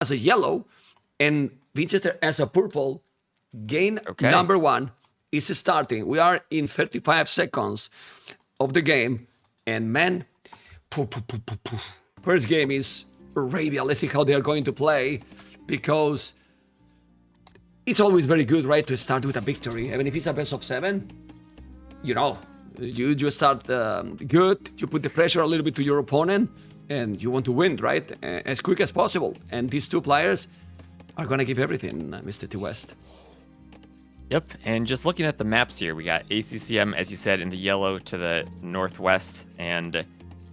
as a yellow, and Vinchester as a purple. Game number 1 is starting. We are in 35 seconds of the game, and man, first game is radial. Let's see how they are going to play, because it's always very good, right, to start with a victory. Even if it's a best of 7, you know, you just start good, you put the pressure a little bit to your opponent, and you want to win, right, as quick as possible. And these two players are going to give everything, Mr. T West. Yep, and just looking at the maps here, we got ACCM, as you said, in the yellow to the northwest, and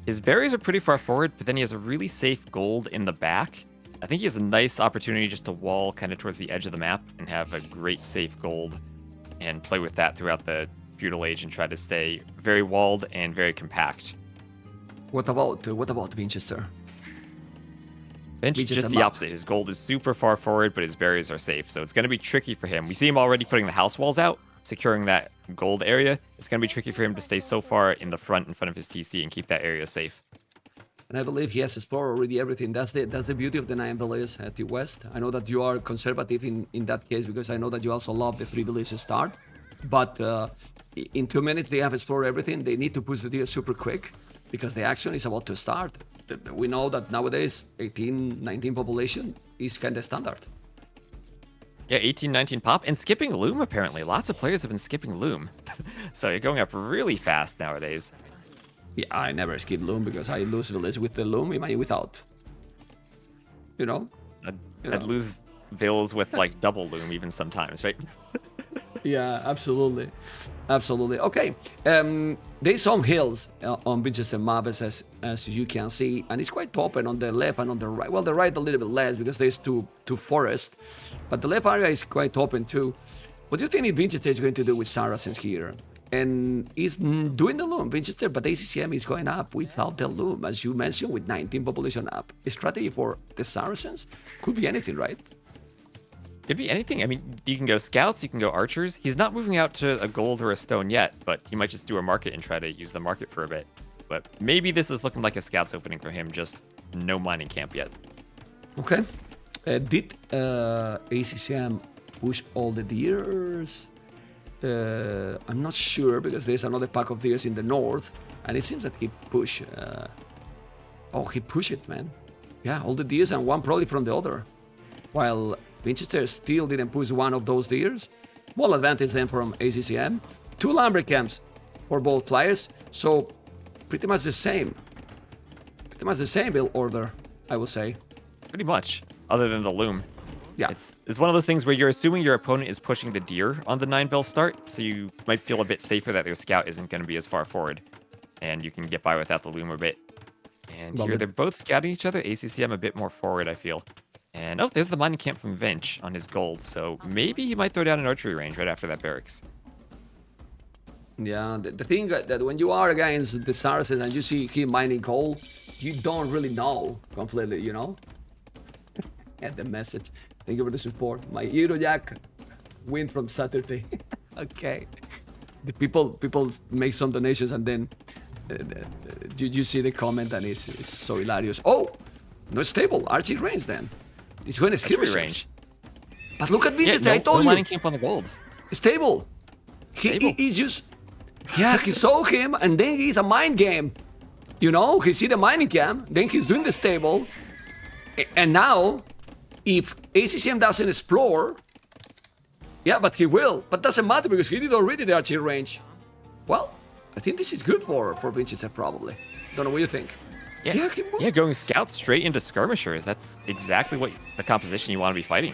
his berries are pretty far forward, but then he has a really safe gold in the back. I think he has a nice opportunity just to wall kind of towards the edge of the map and have a great safe gold and play with that throughout the feudal age and try to stay very walled and very compact. What about Vinchester? Vinch, just the opposite. His gold is super far forward, but his berries are safe, so it's going to be tricky for him. We see him already putting the house walls out, securing that gold area. It's going to be tricky for him to stay so far in front of his TC and keep that area safe. And I believe he has explored already everything. That's the beauty of the 9 villages at the west. I know that you are conservative in that case, because I know that you also love the 3 villages start. But in 2 minutes, they have explored everything. They need to push the deal super quick, because the action is about to start. We know that nowadays 18, 19 population is kind of standard. Yeah, 18, 19 pop, and skipping Loom apparently. Lots of players have been skipping Loom. So you're going up really fast nowadays. Yeah, I never skip Loom because I lose village with the Loom, imagine without. You know? I'd lose vills with like double Loom even sometimes, right? Yeah, absolutely. Absolutely. Okay. There's some hills on Vinchester map, as you can see, and it's quite open on the left and on the right. Well, the right a little bit less because there's two forests, but the left area is quite open too. What do you think Vinchester is going to do with Saracens here? And he's doing the Loom, Vinchester, but ACCM is going up without the Loom, as you mentioned, with 19 population up. A strategy for the Saracens could be anything, right? Could be anything. I mean, you can go scouts, you can go archers. He's not moving out to a gold or a stone yet, but he might just do a market and try to use the market for a bit. But maybe this is looking like a scouts opening for him, just no mining camp yet. Okay. Did ACCM push all the deers? I'm not sure, because there's another pack of deers in the north, and it seems that he pushed. He pushed it, man. Yeah, all the deers and one probably from the other. While Vinchester still didn't push one of those deers. Small advantage then from ACCM. 2 lumber camps for both players, so pretty much the same. Pretty much the same build order, I would say. Pretty much, other than the Loom. Yeah. It's one of those things where you're assuming your opponent is pushing the deer on the 9 vil start, so you might feel a bit safer that their scout isn't going to be as far forward, and you can get by without the Loom a bit. And here they're both scouting each other. ACCM a bit more forward, I feel. And there's the mining camp from Vinch on his gold, so maybe he might throw down an archery range right after that barracks. Yeah, the thing that when you are against the Saracens and you see him mining gold, you don't really know completely, you know? And the message. Thank you for the support. My Eurojack win from Saturday. Okay. The people make some donations, and then you see the comment, and it's so hilarious. Oh, no stable. Archery range then. It's going to skirmish range. But look at Vinchester, I told you. Mining camp on the gold. Stable. He just... Yeah, he saw him, and then he's a mind game. You know, he see the mining camp, then he's doing the stable. And now, if ACCM doesn't explore... Yeah, but he will. But doesn't matter, because he did already the archery range. Well, I think this is good for Vinchester, probably. Don't know what you think. Yeah, going scouts straight into skirmishers. That's exactly what the composition you want to be fighting.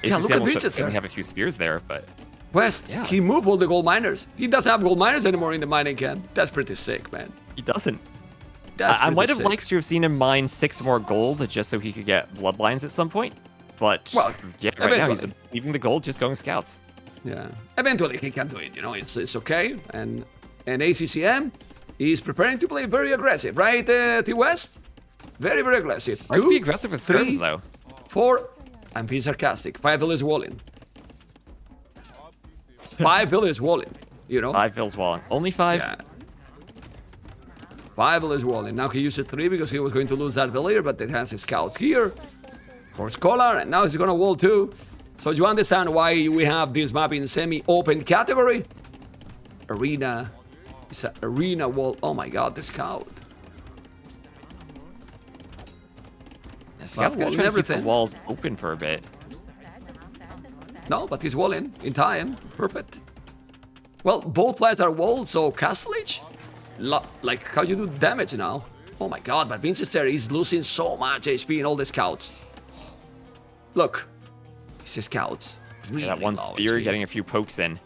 Yeah, look at Vinchester. We have a few spears there, but... West, he moved all the gold miners. He doesn't have gold miners anymore in the mining camp. That's pretty sick, man. He doesn't. I might have liked to have seen him mine 6 more gold just so he could get bloodlines at some point. But right now he's leaving the gold, just going scouts. Yeah, eventually he can do it. You know, it's okay. And ACCM is preparing to play very aggressive, right, T West? Very, very aggressive. Hard to be aggressive with skirms, though. 4, I'm being sarcastic. 5 villas walling. 5 villas walling, you know? 5 villas walling. Only 5? Yeah. 5 villas walling. Now he used 3 because he was going to lose that villager, but it has a scout here. for Scholar, and now he's gonna wall too. So you understand why we have this map in semi-open category? Arena. It's an arena wall. Oh my god, the scout. The scout's gonna try to keep the walls open for a bit. No, but he's walling in time. Perfect. Well, both lights are walled, so Castle Age? Like, how you do damage now? Oh my god, but Vinchester is losing so much HP in all the scouts. Look, it's the scouts. Really that one spear HP. getting a few pokes in.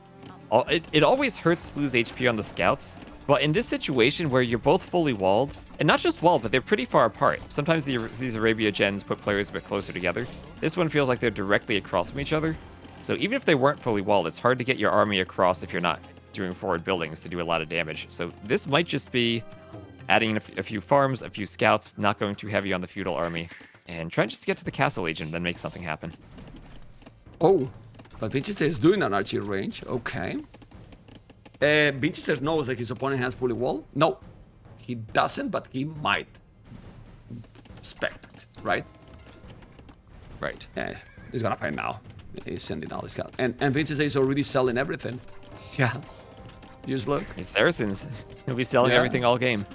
It always hurts to lose HP on the scouts, but in this situation where you're both fully walled, and not just walled, but they're pretty far apart. Sometimes these Arabia gens put players a bit closer together. This one feels like they're directly across from each other. So even if they weren't fully walled, it's hard to get your army across if you're not doing forward buildings to do a lot of damage. So this might just be adding a few farms, a few scouts, not going too heavy on the feudal army, and trying just to get to the castle age and then make something happen. Oh, but Vinchester is doing an archery range. Okay. Vinchester knows that his opponent has fully walled. No, he doesn't, but he might expect it, right? Right. Yeah, he's gonna find now. He's sending all his scouts. And Vinchester is already selling everything. Yeah. Just look. He's Saracens. He'll be selling everything all game.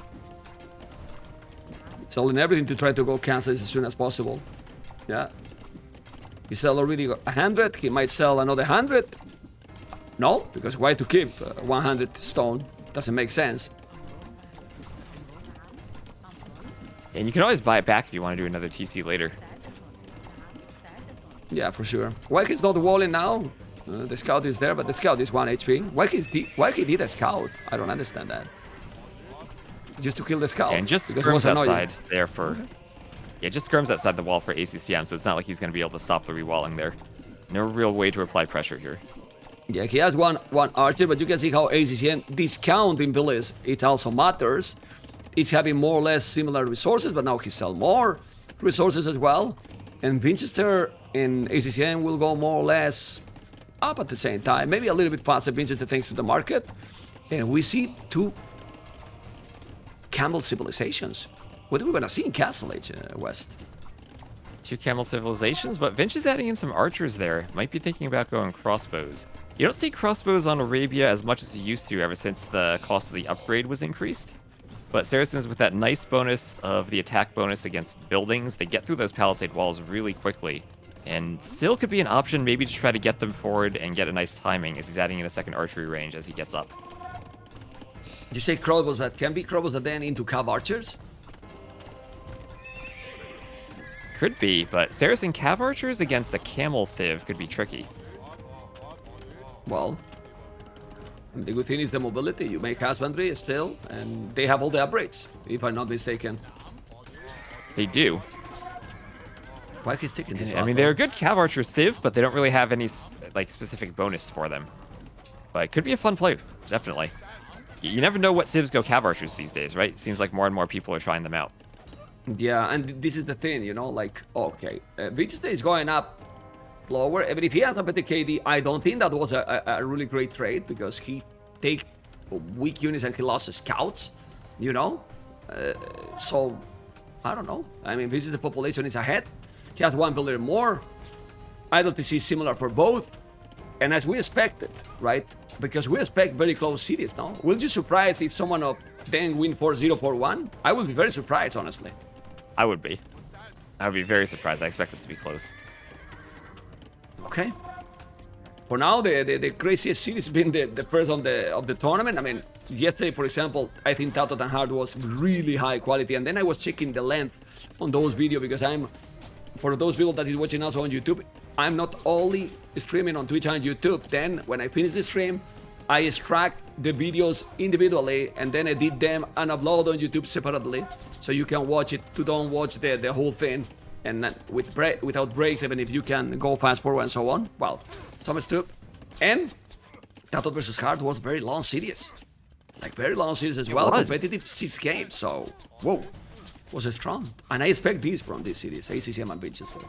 Selling everything to try to go cancel as soon as possible. Yeah. He sell already 100. He might sell another 100. No, because why to keep 100 stone? Doesn't make sense. And you can always buy it back if you want to do another TC later. Yeah, for sure. Why he's not walling now? The scout is there, but the scout is 1 HP. Why he did a scout? I don't understand that. Just to kill the scout. And just skirms outside there for... Okay. Yeah, just skirms outside the wall for ACCM, so it's not like he's going to be able to stop the rewalling there. No real way to apply pressure here. Yeah, he has one archer, but you can see how ACCM discount in village, it also matters. It's having more or less similar resources, but now he sells more resources as well. And Vinchester and ACCM will go more or less up at the same time. Maybe a little bit faster, Vinchester, thanks to the market. And we see 2 camel civilizations. What are we gonna see in Castle Age West? 2 camel civilizations, but Vinch is adding in some archers there. Might be thinking about going crossbows. You don't see crossbows on Arabia as much as you used to ever since the cost of the upgrade was increased. But Saracens, with that nice bonus of the attack bonus against buildings, they get through those palisade walls really quickly. And still could be an option maybe to try to get them forward and get a nice timing as he's adding in a second archery range as he gets up. You say crossbows, but can be crossbows and then into cav archers? Could be, but Saracen cav archers against a camel civ could be tricky. Well, the good thing is the mobility. You make husbandry still, and they have all the upgrades, if I'm not mistaken. They do. Why is he sticking this? I mean, they're a good cav archer civ, but they don't really have any like specific bonus for them. But it could be a fun play, definitely. You never know what civs go cav archers these days, right? It seems like more and more people are trying them out. Yeah, and this is the thing, you know, like, okay, Vinchester is going up lower. Even if he has a better KD, I don't think that was a really great trade, because he take weak units and he lost scouts, you know? So, I don't know. I mean, Vinchester population is ahead. He has 1 builder more. IDLTC is similar for both. And as we expected, right? Because we expect very close cities now. Will you surprise if someone of then win 4-0 4-1? I would be very surprised, honestly. I would be. I would be very surprised. I expect this to be close. Okay. For now, the craziest series has been the first of the tournament. I mean, yesterday, for example, I think Tato and Hard was really high quality. And then I was checking the length on those videos because for those people that is watching us on YouTube, I'm not only streaming on Twitch and YouTube. Then, when I finish the stream, I extract the videos individually and then edit them and upload on YouTube separately. So you can watch it, to don't watch the whole thing. And without breaks, even if you can go fast forward and so on. Well, some stuff. And Tato versus Hard was very long series. Like very long series as well. Competitive 6 games. So, whoa. Was strong. And I expect this from this series, ACCM and Vinchester.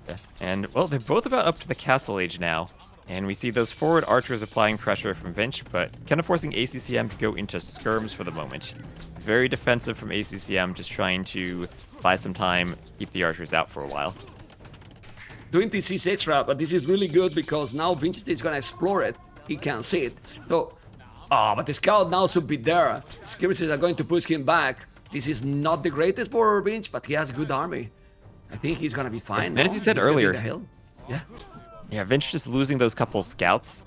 Yeah. And, well, they're both about up to the castle age now. And we see those forward archers applying pressure from Vinch, but kind of forcing ACCM to go into skirms for the moment. Very defensive from ACCM, just trying to buy some time, keep the archers out for a while. Doing TC6 extra, but this is really good because now Vinchester is gonna explore it. He can't see it. So, but the scout now should be there. Skirmishes are going to push him back. This is not the greatest for Vinch, but he has a good army. I think he's gonna be fine. And as you said earlier, yeah, Vinch just losing those couple scouts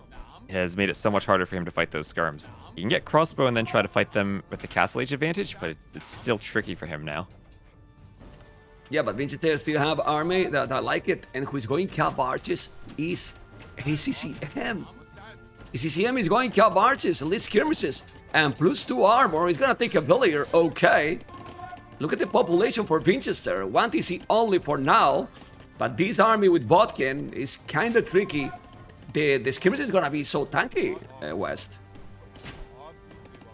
has made it so much harder for him to fight those skirms. You can get crossbow and then try to fight them with the castle age advantage, but it's still tricky for him now. Yeah, but Vinchester still have army that like it, and who is going cap arches is ACCM. ACCM is going cap arches, elite skirmishes, and +2 armor. He's gonna take a villager, okay. Look at the population for Vinchester, 1 TC only for now, but this army with Botkin is kinda tricky. The skirmish is gonna be so tanky, West.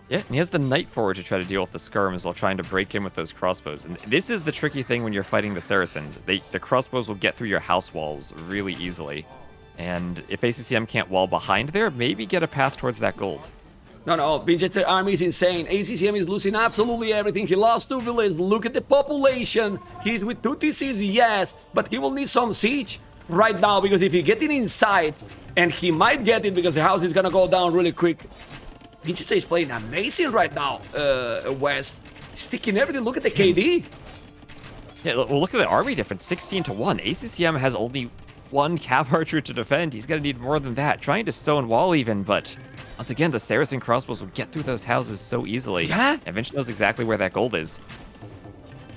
Yeah, and he has the knight forward to try to deal with the skirms while trying to break in with those crossbows. And this is the tricky thing when you're fighting the Saracens. The crossbows will get through your house walls really easily. And if ACCM can't wall behind there, maybe get a path towards that gold. No, Vinchester army is insane. ACCM is losing absolutely everything. He lost 2 villages. Look at the population. He's with 2 TCs, yes, but he will need some siege right now because if he gets it inside, and he might get it because the house is gonna go down really quick. Vinchester is playing amazing right now, West. Sticking everything. Look at the KD. Yeah, well, look at the army difference, 16-1. ACCM has only 1 cap archer to defend. He's gonna need more than that. Trying to stone wall even, but once again, the Saracen crossbows will get through those houses so easily. Yeah. And Vinch knows exactly where that gold is.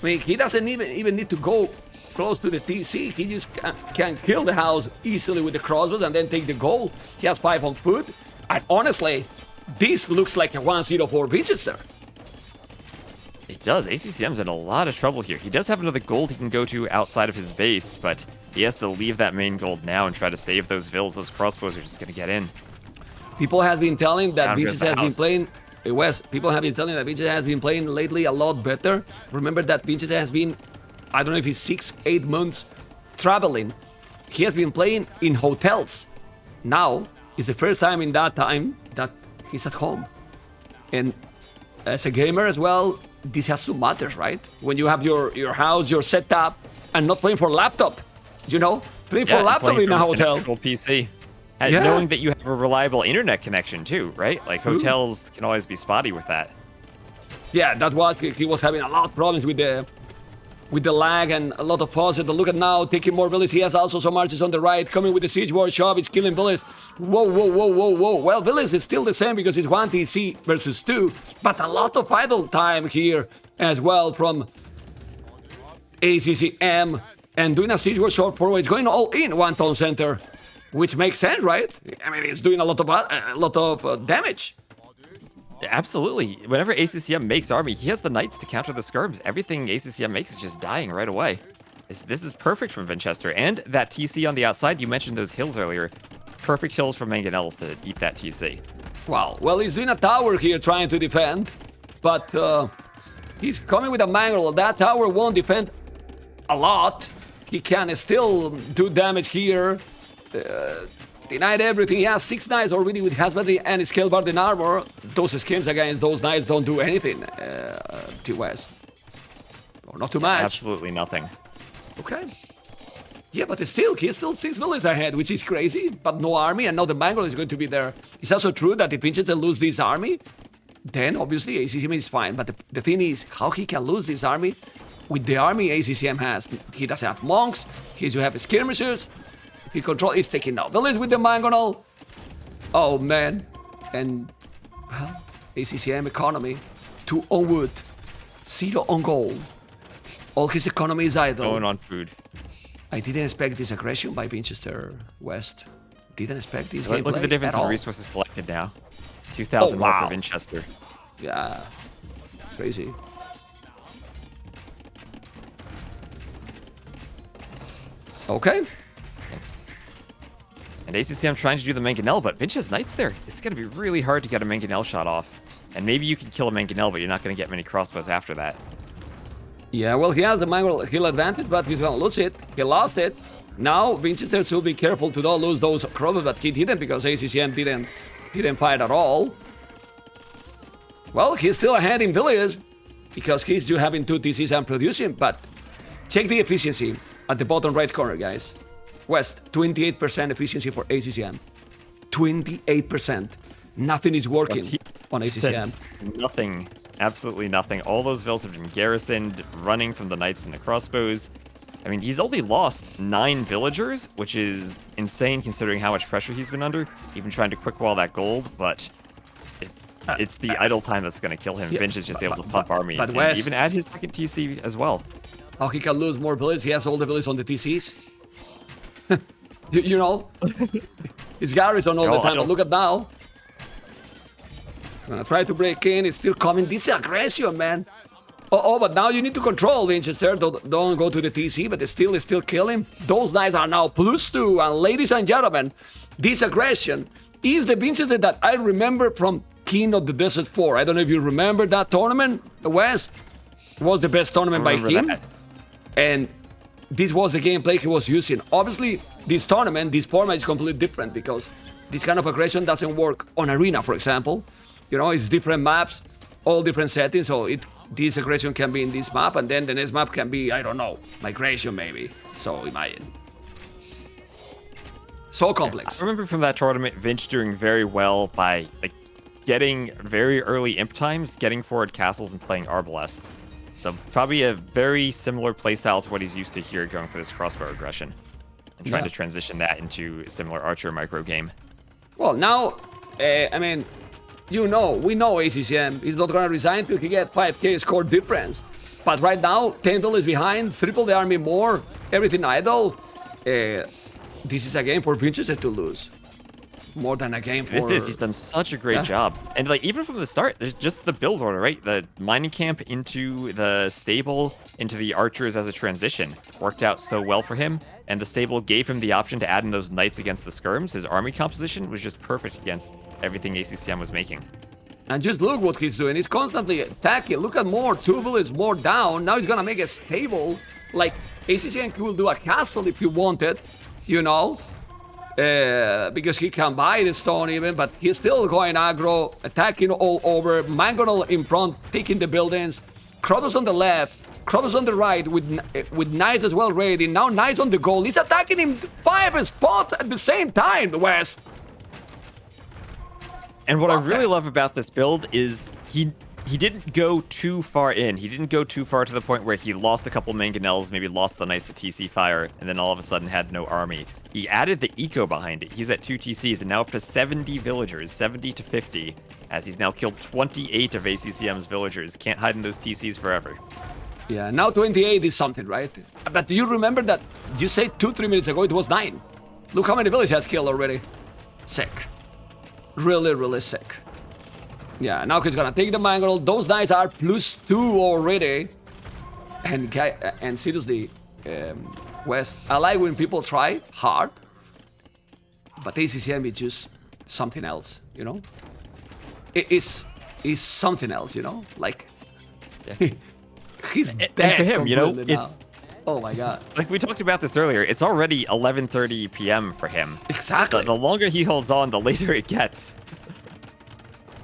I mean, he doesn't even need to go close to the TC. He just can kill the house easily with the crossbows and then take the gold. He has 5 on foot. And honestly, this looks like a 1-0 for Vinchester. It does. ACCM's in a lot of trouble here. He does have another gold he can go to outside of his base, but he has to leave that main gold now and try to save those vills. Those crossbows are just going to get in. People have been telling that Vinchester has been house. playing West. People have been telling that Vinchester has been playing lately a lot better. Remember that Vinchester has been, I don't know if he's 6-8 months traveling. He has been playing in hotels. Now is the first time in that time that he's at home. And as a gamer as well, this has to matter, right? When you have your house, your setup, and not playing for laptop, you know, playing for laptop in a hotel. PC. And knowing that you have a reliable internet connection too, right? Like hotels can always be spotty with that. Yeah, that was he was having a lot of problems with the lag and a lot of pauses. But look at now, taking more villages. He has also some archers on the right, coming with the siege workshop. It's killing villages. Whoa. Well, villages is still the same because it's 1 TC versus 2, but a lot of idle time here as well from ACCM and doing a siege workshop forward. It's going all in 1 town center, which makes sense, right? I mean, it's doing a lot of damage. Absolutely. Whenever ACCM makes army, he has the knights to counter the skirms. Everything ACCM makes is just dying right away. This is perfect from Vinchester. And that TC on the outside, you mentioned those hills earlier. Perfect hills from Mangonels to eat that TC. Wow. Well, he's doing a tower here trying to defend, but he's coming with a mangle. That tower won't defend a lot. He can still do damage here. Denied everything. He has 6 knights already with husbandry and scale bard in armor. Those schemes against those knights don't do anything to West. Or not too much. Absolutely nothing. Okay. Yeah, but still, he's still 6 villages ahead, which is crazy. But no army, and now the Mangle is going to be there. It's also true that if Vinchester lose this army, then obviously ACCM is fine. But the thing is, how he can lose this army with the army ACCM has. He doesn't have monks, he doesn't have skirmishers. He control is taking now village with the Mangonel. Oh man. And well, ACCM economy 2 on wood, 0 on gold. All his economy is idle. Going on food. I didn't expect this aggression by Vinchester West. Didn't expect this gameplay. Look at the difference in resources collected now. 2,000 more for Vinchester. Yeah. Crazy. Okay. And ACCM trying to do the Mangonel, but Vinch has knights there. It's going to be really hard to get a Mangonel shot off. And maybe you can kill a Mangonel, but you're not going to get many crossbows after that. Yeah, well, he has the Mangonel hill advantage, but he's going to lose it. He lost it. Now, Vinchester should be careful to not lose those crossbows, but he didn't because ACCM didn't fight at all. Well, he's still ahead in villages, because he's just having 2 TCs and producing. But check the efficiency at the bottom right corner, guys. West, 28% efficiency for ACCM. 28%. Nothing is working on ACCM. Nothing. Absolutely nothing. All those vills have been garrisoned, running from the knights and the crossbows. I mean, he's only lost 9 villagers, which is insane considering how much pressure he's been under, even trying to quick wall that gold, but it's the idle time that's going to kill him. Vinch is just able to pump army and West, even add his second TC as well. Oh, he can lose more villages. He has all the villages on the TCs. you know? His garrison all the time, but look at now. Gonna try to break in, it's still coming. This is aggression, man. Oh, but now you need to control Vinchester. Don't go to the TC, but it's still killing. Those knights are now +2, and ladies and gentlemen, this aggression is the Vinchester that I remember from King of the Desert 4. I don't know if you remember that tournament, West. It was the best tournament by him. That. And this was the gameplay he was using. Obviously, this tournament, this format is completely different because this kind of aggression doesn't work on Arena, for example. You know, it's different maps, all different settings, so this aggression can be in this map, and then the next map can be, I don't know, migration maybe. So imagine. So complex. I remember from that tournament, Vinch doing very well by getting very early imp times, getting forward castles, and playing arbalests. So probably a very similar playstyle to what he's used to here, going for this crossbow aggression, and trying to transition that into a similar archer micro game. Well, now, I mean, we know ACCM is not going to resign till he get 5k score difference. But right now, 10 is behind, triple the army more, everything idle. This is a game for Vinchester to lose. More than a game for... He's done such a great job. And even from the start, there's just the build order, right? The mining camp into the stable, into the archers as a transition. Worked out so well for him. And the stable gave him the option to add in those knights against the skirms. His army composition was just perfect against everything ACCM was making. And just look what he's doing. He's constantly attacking. Look at more. Tuval is more down. Now he's gonna make a stable. Like, ACCM could do a castle if he wanted, you know? Because he can buy the stone even, but he's still going aggro, attacking all over. Mangonel in front, taking the buildings. Kratos on the left. Kratos on the right with knights as well ready. Now knights on the goal. He's attacking him 5 spots at the same time, the West. And what I really love about this build is he didn't go too far in. He didn't go too far to the point where he lost a couple mangonels, maybe lost the knights to TC fire, and then all of a sudden had no army. He added the eco behind it. He's at 2 TCs and now up to 70 villagers, 70 to 50, as he's now killed 28 of ACCM's villagers. Can't hide in those TCs forever. Yeah, now 28 is something, right? But do you remember that you said 2-3 minutes ago it was 9? Look how many villages he has killed already. Sick. Really, really sick. Yeah, now he's gonna take the mangonel. Those knights are +2 already. And seriously, West, I like when people try hard, but ACCM is just something else, you know? It's something else, you know? Like, he's dead. And for him, you know, now. Oh my god. Like we talked about this earlier, it's already 11:30 p.m. for him. Exactly. The longer he holds on, the later it gets.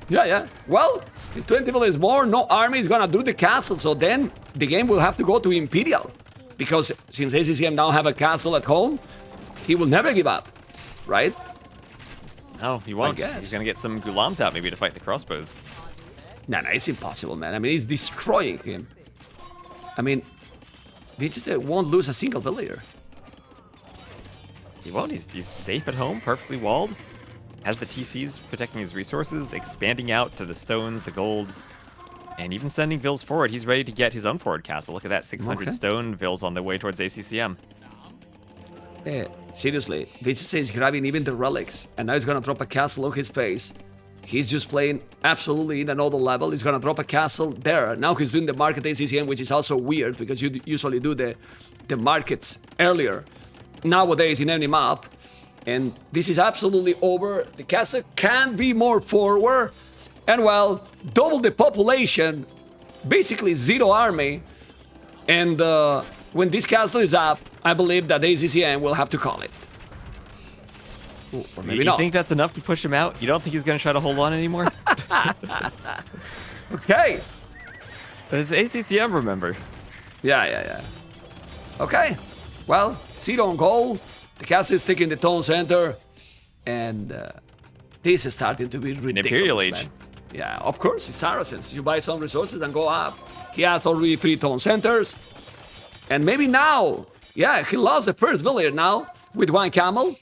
Yeah. Well, his 20 is more, no army is gonna do the castle, so then the game will have to go to Imperial. Because since ACCM now have a castle at home, he will never give up, right? No, he won't. He's gonna get some gulams out maybe to fight the crossbows. Nah, it's impossible, man. I mean, he's destroying him. I mean, Vinchester won't lose a single villager. He won't. He's safe at home, perfectly walled. Has the TCs protecting his resources, expanding out to the stones, the golds, and even sending Vills forward. He's ready to get his own forward castle. Look at that, 600 stone Vills on their way towards ACCM. Yeah, seriously, Vinchester is grabbing even the relics, and now he's gonna drop a castle on his face. He's just playing absolutely in another level. He's gonna drop a castle there. Now he's doing the market ACCM, which is also weird because you usually do the markets earlier. Nowadays in any map. And this is absolutely over. The castle can be more forward. And well, double the population, basically 0 army. And when this castle is up, I believe that ACCM will have to call it. Ooh, or maybe not. You think that's enough to push him out? You don't think he's going to try to hold on anymore? Okay. It's ACCM, remember? Yeah. Okay. Well, zero on goal. The castle is taking the town center. And this is starting to be ridiculous, Imperial Age. man. Yeah, of course, it's Saracens. You buy some resources and go up. He has already 3 town centers. And maybe now, yeah, he lost the first villager now with 1 camel.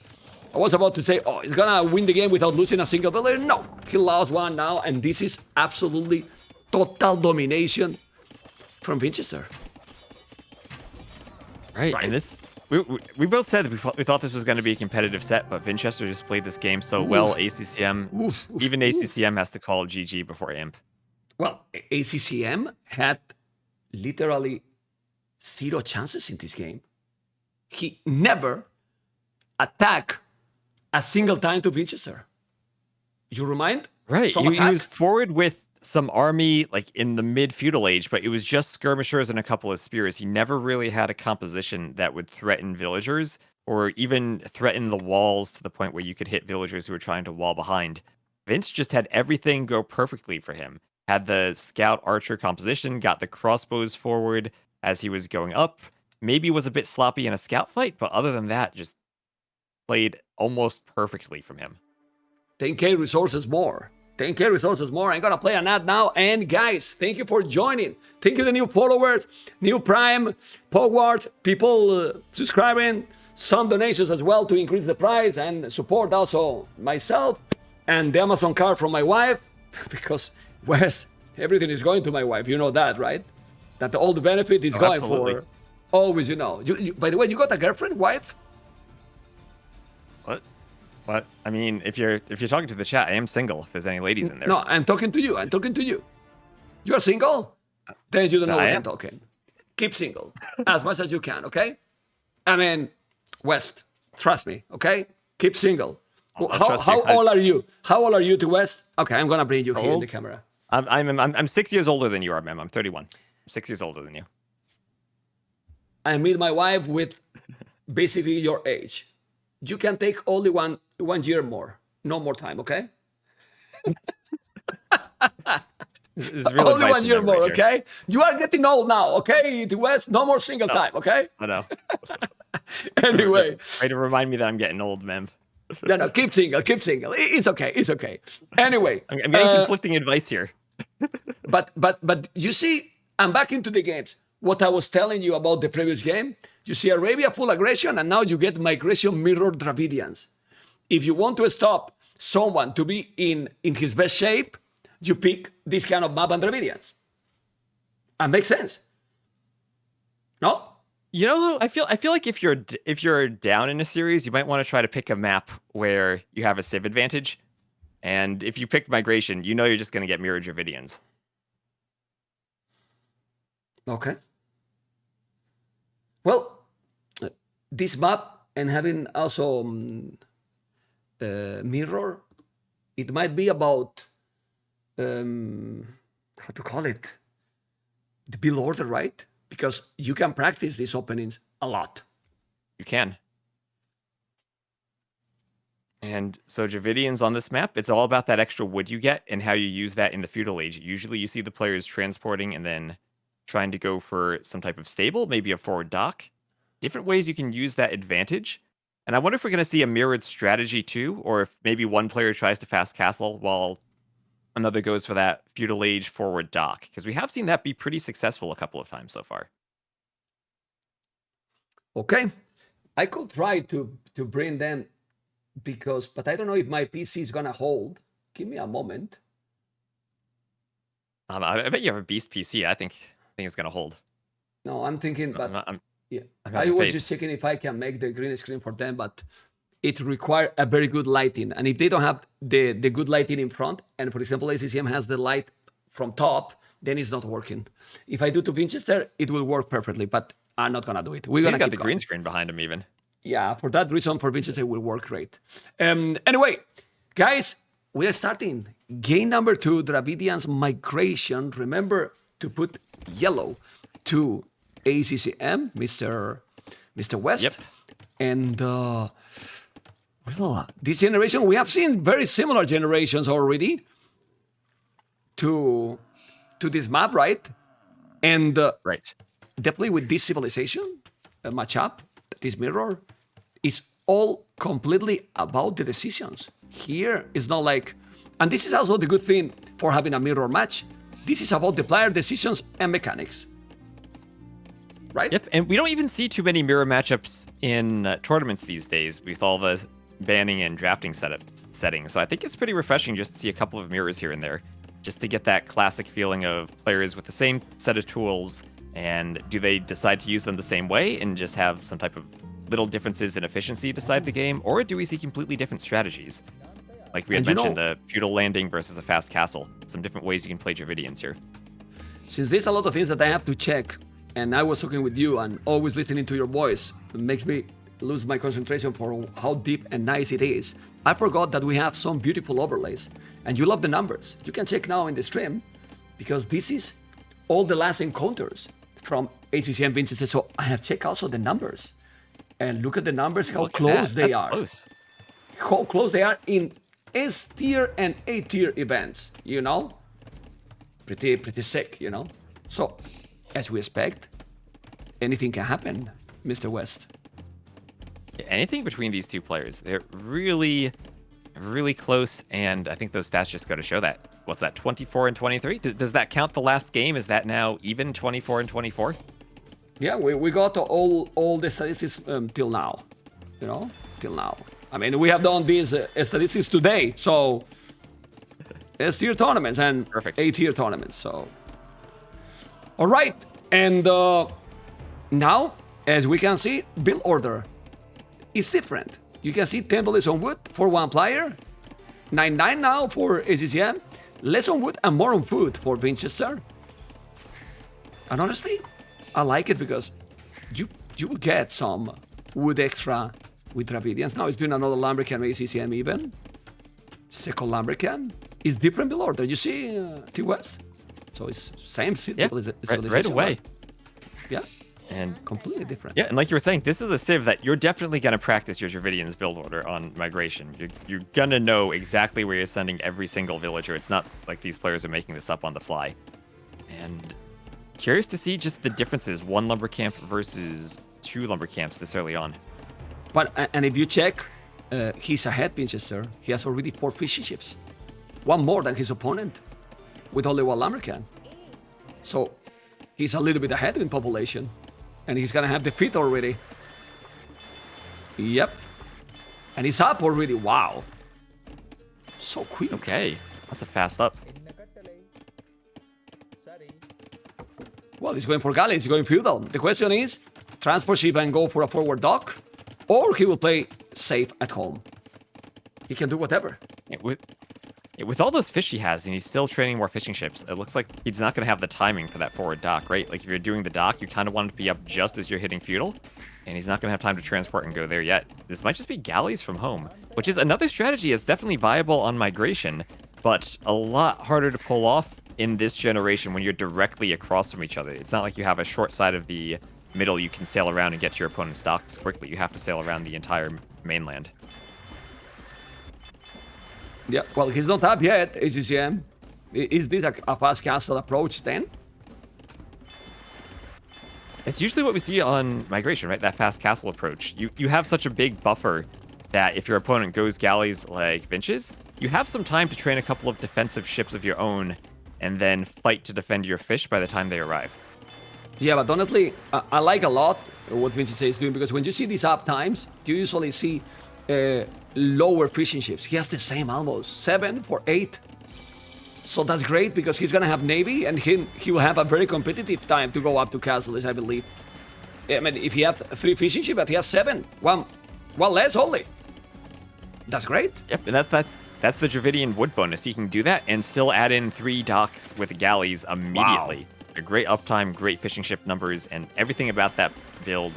I was about to say, oh, he's gonna win the game without losing a single villager. No, he lost 1 now, and this is absolutely total domination from Vinchester. Right. And this, we both said that we thought this was going to be a competitive set, but Vinchester just played this game so well. ACCM, even ACCM has to call GG before AMP. Well, ACCM had literally 0 chances in this game. He never attacked a single time to Vinchester. You remind? Right. Some He was forward with some army like in the mid feudal age, but it was just skirmishers and a couple of spears. He never really had a composition that would threaten villagers or even threaten the walls to the point where you could hit villagers who were trying to wall behind. Vince just had everything go perfectly for him. Had the scout archer composition, got the crossbows forward as he was going up. Maybe was a bit sloppy in a scout fight, but other than that, just played almost perfectly from him. 10k resources more. 10k resources more. I'm gonna play an ad now. And guys, thank you for joining. Thank you, the new followers, new Prime, Pogwarts, people subscribing, some donations as well to increase the price and support also myself and the Amazon card from my wife. Because, Wes, everything is going to my wife. You know that, right? That all the benefit is going absolutely. for always, you know. By the way, you got a girlfriend, wife? What? I mean, if you're talking to the chat, I am single. If there's any ladies in there. No, I'm talking to you. I'm talking to you. You're single? Then you don't know what I'm talking. Keep single as much as you can, okay? I mean, West, trust me, okay? Keep single. How old are you? How old are you to West? Okay, I'm gonna bring you here in the camera. I'm 6 years older than you are, ma'am. I'm 31. I'm 6 years older than you. I meet my wife with basically your age. You can take only one year more. No more time, okay? This is real only advice 1 year from more, right here. okay? You are getting old now, okay? To West, no more single time, okay? I know. Anyway. Try to remind me that I'm getting old, ma'am. No, keep single, keep single. It's okay, it's okay. Anyway. I'm getting conflicting advice here. But you see, I'm back into the games. What I was telling you about the previous game, you see Arabia full aggression, and now you get migration mirror Dravidians. If you want to stop someone to be in his best shape, you pick this kind of map and Dravidians. And makes sense. No? You know, I feel like if you're down in a series, you might want to try to pick a map where you have a civ advantage. And if you pick migration, you know you're just going to get mirror Dravidians. Okay. Well, this map and having also mirror, it might be about how to call it, the build order, right? Because you can practice these openings a lot. You can. And so Dravidians on this map, it's all about that extra wood you get and how you use that in the feudal age. Usually you see the players transporting and then trying to go for some type of stable, maybe a forward dock. Different ways you can use that advantage. And I wonder if we're going to see a mirrored strategy too, or if maybe one player tries to fast castle while another goes for that feudal age forward dock. Because we have seen that be pretty successful a couple of times so far. Okay. I could try to bring them but I don't know if my PC is going to hold. Give me a moment. I bet you have a beast PC. I think it's going to hold. No, I'm thinking, but yeah, I'm I was just checking if I can make the green screen for them, but it requires a very good lighting. And if they don't have the good lighting in front, and for example, ACCM has the light from top, then it's not working. If I do to Vinchester, it will work perfectly, but I'm not going to do it. We're going to got the green screen behind him even. Yeah, for that reason, for Vinchester, it will work great. Anyway, guys, we are starting game number 2, Dravidians Migration. Remember to put yellow to ACCM, Mr. West. Yep. And well, this generation, we have seen very similar generations already to this map, right? And Right. definitely with this civilization matchup, this mirror, is all completely about the decisions. Here is not like, and this is also the good thing for having a mirror match. This is about the player decisions and mechanics. Right? Yep, and we don't even see too many mirror matchups in tournaments these days with all the banning and drafting settings. So I think it's pretty refreshing just to see a couple of mirrors here and there, just to get that classic feeling of players with the same set of tools, and do they decide to use them the same way and just have some type of little differences in efficiency decide the game, or do we see completely different strategies? Like we had mentioned, the feudal landing versus a fast castle. Some different ways you can play Dravidians here. Since there's a lot of things that I have to check, and I was talking with you and always listening to your voice, it makes me lose my concentration for how deep and nice it is. I forgot that we have some beautiful overlays, and you love the numbers. You can check now in the stream, because this is all the last encounters from ACCM Vinchester. So I have checked also the numbers, and look at the numbers, how close they are. Close. How close they are in S tier and A tier events, you know? Pretty sick, you know? So, as we expect, anything can happen, Mr. West. Anything between these two players, they're really, really close, and I think those stats just go to show that. What's that, 24 and 23? Does that count the last game? Is that now even 24 and 24? Yeah, we got all the statistics till now, you know, till now. I mean, we have done these statistics today, so S-tier tournaments and A-tier tournaments, so. All right, and now, as we can see, build order is different. You can see 10 bullets on wood for one player, 9-9 now for ACCM, less on wood and more on food for Vinchester. And honestly, I like it because you will get some wood extra with Dravidians. Now it's doing another Lumbercan ACCM even. Second Lumbercan is different build order. You see, T-West? So it's same civilization. Right away. Yeah. And completely different. Yeah, and like you were saying, this is a civ that you're definitely going to practice your Dravidians build order on migration. You're going to know exactly where you're sending every single villager. It's not like these players are making this up on the fly. And curious to see just the differences, one lumber camp versus two lumber camps this early on. But and if you check, he's ahead, Vinchester. He has already 4 fishing ships. One more than his opponent, with only one lumbercan. So he's a little bit ahead in population. And he's gonna have the 5th already. Yep. And he's up already. Wow. So quick. Okay. That's a fast up. Well, he's going for galley. He's going feudal. The question is, transport ship and go for a forward dock, or he will play safe at home. He can do whatever. With all those fish he has, and he's still training more fishing ships, it looks like he's not going to have the timing for that forward dock, right? Like, if you're doing the dock, you kind of want it to be up just as you're hitting feudal, and he's not going to have time to transport and go there yet. This might just be galleys from home, which is another strategy that's definitely viable on migration, but a lot harder to pull off in this generation when you're directly across from each other. It's not like you have a short side of the middle you can sail around and get to your opponent's docks quickly. You have to sail around the entire mainland. Yeah, well, he's not up yet, ACCM. Is this a fast castle approach then? It's usually what we see on migration, right? That fast castle approach. You have such a big buffer that if your opponent goes galleys like Vinch's, you have some time to train a couple of defensive ships of your own and then fight to defend your fish by the time they arrive. Yeah, but honestly, I like a lot what Vinch's is doing, because when you see these up times, you usually see lower fishing ships. He has the same almost 7 for 8. So that's great, because he's gonna have navy, and he will have a very competitive time to go up to castles, I believe. I mean, if he had 3 fishing ships, but he has 7, one less only. That's great. Yep, and that's the Dravidian wood bonus. He can do that and still add in 3 docks with galleys immediately. Wow. A great uptime, great fishing ship numbers, and everything about that build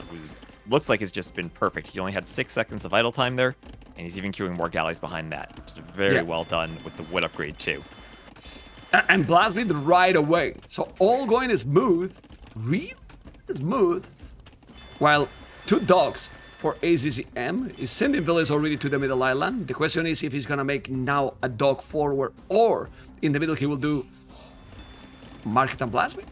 looks like it's just been perfect. He only had 6 seconds of idle time there, and he's even queuing more galleys behind that. Just very well done with the wood upgrade too. And blast bleed right away. So all going smooth, really smooth. While 2 dogs for ACCM is sending villages already to the middle island. The question is if he's gonna make now a dog forward, or in the middle he will do market and blast bleed.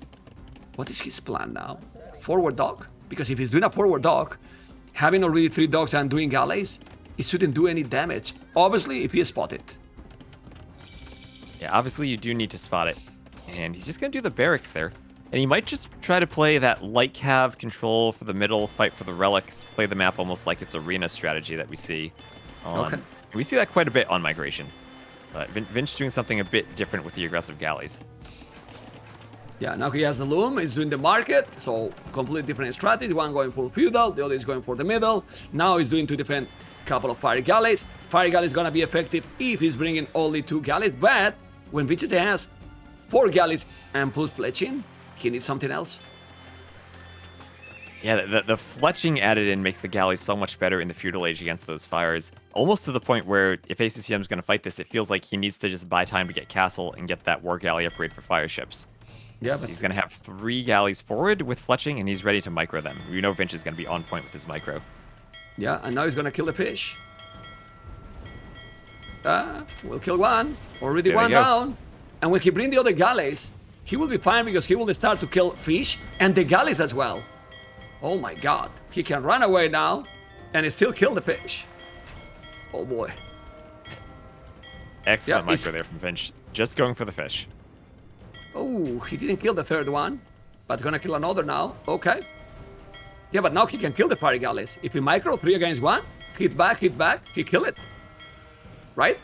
What is his plan now? Forward dog? Because if he's doing a forward dog, having already 3 dogs and doing galleys, it shouldn't do any damage. Obviously, if he is spotted. Yeah, obviously you do need to spot it. And he's just going to do the barracks there. And he might just try to play that light cav control for the middle, fight for the relics, play the map almost like it's arena strategy that we see. Okay. We see that quite a bit on migration. But Vinch doing something a bit different with the aggressive galleys. Yeah, now he has the loom, he's doing the market, so completely different strategy. One going for feudal, the other is going for the middle. Now he's doing to defend a couple of fire galleys. Fire galley is gonna be effective if he's bringing only 2 galleys, but when Vinchester has 4 galleys and plus fletching, he needs something else. Yeah, the fletching added in makes the galleys so much better in the feudal age against those fires. Almost to the point where if ACCM is going to fight this, it feels like he needs to just buy time to get castle and get that war galley upgrade for fire ships. Yeah, So he's going to have 3 galleys forward with fletching, and he's ready to micro them. We know Vinch is going to be on point with his micro. yeah, and now he's gonna kill the fish. We'll kill one. Already There we one go. down. And when he bring the other galleys, he will be fine because he will start to kill fish and the galleys as well. Oh my god. He can run away now and still kill the fish. Oh boy. Excellent Yeah, micro there from Vinch. Just going for the fish. Oh, he didn't kill the 3rd one, but gonna kill another now. Okay. Yeah, but now he can kill the fire galleys. If he micro 3 against 1, hit back, he kill it. Right?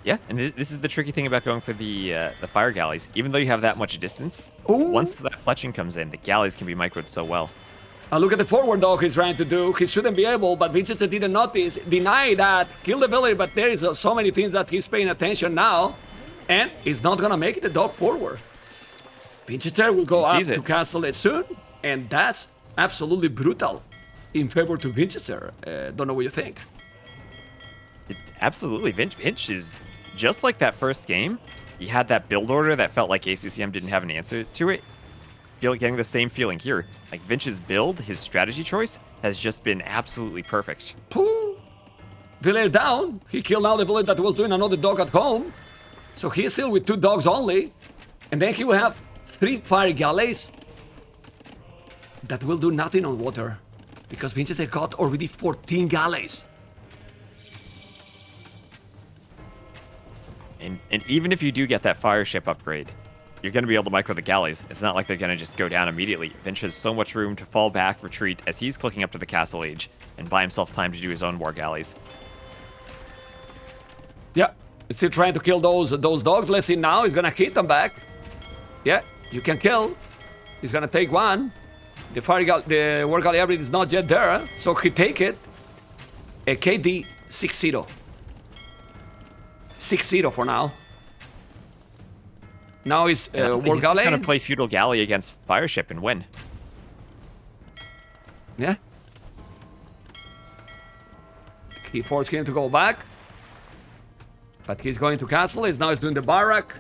Yeah, and this is the tricky thing about going for the fire galleys. Even though you have that much distance, Ooh. once that fletching comes in, the galleys can be microed so well. Look at the forward dog he's trying to do. He shouldn't be able, but Vinchester didn't notice. Deny that. Kill the villager, but there is so many things that he's paying attention now. And he's not gonna make the dog forward. Vinchester will go He up sees it. to castle it soon. And that's absolutely brutal in favor to Vinchester. Don't know what you think. Absolutely, Vinch is just like that first game. He had that build order that felt like ACCM didn't have an answer to it. Getting the same feeling here. Like Vinch's build, his strategy choice, has just been absolutely perfect. Pooh. Villager down. He killed now the villager that was doing another dog at home. So he's still with 2 dogs only. And then he will have 3 fire galleys that will do nothing on water. Because Vinchester got already 14 galleys. And even if you do get that fire ship upgrade, you're going to be able to micro the galleys. It's not like they're going to just go down immediately. Vinch has so much room to fall back, retreat, as he's clicking up to the castle age, and buy himself time to do his own war galleys. Yeah, he's still trying to kill those dogs. Let's see now. He's gonna hit them back. Yeah, you can kill. He's gonna take one. The war galley upgrade is not yet there, so he take it. A KD 6-0. 6-0 for now. Now he's And honestly, war he's just galley. going to play feudal galley against fire ship and win. Yeah. He forced him to go back. But he's going to castle. Now he's doing the barrack.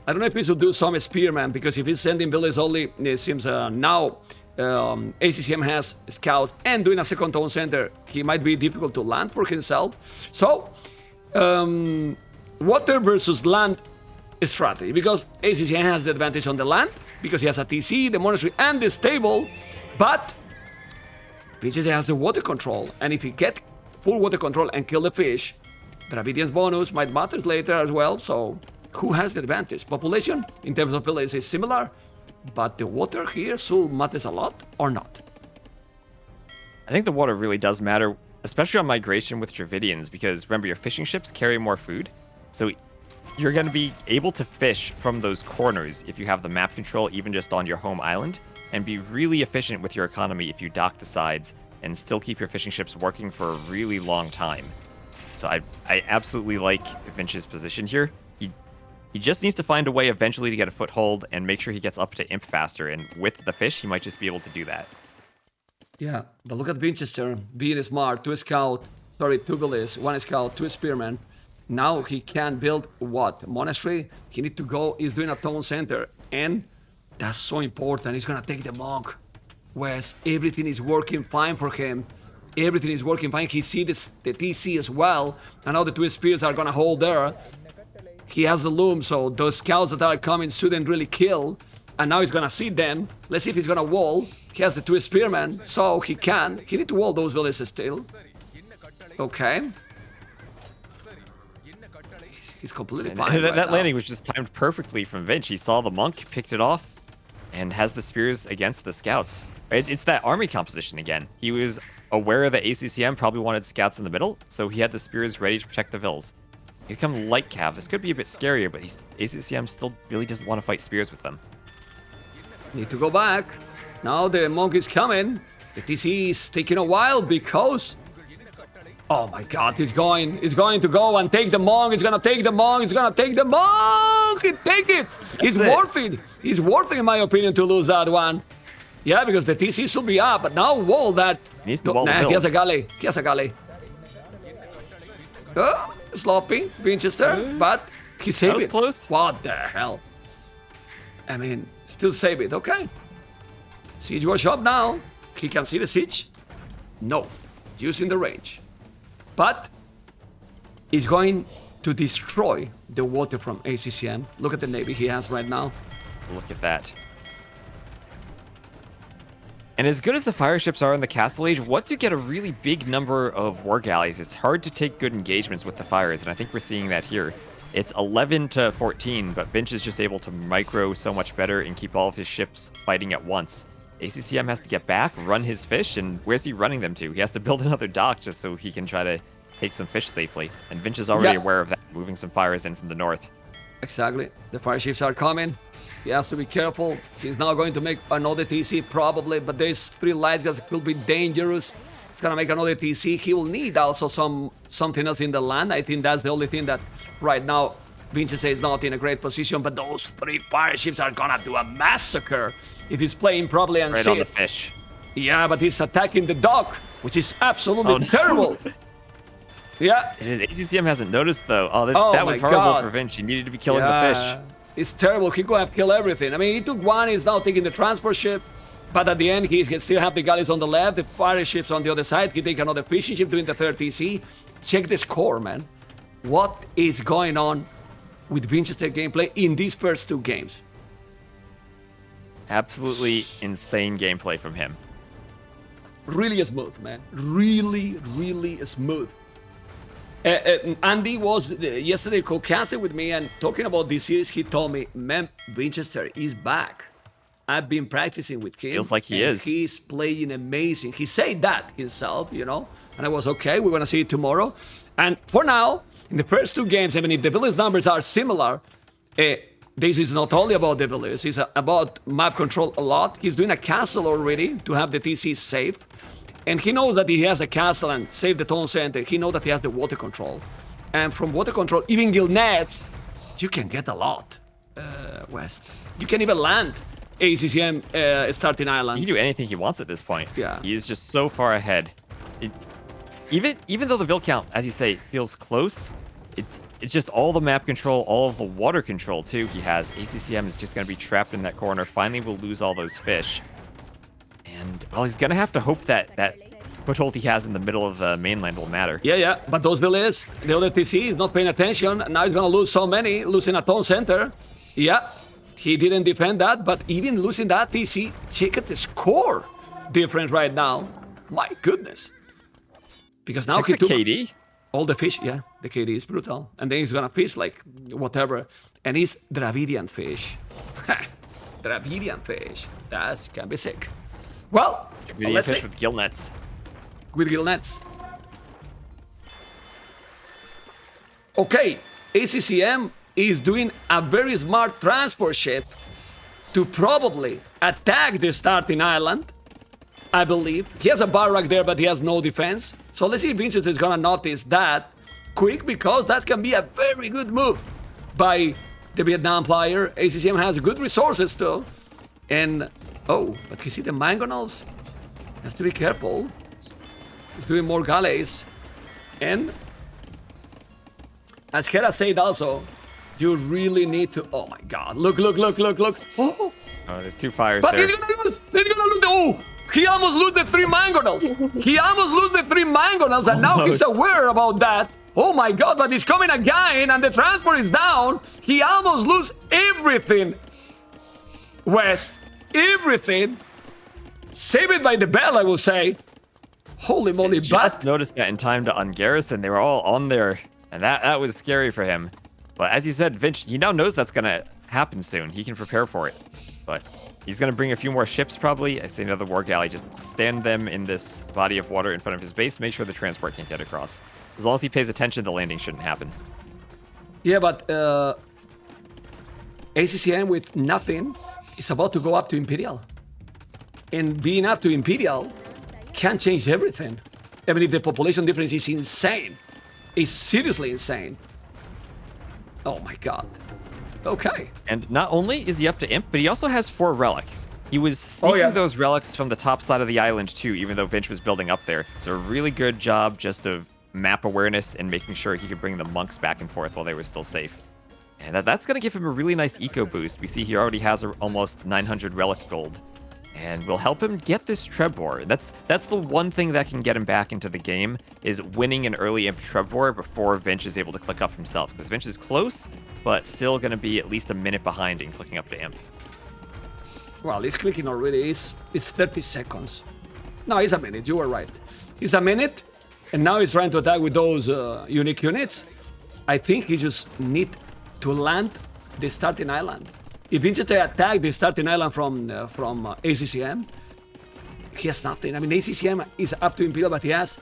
I don't know if he should do some spearman, because if he's sending villagers only, it seems now ACCM has scouts and doing a second town center, he might be difficult to land for himself. So, water versus land strategy, because ACCM has the advantage on the land, because he has a TC, the monastery, and the stable, but Vinchester has the water control, and if he get full water control and kill the fish, the obedience bonus might matter later as well, so who has the advantage? Population, in terms of villages, is similar, but the water here still matters a lot, or not? I think the water really does matter, especially on migration with Dravidians, because remember, your fishing ships carry more food, so you're going to be able to fish from those corners if you have the map control, even just on your home island, and be really efficient with your economy if you dock the sides and still keep your fishing ships working for a really long time. So I absolutely like Vinch's position here. He just needs to find a way eventually to get a foothold and make sure he gets up to imp faster, and with the fish, he might just be able to do that. Yeah, but look at Vinchester, being smart, 2 villages, 1 scout, 2 spearmen. Now he can build what? Monastery? He need to go, he's doing a town center, and that's so important. He's gonna take the monk. Whereas everything is working fine for him. Everything is working fine. He sees the TC as well, and now the 2 spears are gonna hold there. He has the loom, so those scouts that are coming shouldn't really kill. And now he's gonna see them. Let's see if he's gonna wall. He has the 2 spearmen, so he can. He need to wall those villages still. Okay. He's completely fine. That landing was just timed perfectly from Vinch. He saw the monk, picked it off, and has the spears against the scouts. It's that army composition again. He was aware that ACCM probably wanted scouts in the middle, so he had the spears ready to protect the vills. You become light cav. This could be a bit scarier, but ACCM still really doesn't want to fight spears with them. Need to go back. Now the monk is coming. The TC is taking a while because... Oh my god, he's going to go and take the monk. He's gonna take the monk. He's gonna take the monk. He take it. He's worth it. He's worth it, in my opinion, to lose that one. Yeah, because the TC should be up, but now wall that. He needs to wall the he has a galley. He has a galley. Oh, sloppy, Vinchester, but he saved That was it. close. What the hell? I mean, still save it. Okay. Siege was up now. He can see the siege. No, using the range. But he's going to destroy the water from ACCM. Look at the navy he has right now. Look at that. And as good as the fire ships are in the Castle Age, once you get a really big number of war galleys, it's hard to take good engagements with the fires, and I think we're seeing that here. It's 11 to 14, but Vinch is just able to micro so much better and keep all of his ships fighting at once. ACCM has to get back, run his fish, and where's he running them to? He has to build another dock just so he can try to take some fish safely. And Vinch is already aware of that, moving some fires in from the north. Exactly. The fire ships are coming. He has to be careful. He's now going to make another TC probably, but there's 3 light guys. It will be dangerous. He's gonna make another TC. He will need also something else in the land. I think that's the only thing that right now Vinchester is not in a great position, but those 3 fire ships are gonna do a massacre if he's playing properly and right safe. On the fish. Yeah, but he's attacking the dock, which is absolutely terrible. Yeah. ACCM hasn't noticed though. Oh, that was my horrible God. for Vinch. He needed to be killing the fish. It's terrible. He could have killed everything. I mean, he took one. He's now taking the transport ship. But at the end, he can still have the galleys on the left, the fire ships on the other side. He take another fishing ship doing the 3rd TC. Check the score, man. What is going on with Vinchester gameplay in these first 2 games? Absolutely insane gameplay from him. Really smooth, man. Really smooth. Andy was yesterday co-casting with me and talking about this series. He told me, man, Vinchester is back. I've been practicing with him. Feels like he is. He's playing amazing. He said that himself, you know. And I was okay. We're gonna see it tomorrow. And for now, in the first 2 games, even if the village numbers are similar, this is not only about the village. It's about map control a lot. He's doing a castle already to have the TC safe. And he knows that he has a castle and save the town center. He knows that he has the water control. And from water control, even Gilnet, you can get a lot west. You can even land ACCM starting island. He can do anything he wants at this point. Yeah. He is just so far ahead. Even though the Vil count, as you say, feels close, it's just all the map control, all of the water control too he has. ACCM is just going to be trapped in that corner. Finally, we'll lose all those fish. And, well, he's going to have to hope that foothold he has in the middle of the mainland will matter. Yeah. But those villages, the other TC is not paying attention. Now he's going to lose so many, losing a town center. Yeah, he didn't defend that, but even losing that TC, check out the score difference right now. My goodness. Because now Check he the took KD. all the fish. Yeah, the KD is brutal. And then he's going to fish like whatever. And it's Dravidian fish. Dravidian fish. That can be sick. Well, let's fish see. with gill nets. With gill nets. Okay, ACCM is doing a very smart transport ship to probably attack the starting island, I believe. He has a barrack there, but he has no defense. So let's see if Vinchester is gonna notice that quick, because that can be a very good move by the Vietnam player. ACCM has good resources too. And, oh, but you see the mangonels? Has to be careful. He's doing more galleys. And, as Hera said also, you really need to, oh my god, look. Oh, There's 2 fires but there. he's gonna lose the, oh, he almost lose the 3 mangonels. He almost lose the 3 mangonels, and now he's aware about that. Oh my god, but he's coming again, and the transport is down. He almost lose everything. West, everything. Saved by the bell, I will say. Holy moly, Just but noticed that in time to ungarrison. They were all on there, and that was scary for him. But as you said, Vinch, he now knows that's gonna happen soon. He can prepare for it. But he's gonna bring a few more ships probably. I say another war galley. Just stand them in this body of water in front of his base. Make sure the transport can't get across. As long as he pays attention, the landing shouldn't happen. yeah, but ACCM with nothing is about to go up to Imperial. And being up to Imperial can change everything. Even if the population difference is insane. It's seriously insane. Oh my god. Okay. And not only is he up to Imp, but he also has 4 relics. He was sneaking those relics from the top side of the island too, even though Vinch was building up there. So a really good job just of map awareness and making sure he could bring the monks back and forth while they were still safe. And that's going to give him a really nice eco boost. We see he already has almost 900 relic gold. And will help him get this Treb War. That's the one thing that can get him back into the game, is winning an early Imp Treb War before Vinch is able to click up himself. Because Vinch is close, but still going to be at least a minute behind in clicking up to Imp. Well, he's clicking already. It's 30 seconds. No, it's a minute. You were right. It's a minute, and now he's trying to attack with those unique units. I think he just need to land the starting island. If Vinchester attacked the starting island from ACCM, he has nothing. I mean, ACCM is up to Imperial, but he has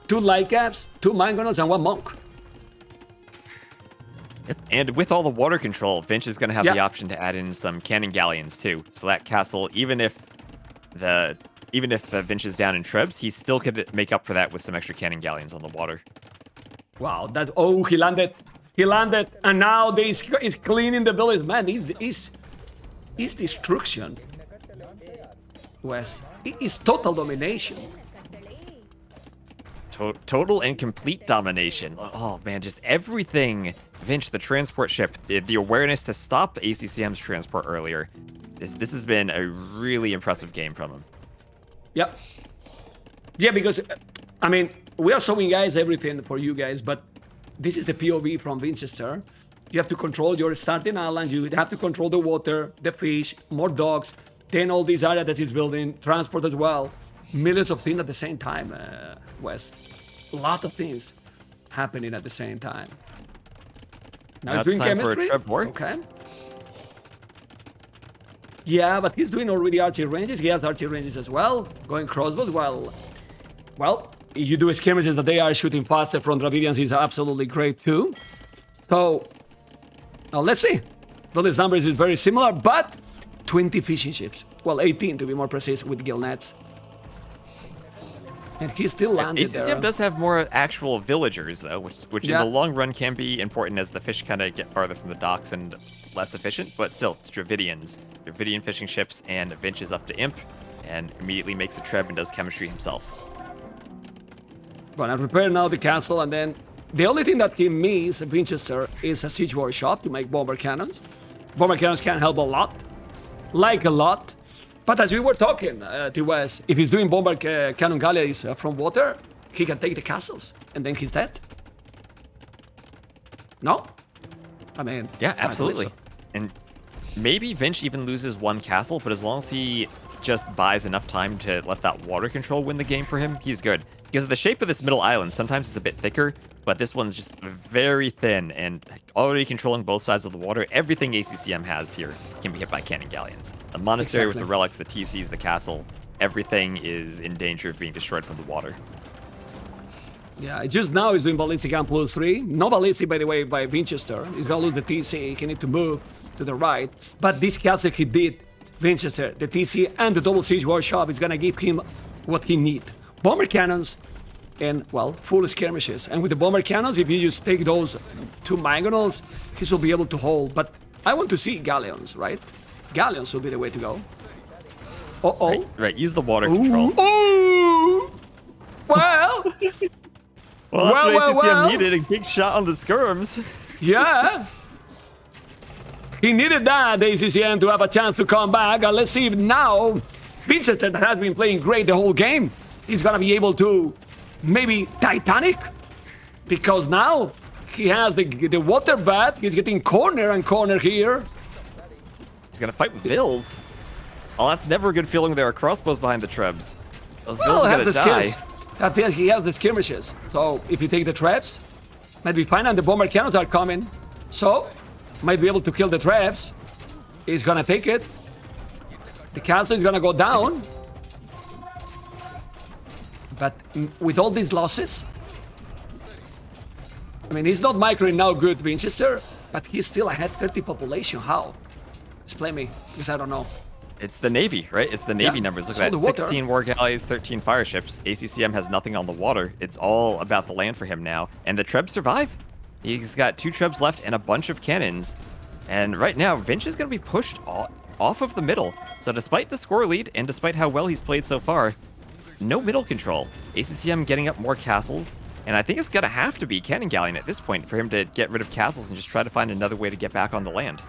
2 light caps, 2 mangonels, and 1 monk. And with all the water control, Vinch is going to have the option to add in some cannon galleons too. So that castle, even if the Vinch is down in Trebs, he still could make up for that with some extra cannon galleons on the water. Wow, he landed. He landed, and now he's cleaning the village. Man, is destruction. West, it's total domination. Total and complete domination. Oh man, just everything. Vinch, the transport ship, the awareness to stop ACCM's transport earlier. This has been a really impressive game from him. Yep. Yeah, because I mean, we are showing guys everything for you guys, but this is the POV from Vinchester. You have to control your starting island. You have to control the water, the fish, more dogs, then all this area that he's building, transport as well. Millions of things at the same time, West. A lot of things happening at the same time. Now he's doing chemistry. Okay. Yeah, but he's doing already archery ranges. He has archery ranges as well. Going crossbows. Well, you do skirmishes that they are shooting faster from Dravidians is absolutely great too. So, now let's see. Though these numbers is very similar, but 20 fishing ships. Well, 18 to be more precise with gill nets. And he still landed there. ACCM does have more actual villagers though, which in the long run can be important as the fish kind of get farther from the docks and less efficient. But still, it's Dravidians. Dravidian fishing ships, and Vinch is up to Imp and immediately makes a Treb and does chemistry himself. Gonna prepare now the castle, and then the only thing that he needs, Vinchester, is a siege workshop to make bomber cannons. Bomber cannons can help a lot, like a lot. But as we were talking to Wes, if he's doing bomber cannon galleys from water, he can take the castles, and then he's dead. No? I mean... Yeah, absolutely. So. And maybe Vinch even loses 1 castle, but as long as he just buys enough time to let that water control win the game for him, he's good. Because of the shape of this middle island, sometimes it's a bit thicker, but this one's just very thin and already controlling both sides of the water. Everything ACCM has here can be hit by cannon galleons. The monastery with the relics, the TCs, the castle, everything is in danger of being destroyed from the water. Yeah, just now he's doing ballistic and +3. No ballistic, by the way, by Vinchester. He's gonna lose the TC. He need to move to the right. But this castle he did, Vinchester, the TC and the double siege workshop is gonna give him what he need. Bomber cannons and, well, full skirmishes. And with the bomber cannons, if you just take those 2 mangonels, he will be able to hold. But I want to see galleons, right? Galleons will be the way to go. Uh-oh. Right, use the water control. Oh! Well... Well, that's what ACCM needed, a big shot on the skirms. Yeah. He needed that, the ACCM, to have a chance to come back. And let's see if now Vinchester, that has been playing great the whole game, is going to be able to maybe Titanic. Because now he has the water bat. He's getting corner and corner here. He's gonna fight with Vils. Oh, that's never a good feeling when there are crossbows behind the Trebs. Those Well, Vils he are has gonna the die. skills. I think he has the skirmishes. So if you take the traps, might be fine, and the bomber cannons are coming. So might be able to kill the traps. He's gonna take it. The castle is gonna go down. But with all these losses, I mean, he's not microing now good, Vinchester, but he's still ahead 30 population. How? Explain me, because I don't know. It's the Navy, right? It's the Navy Yeah, numbers. Look it's all at that. the water. 16 war galleys, 13 fire ships. ACCM has nothing on the water. It's all about the land for him now. And the Trebs survive. He's got 2 Trebs left and a bunch of cannons. And right now, Vinch is going to be pushed off of the middle. So despite the score lead and despite how well he's played so far, no middle control. ACCM getting up more castles. And I think it's going to have to be Cannon Galleon at this point for him to get rid of castles and just try to find another way to get back on the land.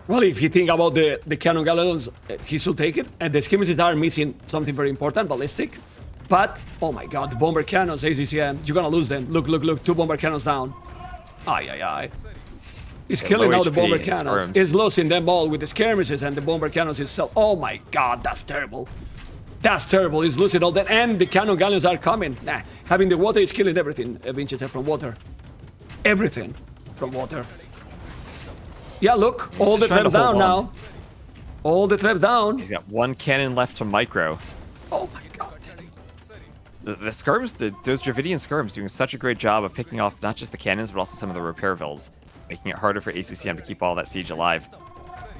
Well, if you think about the cannon galleons, he should take it. And the skirmishes are missing something very important, ballistic. But, oh my god, the bomber cannons, ACCM, you're gonna lose them. Look, look, look, 2 bomber cannons down. Ay, ay, ay. He's killing low now the HP bomber and cannons. skirms. He's losing them all with the skirmishes and the bomber cannons itself. Oh my god, that's terrible. That's terrible. He's losing all that. And the cannon galleons are coming. Nah, having the water is killing everything, Vinchester, from water. Everything from water. Yeah, look, all the trying to traps down hold on. now. All the traps down. He's got 1 cannon left to micro. Oh my god. The skirms, those Dravidian skirms doing such a great job of picking off not just the cannons, but also some of the repair vills, making it harder for ACCM to keep all that siege alive.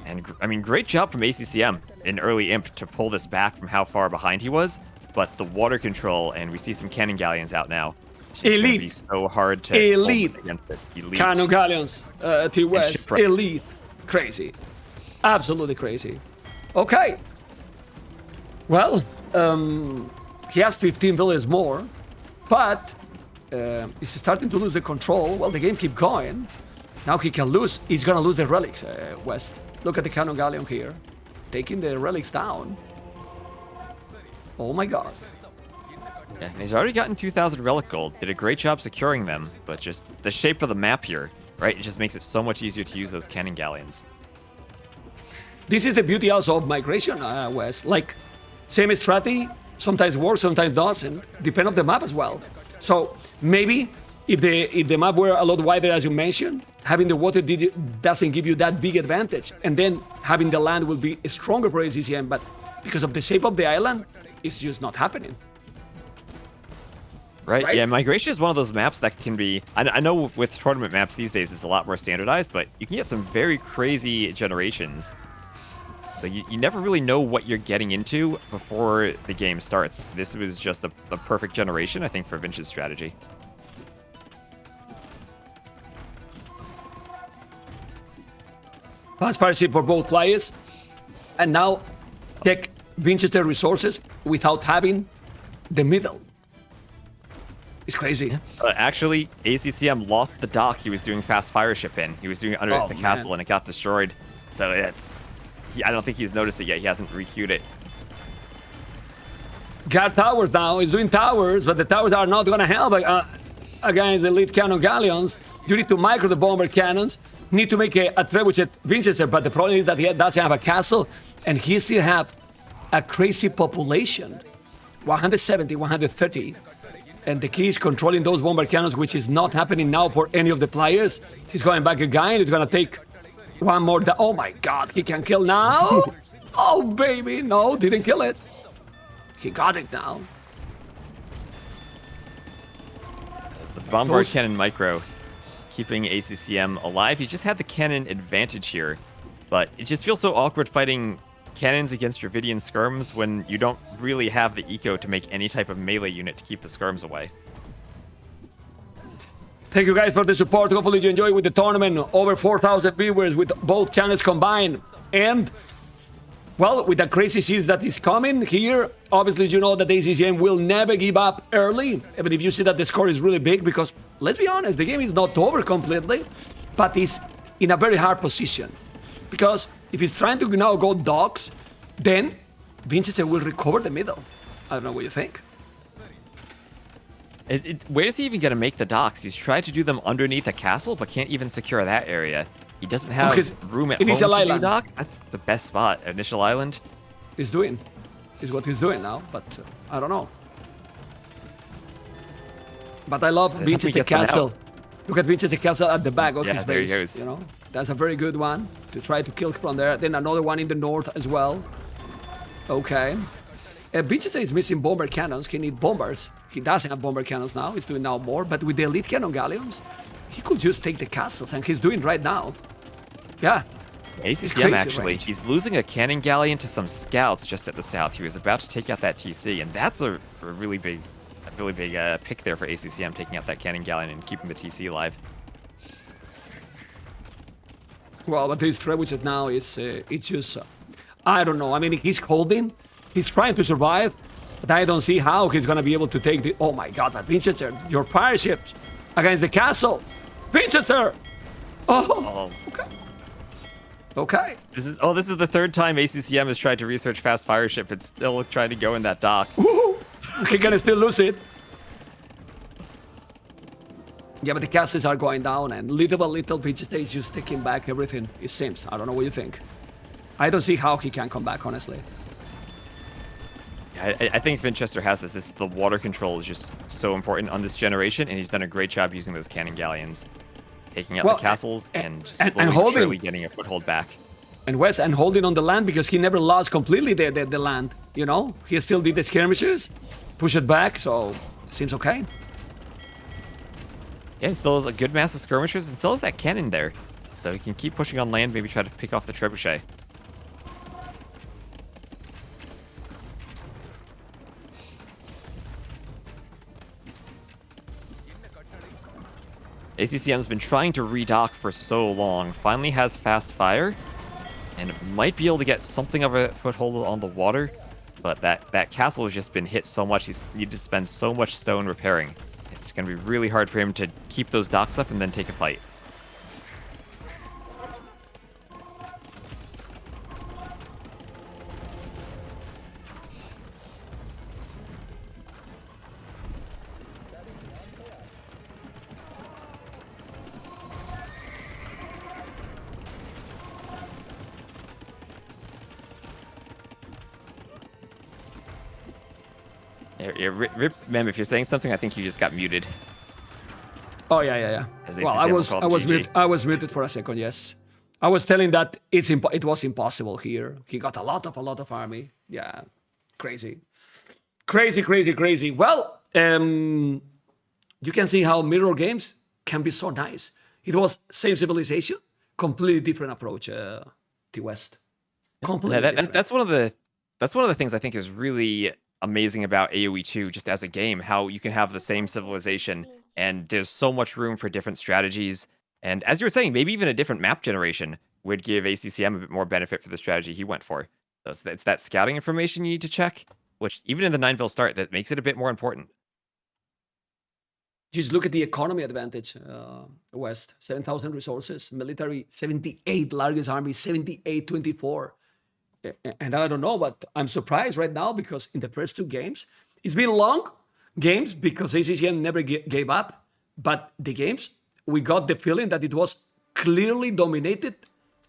And, I mean, great job from ACCM in early imp to pull this back from how far behind he was, but the water control, and we see some cannon galleons out now. It's just gonna Elite. be so hard to Elite. hold against this. Elite. Cannon galleons to west. shipwreck. Elite. Crazy. Absolutely crazy. Okay. Well, he has 15 villages more, but he's starting to lose the control. Well, the game keep going. Now he can lose. He's gonna lose the relics, west. Look at the cannon galleon here, taking the relics down. Oh my god. Yeah, and he's already gotten 2,000 relic gold. Did a great job securing them, but just the shape of the map here, right? It just makes it so much easier to use those cannon galleons. This is the beauty also of migration, Wes. Like, same strategy, sometimes works, sometimes doesn't, depend on the map as well. So maybe if the map were a lot wider, as you mentioned, having the water doesn't give you that big advantage, and then having the land will be stronger for ACCM. But because of the shape of the island, it's just not happening. Right? Yeah, migration is one of those maps that can be. I know with tournament maps these days, it's a lot more standardized, but you can get some very crazy generations. So you never really know what you're getting into before the game starts. This was just the perfect generation, I think, for Vinch's strategy. Transparency for both players, and now check Vinchester resources without having the middle. It's crazy. Actually, ACCM lost the dock he was doing fast fire ship in. He was doing it under the castle, and it got destroyed. So I don't think he's noticed it yet. He hasn't requeued it. Got towers now. He's doing towers, but the towers are not going to help against elite cannon galleons. You need to micro the bomber cannons. Need to make a trebuchet at Vinchester, but the problem is that he doesn't have a castle, and he still have a crazy population. 170, 130. And the key is controlling those bomber cannons, which is not happening now for any of the players. He's going back again. He's going to take one more. Oh my god, he can kill now. Oh baby, no, didn't kill it. He got it now. The bombard cannon micro keeping ACCM alive. He just had the cannon advantage here, but it just feels so awkward fighting cannons against Dravidian skirms when you don't really have the eco to make any type of melee unit to keep the skirms away. Thank you guys for the support. Hopefully you enjoy with the tournament. Over 4,000 viewers with both channels combined. And, well, with the crazy seeds that is coming here, obviously you know that ACCM will never give up early, even if you see that the score is really big, because, let's be honest, the game is not over completely, but is in a very hard position. Because if he's trying to now go docks, then Vinchester will recover the middle. I don't know what you think. Where is he even going to make the docks? He's tried to do them underneath a castle, but can't even secure that area. He doesn't have his room at home initial to do island. docks. That's the best spot. Initial island. He's doing. Is what he's doing now, but I don't know. But I love By the time he Vinchester gets one out. Castle. Look at Vinchester Castle at the back of Yeah, his there he base. goes. You know, that's a very good one to try to kill from there. Then another one in the north as well. Okay. Vinchester is missing bomber cannons. He needs bombers. He doesn't have bomber cannons now. He's doing now more. But with the elite cannon galleons, he could just take the castles, and he's doing right now. Yeah. ACCM crazy actually, range. he's losing a cannon galleon to some scouts just at the south. He was about to take out that TC, and that's a really big pick there for ACCM, taking out that cannon galleon and keeping the TC alive. Well, but his threat, which is now is it's just I don't know. I mean, he's holding, he's trying to survive, but I don't see how he's gonna be able to take the. Oh my God, but Vinchester, your fire ships against the castle, Vinchester. Oh, okay. Okay. This is the third time ACCM has tried to research fast fire ship. It's still trying to go in that dock. Woohoo! He can still lose it. Yeah, but the castles are going down, and little by little, Vinchester is just taking back everything. It seems. I don't know what you think. I don't see how he can come back, honestly. I think Vinchester has this. The water control is just so important on this generation, and he's done a great job using those cannon galleons, taking out the castles and just slowly but surely getting a foothold back. And Wes, and holding on the land because he never lost completely the land. You know, he still did the skirmishes, push it back, so it seems okay. Yeah, he still has a good mass of skirmishers, and still has that cannon there, so he can keep pushing on land. Maybe try to pick off the trebuchet. ACCM's been trying to redock for so long, finally has fast fire, and might be able to get something of a foothold on the water, but that castle has just been hit so much, he's needed to spend so much stone repairing. It's going to be really hard for him to keep those docks up and then take a fight. Yeah, Rip, Mem, if you're saying something, I think you just got muted. Oh yeah. As Well, ACCM I was muted for a second. Yes, I was telling that it was impossible here. He got a lot of army. Yeah, crazy. Well, you can see how mirror games can be so nice. It was same civilization, completely different approach. The West, completely different. That's one of the things I think is really amazing about AoE 2 just as a game, how you can have the same civilization and there's so much room for different strategies. And as you were saying, maybe even a different map generation would give ACCM a bit more benefit for the strategy he went for. So it's that scouting information you need to check, which even in the Nineville start, that makes it a bit more important. Just look at the economy advantage. West, 7,000 resources, military 78, largest army 78-24. And I don't know, but I'm surprised right now because in the first two games, it's been long games because ACCM never gave up. But the games, we got the feeling that it was clearly dominated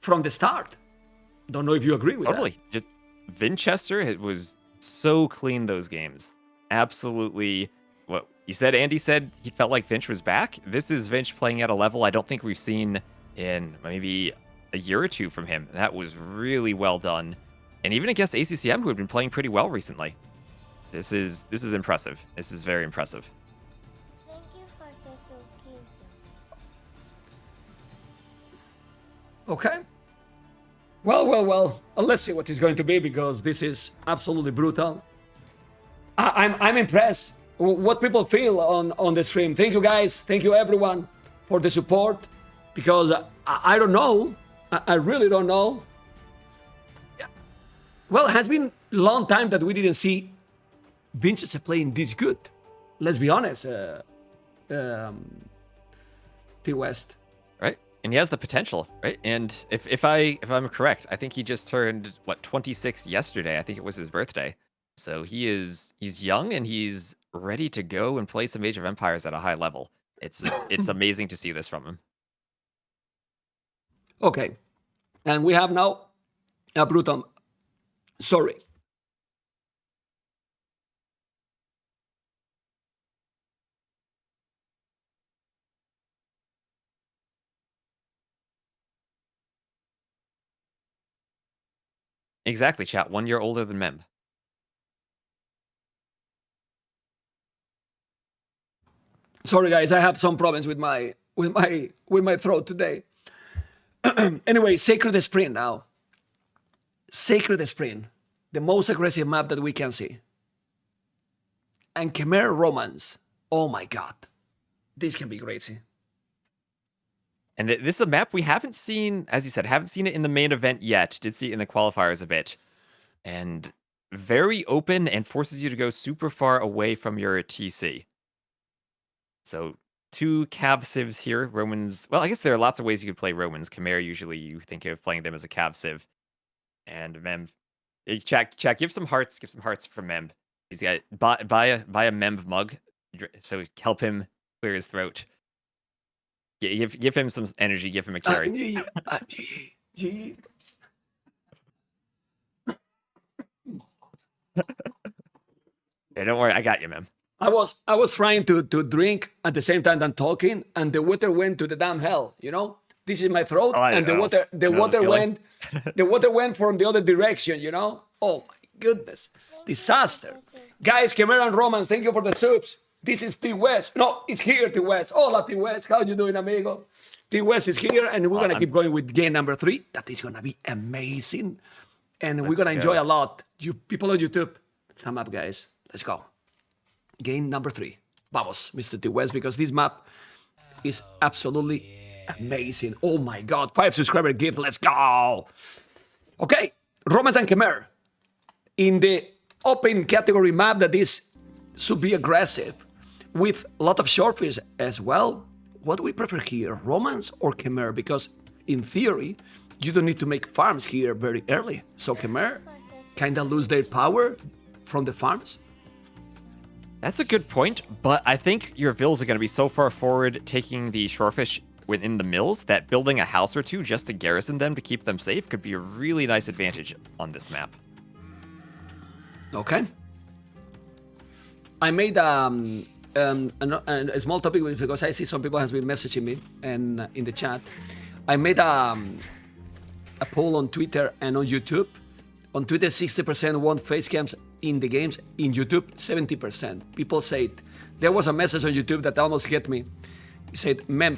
from the start. Don't know if you agree with that. Totally. Just Vinchester, it was so clean those games. Absolutely. What you said, Andy said he felt like Vinch was back. This is Vinch playing at a level I don't think we've seen in maybe a year or two from him. That was really well done. And even against ACCM, who had been playing pretty well recently. This is impressive. This is very impressive. Thank you for the support. Okay. Well. Let's see what it's going to be because this is absolutely brutal. I'm impressed. What people feel on the stream. Thank you guys. Thank you everyone for the support because I don't know. I really don't know. Well, it has been a long time that we didn't see Vinchester playing this good. Let's be honest, T West. Right? And he has the potential, right? And if I'm correct, I think he just turned 26 yesterday. I think it was his birthday. So he's young and he's ready to go and play some Age of Empires at a high level. It's amazing to see this from him. Okay. And we have now a brutal. Sorry. Exactly, chat. 1 year older than Mem. Sorry, guys. I have some problems with my throat today. Anyway, Sacred Sprint now. Sacred Sprint, the most aggressive map that we can see. And Khmer Romance. Oh my god. This can be crazy. And this is a map we haven't seen, as you said, haven't seen it in the main event yet. Did see it in the qualifiers a bit. And very open and forces you to go super far away from your TC. So 2 cav civs here. Romans, well, I guess there are lots of ways you could play Romans. Khmer, usually you think of playing them as a cav civ. And Mem, chat, give some hearts from Mem. He's got buy a Mem mug, so help him clear his throat. Give him some energy. Give him a carry. Hey, don't worry, I got you, Mem. I was trying to drink at the same time than talking, and the water went to the damn hell. You know, this is my throat, and the water went from the other direction. You know, oh my goodness, disaster. Guys, Khmer and Romans, thank you for the subs. This is T West. No, it's here, T West. Hola, T West. How you doing, amigo? T West is here, and we're gonna keep going with game number 3. That is gonna be amazing, and we're gonna enjoy a lot. You people on YouTube, thumb up, guys. Let's go. Game number 3. Vamos, Mr. T West, because this map is absolutely amazing. Oh my God, 5 subscriber gift. Let's go. Okay, Romans and Khmer in the open category map that is should be aggressive with a lot of shortfish as well. What do we prefer here, Romans or Khmer? Because in theory, you don't need to make farms here very early. So Khmer kind of lose their power from the farms. That's a good point, but I think your vills are going to be so far forward taking the shorefish within the mills that building a house or 2 just to garrison them to keep them safe could be a really nice advantage on this map. Okay. I made a small topic because I see some people has been messaging me and in the chat. I made a poll on Twitter and on YouTube. On Twitter, 60% want face cams in the games. In YouTube, 70%. People said, there was a message on YouTube that almost hit me. He said, Mem,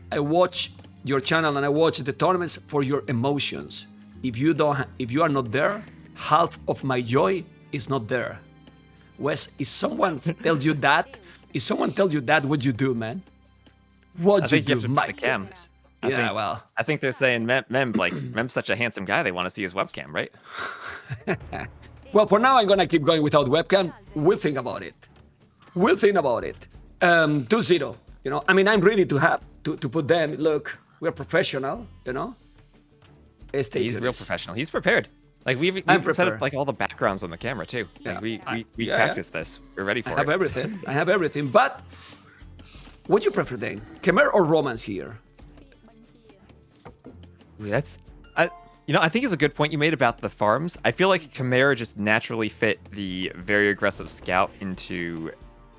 I watch your channel and I watch the tournaments for your emotions. If you are not there, half of my joy is not there. Wes, if someone tells you that, what you do, man? What you do, my goodness. I think they're saying Mem's such a handsome guy. They want to see his webcam, right? Well, for now, I'm gonna keep going without webcam. We'll think about it. 2-0. You know, I mean, I'm ready to put them. Look, we're professional. You know. He's real professional. He's prepared. Like we've set up like all the backgrounds on the camera too. Like we practiced this. We're ready for it. I have everything. But what do you prefer then? Khmer or Romance here? I think it's a good point you made about the farms. I feel like Khmer just naturally fit the very aggressive scout into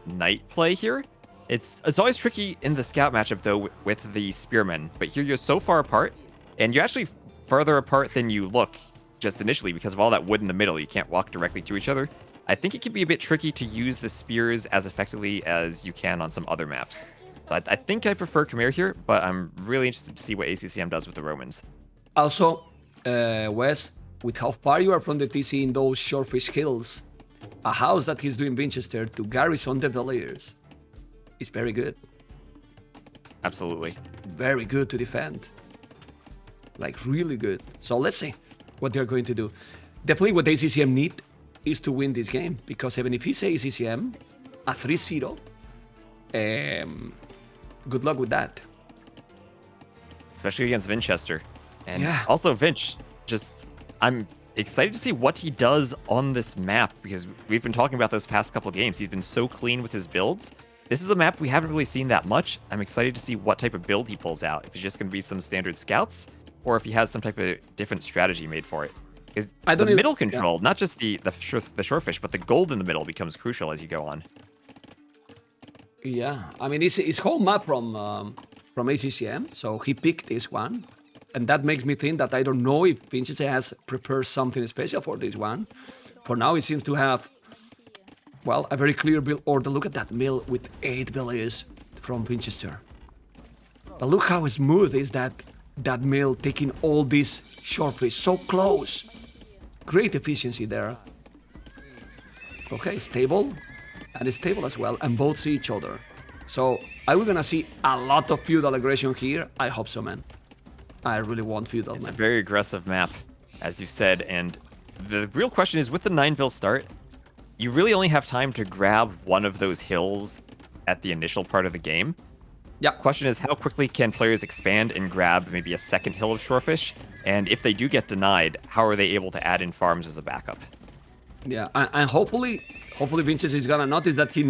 night play here. It's always tricky in the scout matchup though with the spearmen, but here you're so far apart, and you're actually farther apart than you look just initially because of all that wood in the middle. You can't walk directly to each other. I think it can be a bit tricky to use the spears as effectively as you can on some other maps. So I think I prefer Khmer here, but I'm really interested to see what ACCM does with the Romans. Also, Wes, with how far you are from the TC in those Shorefish Hills, a house that he's doing Vinchester to garrison the villagers is very good. Absolutely. It's very good to defend. Like, really good. So let's see what they're going to do. Definitely what ACCM need is to win this game, because even if he says ACCM, a 3-0, good luck with that. Especially against Vinchester. And also Vinch, I'm excited to see what he does on this map, because we've been talking about those past couple games. He's been so clean with his builds. This is a map we haven't really seen that much. I'm excited to see what type of build he pulls out. If it's just going to be some standard scouts, or if he has some type of different strategy made for it. Is I the don't even- middle control, not just the shorefish, but the gold in the middle becomes crucial as you go on. Yeah, I mean, it's whole map from ACCM, so he picked this one. And that makes me think that I don't know if Vinchester has prepared something special for this one. For now, it seems to have, well, a very clear build order. Look at that mill with 8 villages from Vinchester. But look how smooth is that mill taking all these shorefish so close. Great efficiency there. Okay, stable. And it's stable as well, and both see each other. So, are we gonna see a lot of feudal aggression here? I hope so, man. I really want feudal, It's man. a very aggressive map, as you said, and the real question is, with the 9-ville start, you really only have time to grab one of those hills at the initial part of the game. Yeah. Question is, how quickly can players expand and grab maybe a second hill of shorefish? And if they do get denied, how are they able to add in farms as a backup? Yeah, and hopefully Vinces is gonna notice that he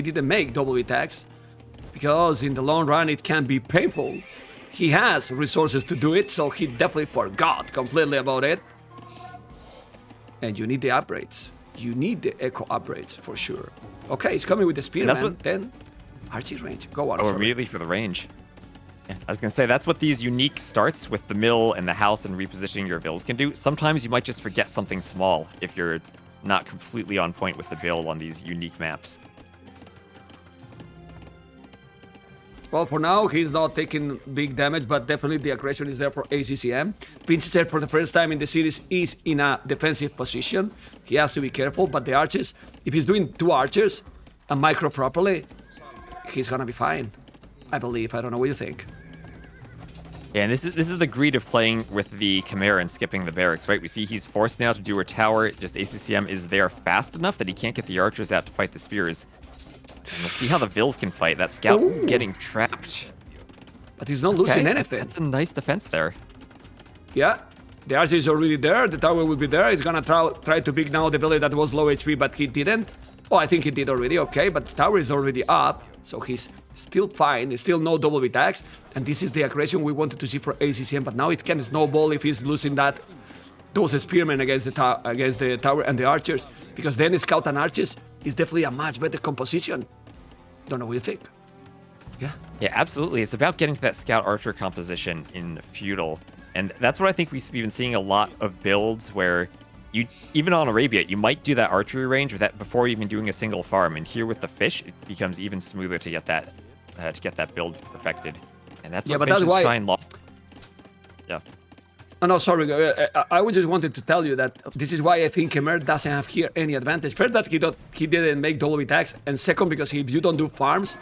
didn't make W tax, because in the long run it can be painful. He has resources to do it, so he definitely forgot completely about it. And you need the upgrades. You need the echo upgrades for sure. Okay, he's coming with the spearman. Then archery range. Go on. Oh, sorry. immediately for the range. Yeah, I was gonna say that's what these unique starts with the mill and the house and repositioning your villas can do. Sometimes you might just forget something small if you're not completely on point with the build on these unique maps. Well, for now, he's not taking big damage, but definitely the aggression is there for ACCM. Vinchester, for the first time in the series, is in a defensive position. He has to be careful, but the archers, if he's doing 2 archers and micro properly, he's gonna be fine. I believe. I don't know what you think. Yeah, and this is the greed of playing with the Chimera and skipping the barracks, right? We see he's forced now to do a tower. Just ACCM is there fast enough that he can't get the archers out to fight the spears. And we'll see how the Vills can fight. That scout Ooh. getting trapped. But he's not losing anything. That's a nice defense there. Yeah, the archer is already there. The tower will be there. He's gonna try to pick now the village that was low HP, but he didn't. Oh, I think he did already. Okay, but the tower is already up, so he's still fine. There's still no double attacks, and this is the aggression we wanted to see for ACCM. But now it can snowball if he's losing those spearmen against the tower and the archers, because then scout and archers is definitely a much better composition. Don't know what you think. Yeah. Yeah, absolutely. It's about getting to that scout archer composition in feudal. And that's what I think we've been seeing a lot of builds where you, even on Arabia, you might do that archery range with that before even doing a single farm. And here with the fish, it becomes even smoother to get that build perfected. And that's what but that's Finch's why- trying lost. Yeah. Oh, no, sorry. I just wanted to tell you that this is why I think Khmer doesn't have here any advantage. First, that he didn't make double attacks, and second, because if you don't do farms,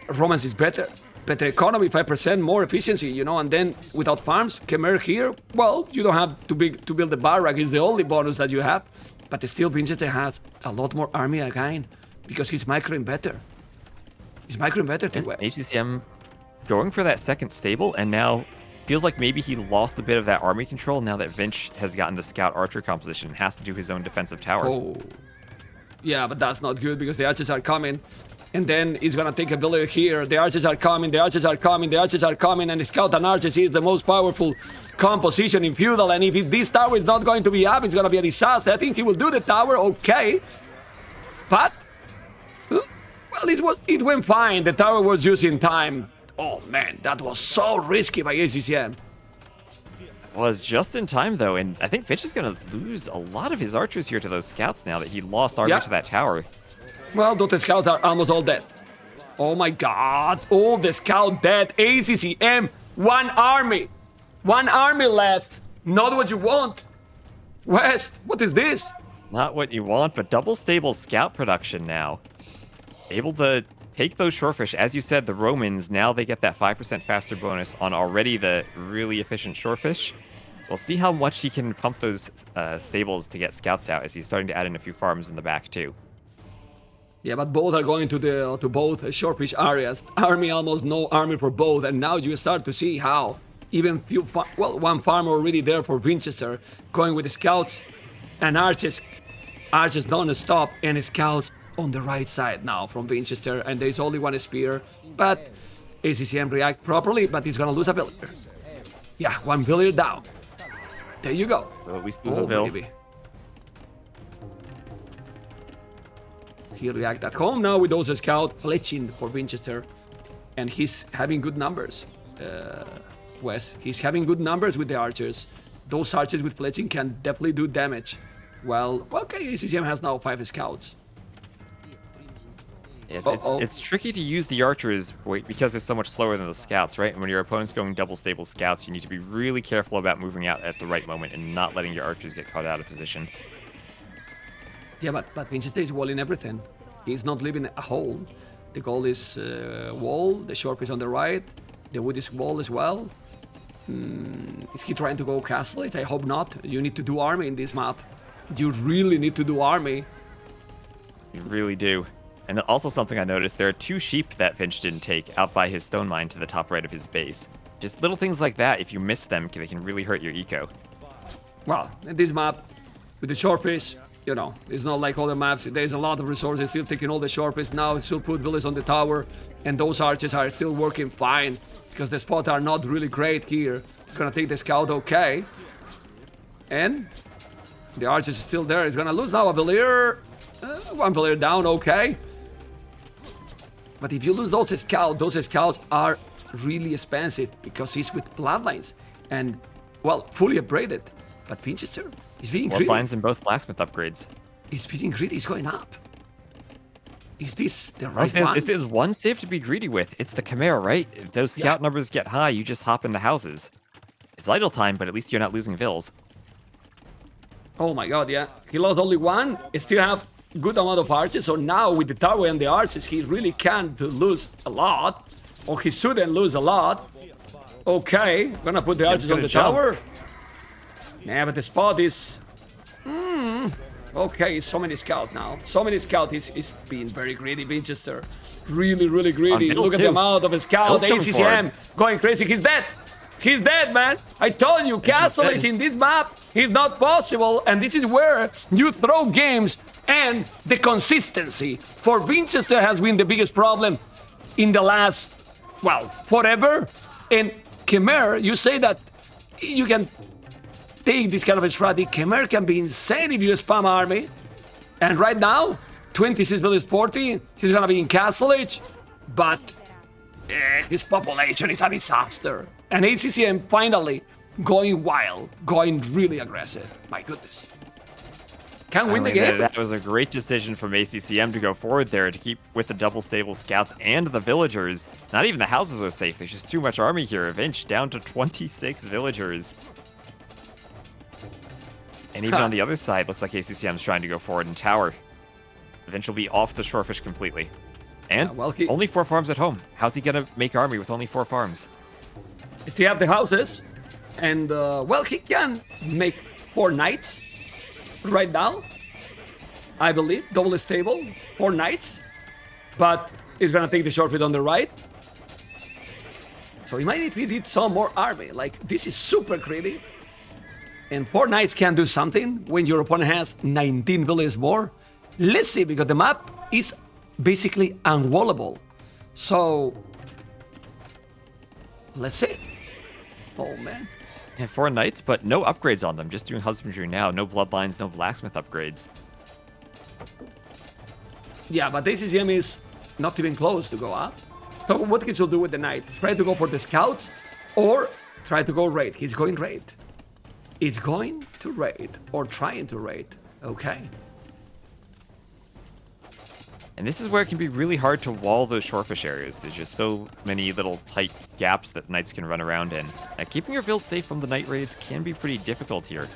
Romance is better. Better economy, 5% more efficiency, you know, and then without farms, Khmer here, well, you don't have to build the barrack. It's the only bonus that you have. But still, Vinchester has a lot more army again, because he's microing better. He's microing better to West. ACCM going for that second stable, and now feels like maybe he lost a bit of that army control now that Vinch has gotten the scout archer composition and has to do his own defensive tower. Oh. Yeah, but that's not good because the archers are coming. And then he's gonna take a village here. The archers are coming, the archers are coming, the archers are coming, and the scout and archers is the most powerful composition in feudal. And if this tower is not going to be up, it's gonna be a disaster. I think he will do the tower, okay. But, well, it went fine. The tower was used in time. Oh man, that was so risky by ACCM. Was just in time though, and I think Vinch is gonna lose a lot of his archers here to those scouts now that he lost army to that tower. Well, those scouts are almost all dead. Oh my god, all the scout dead. ACCM, one army left. Not what you want. West, what is this? Not what you want, but double stable scout production now. Able to take those shorefish. As you said, the Romans, now they get that 5% faster bonus on already the really efficient shorefish. We'll see how much he can pump those stables to get scouts out as he's starting to add in a few farms in the back too. Yeah, but both are going to both shorefish areas. Army, almost no army for both, and now you start to see how even one farm already there for Vinchester, going with the scouts and archers non-stop, and scouts on the right side now from Vinchester, and there's only one spear, but ACCM react properly, but he's gonna lose a villager. Yeah, 1 villager down. There you go. Well, at least there's a Oh, Vil. baby. He react at home now with those scouts fletching for Vinchester. And he's having good numbers. Wes, he's having good numbers with the archers. Those archers with fletching can definitely do damage. Well, okay, ACCM has now 5 scouts. It's tricky to use the archers because they're so much slower than the scouts, right? And when your opponent's going double stable scouts, you need to be really careful about moving out at the right moment and not letting your archers get caught out of position. Yeah, but Vinchester is walling everything. He's not leaving a hole. The gold is wall, the short is on the right, the wood is wall as well. Is he trying to go castle it? I hope not. You need to do army in this map. You really need to do army. You really do. And also something I noticed, there are 2 sheep that Vinch didn't take out by his stone mine to the top right of his base. Just little things like that, if you miss them, they can really hurt your eco. Well, in this map, with the short piece, you know, it's not like other maps. There's a lot of resources still taking all the short piece. Now still put villas on the tower, and those archers are still working fine because the spots are not really great here. It's gonna take the scout okay. And the archers is still there. He's gonna lose now a villager. 1 villager down, okay. But if you lose those scouts are really expensive because he's with bloodlines and, well, fully upgraded. But Vinchester is being greedy. Bloodlines and both blacksmith upgrades. He's being greedy, he's going up. Is this the right one? If there's one safe to be greedy with, it's the Chimera, right? If those scout numbers get high, you just hop in the houses. It's idle time, but at least you're not losing Vils. Oh my god, yeah. He lost only 1, he still have good amount of archers, so now with the tower and the archers, he really can't lose a lot. Or he shouldn't lose a lot. Okay, gonna put the archers on the tower. Yeah, but the spot is... okay, so many scouts now. So many scouts. He's being very greedy, Vinchester. Really, really greedy. Look at the amount of scouts. ACCM going crazy. He's dead. He's dead, man. I told you, castle is in this map. It's not possible. And this is where you throw games and the consistency. For Vinchester has been the biggest problem in the last, well, forever. And Chimera, you say that you can take this kind of a strategy. Chimera can be insane if you spam army. And right now, 26 village 40, he's gonna be in Castlage, but his population is a disaster. And ACCM finally going wild, going really aggressive. My goodness. Can win the game. That was a great decision from ACCM to go forward there to keep with the double stable scouts and the villagers. Not even the houses are safe. There's just too much army here. Vinch down to 26 villagers. And even on the other side, looks like ACCM's trying to go forward in tower. Vinch will be off the shorefish completely. And only 4 farms at home. How's he gonna make army with only 4 farms? He have the houses, and well, he can make 4 knights right now. I believe double stable, 4 knights, but he's gonna take the short field on the right. So he might need some more army. Like, this is super greedy. And 4 knights can do something when your opponent has 19 villages more. Let's see, because the map is basically unwallable. So, let's see. Oh, man. Yeah, 4 knights, but no upgrades on them. Just doing husbandry now. No bloodlines, no blacksmith upgrades. Yeah, but ACCM is not even close to go up. So what can he do with the knights? Try to go for the scouts or try to go raid. He's going raid. He's going to raid or trying to raid. Okay. And this is where it can be really hard to wall those shorefish areas. There's just so many little tight gaps that knights can run around in. Keeping your vills safe from the night raids can be pretty difficult here.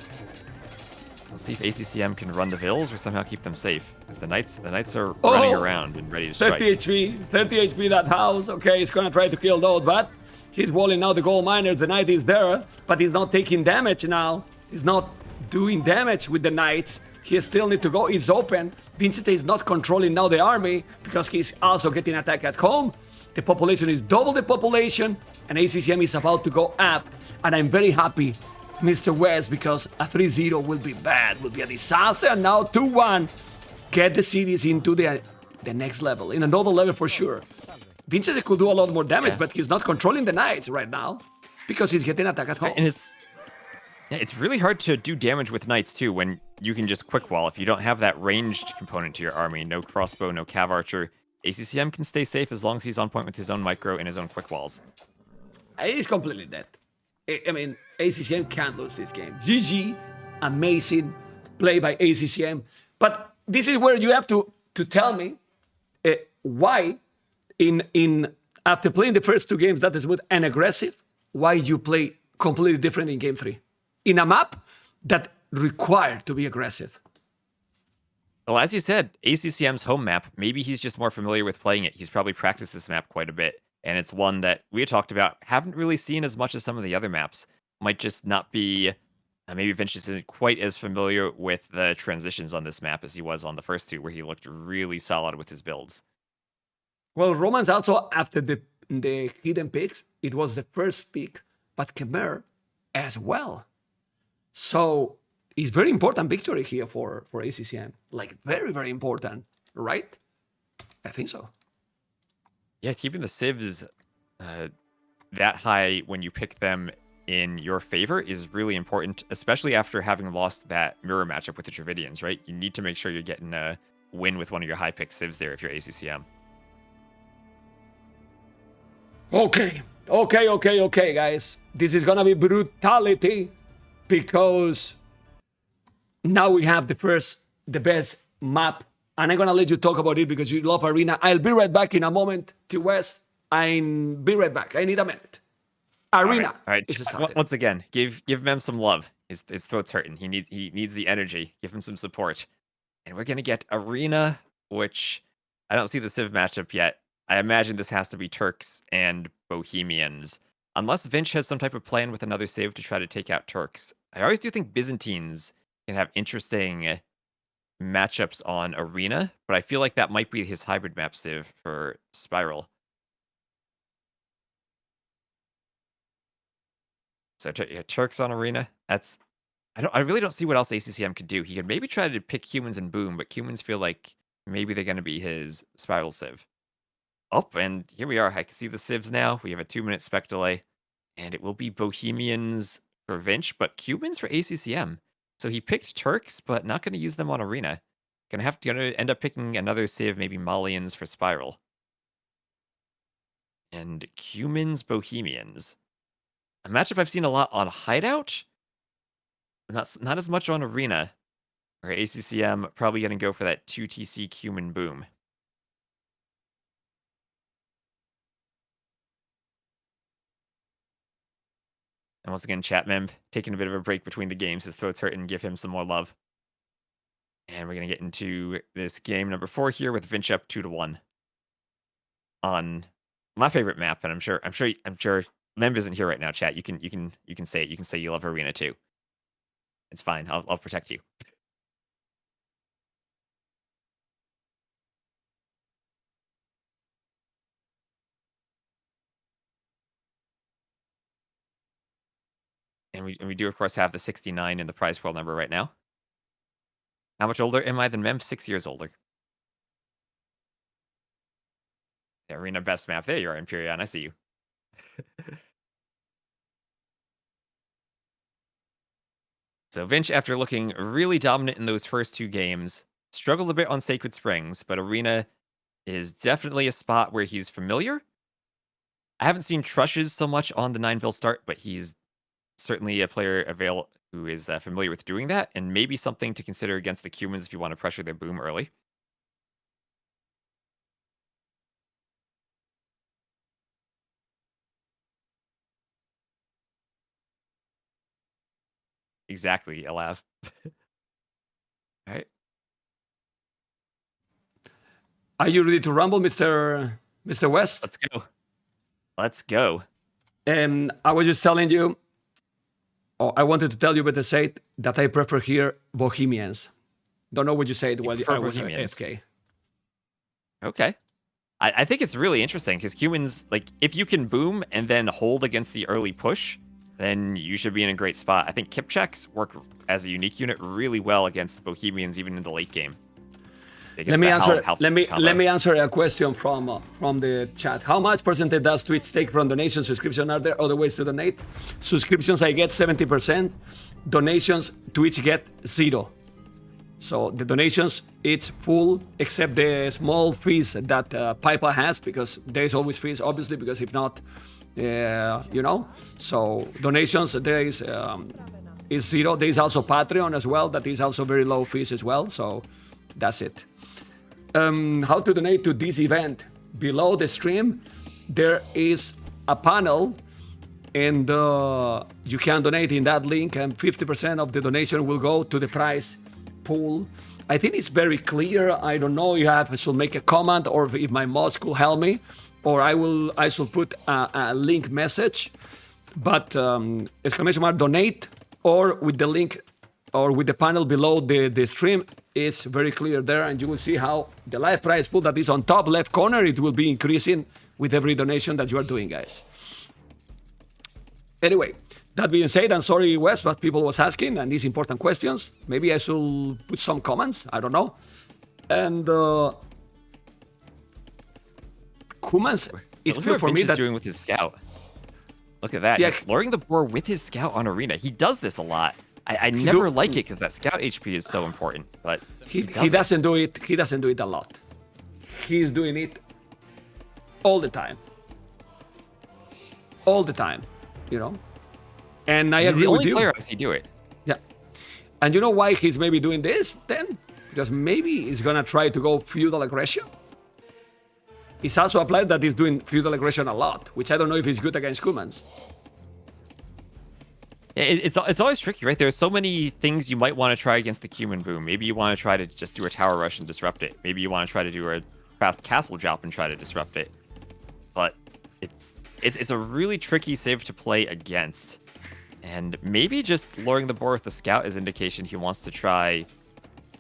Let's see if ACCM can run the vills or somehow keep them safe. Because the knights are running around and ready to strike. 30 HP that house. Okay, he's gonna try to kill those, but he's walling now the gold miners. The knight is there, but he's not taking damage now. He's not doing damage with the knights. He still need to go. He's open. Vinchester is not controlling now the army because he's also getting attacked at home. The population is double the population, and ACCM is about to go up. And I'm very happy, Mr. West, because a 3-0 will be bad, will be a disaster. And now 2-1, get the cities into the next level, in another level for sure. Vinchester could do a lot more damage, but he's not controlling the knights right now Because he's getting attacked at home. And it's really hard to do damage with knights too when you can just quick wall if you don't have that ranged component to your army. No crossbow, no cav archer. ACCM can stay safe as long as he's on point with his own micro and his own quick walls. He's completely dead. I mean, ACCM can't lose this game. GG, amazing play by ACCM. But this is where you have to tell me why, after playing the first two games that is smooth and aggressive, why you play completely different in game 3 in a map that required to be aggressive. Well, as you said, ACCM's home map, maybe he's just more familiar with playing it. He's probably practiced this map quite a bit. And it's one that we talked about, haven't really seen as much as some of the other maps. Might just not be, maybe Vinch just isn't quite as familiar with the transitions on this map as he was on the first two, where he looked really solid with his builds. Well, Romans also, after the hidden picks, it was the first pick, but Khmer as well. So it's very important victory here for ACCM. Like, very, very important, right? I think so. Yeah, keeping the civs that high when you pick them in your favor is really important, especially after having lost that mirror matchup with the Dravidians, right? You need to make sure you're getting a win with one of your high-pick civs there if you're ACCM. Okay, guys. This is gonna be brutality because now we have the best map, and I'm gonna let you talk about it because you love Arena. I'll be right back in a moment to West. I'll be right back. I need a minute. Arena. All right. Is started. Once again, give Mem some love. His throat's hurting. He needs the energy. Give him some support. And we're gonna get Arena, which I don't see the Civ matchup yet. I imagine this has to be Turks and Bohemians. Unless Vinch has some type of plan with another Civ to try to take out Turks. I always do think Byzantines can have interesting matchups on Arena, but I feel like that might be his hybrid map Civ for Spiral. So Turks on Arena, I really don't see what else ACCM could do. He could maybe try to pick humans and boom, but humans feel like maybe they're going to be his Spiral Civ. Oh, and here we are. I can see the Civs now. We have a 2-minute spec delay, and it will be Bohemians for Vinch, but Cubans for ACCM. So he picked Turks, but not going to use them on Arena. Gonna end up picking another Civ, maybe Malians for Spiral. And Cumans, Bohemians. A matchup I've seen a lot on Hideout. Not as much on Arena. Or ACCM probably going to go for that 2TC Cuman boom. And once again, Chatmem taking a bit of a break between the games. His throat's hurting. Give him some more love. And we're going to get into this game number 4 here with Vinch up 2-1 on my favorite map. And I'm sure Mem isn't here right now, chat. You can say it. You can say you love Arena too. It's fine. I'll protect you. And we do, of course, have the 69 in the prize pool number right now. How much older am I than Mem? 6 years older. The Arena best map. There you are, Imperion. I see you. So Vinch, after looking really dominant in those first 2 games, struggled a bit on Sacred Springs, but Arena is definitely a spot where he's familiar. I haven't seen Trushes so much on the 9-vil start, but he's certainly a player who is familiar with doing that, and maybe something to consider against the Cumans if you want to pressure their boom early. Exactly, Alav. All right. Are you ready to rumble, Mr. West? Let's go. Let's go. I was just telling you, I wanted to tell you, but I said that I prefer here Bohemians. Don't know what you said while I was AFK. Okay. I think it's really interesting because humans, like, if you can boom and then hold against the early push, then you should be in a great spot. I think Kipchaks work as a unique unit really well against Bohemians, even in the late game. I guess Let me the answer. how Let combo. me answer a question from the chat. How much percentage does Twitch take from donations, subscription? Are there other ways to donate? Subscriptions, I get 70%. Donations, Twitch get 0. So the donations, it's full except the small fees that PayPal has, because there's always fees, obviously, because if not, you know. So donations, there is 0. There is also Patreon as well. That is also very low fees as well. So that's it. How to donate to this event? Below the stream, there is a panel, and you can donate in that link, and 50% of the donation will go to the prize pool. I think it's very clear. I don't know. I should make a comment, or if my mods could help me, or I should put a link message. But exclamation mark donate, or with the link, or with the panel below the stream, is very clear there, and you will see how the live prize pool that is on top left corner, it will be increasing with every donation that you are doing, guys. Anyway, that being said, I'm sorry, Wes, but people was asking, and these important questions. Maybe I should put some comments. I don't know. And Kumans, it's Look clear what for Vinch me is that doing with his scout. Look at that. Yeah. He's luring the boar with his scout on arena. He does this a lot. I never like it because that scout HP is so important, but he doesn't do it. He doesn't do it a lot. He's doing it all the time. All the time, you know. And I He's agree the with only you. player I see do it. Yeah. And you know why he's maybe doing this then? Because maybe he's gonna try to go feudal aggression. He's also a player that is doing feudal aggression a lot, which I don't know if he's good against Kumans. It's always tricky, right? There's so many things you might want to try against the Cumin Boom. Maybe you want to try to just do a tower rush and disrupt it. Maybe you want to try to do a fast castle drop and try to disrupt it. But it's a really tricky save to play against. And maybe just luring the boar with the scout is indication he wants to try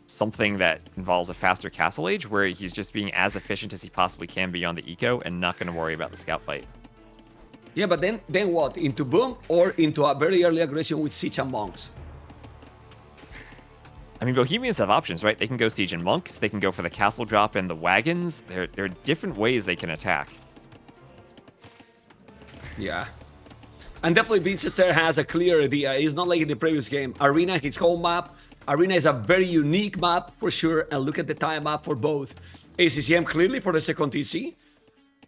something that involves a faster castle age, where he's just being as efficient as he possibly can be on the eco and not going to worry about the scout fight. Yeah, but then what? Into boom or into a very early aggression with siege and monks? I mean, Bohemians have options, right? They can go siege and monks. They can go for the castle drop and the wagons. There are different ways they can attack. Yeah. And definitely Vinchester has a clear idea. It's not like in the previous game. Arena, his home map. Arena is a very unique map for sure. And look at the time map for both. ACCM clearly for the second TC.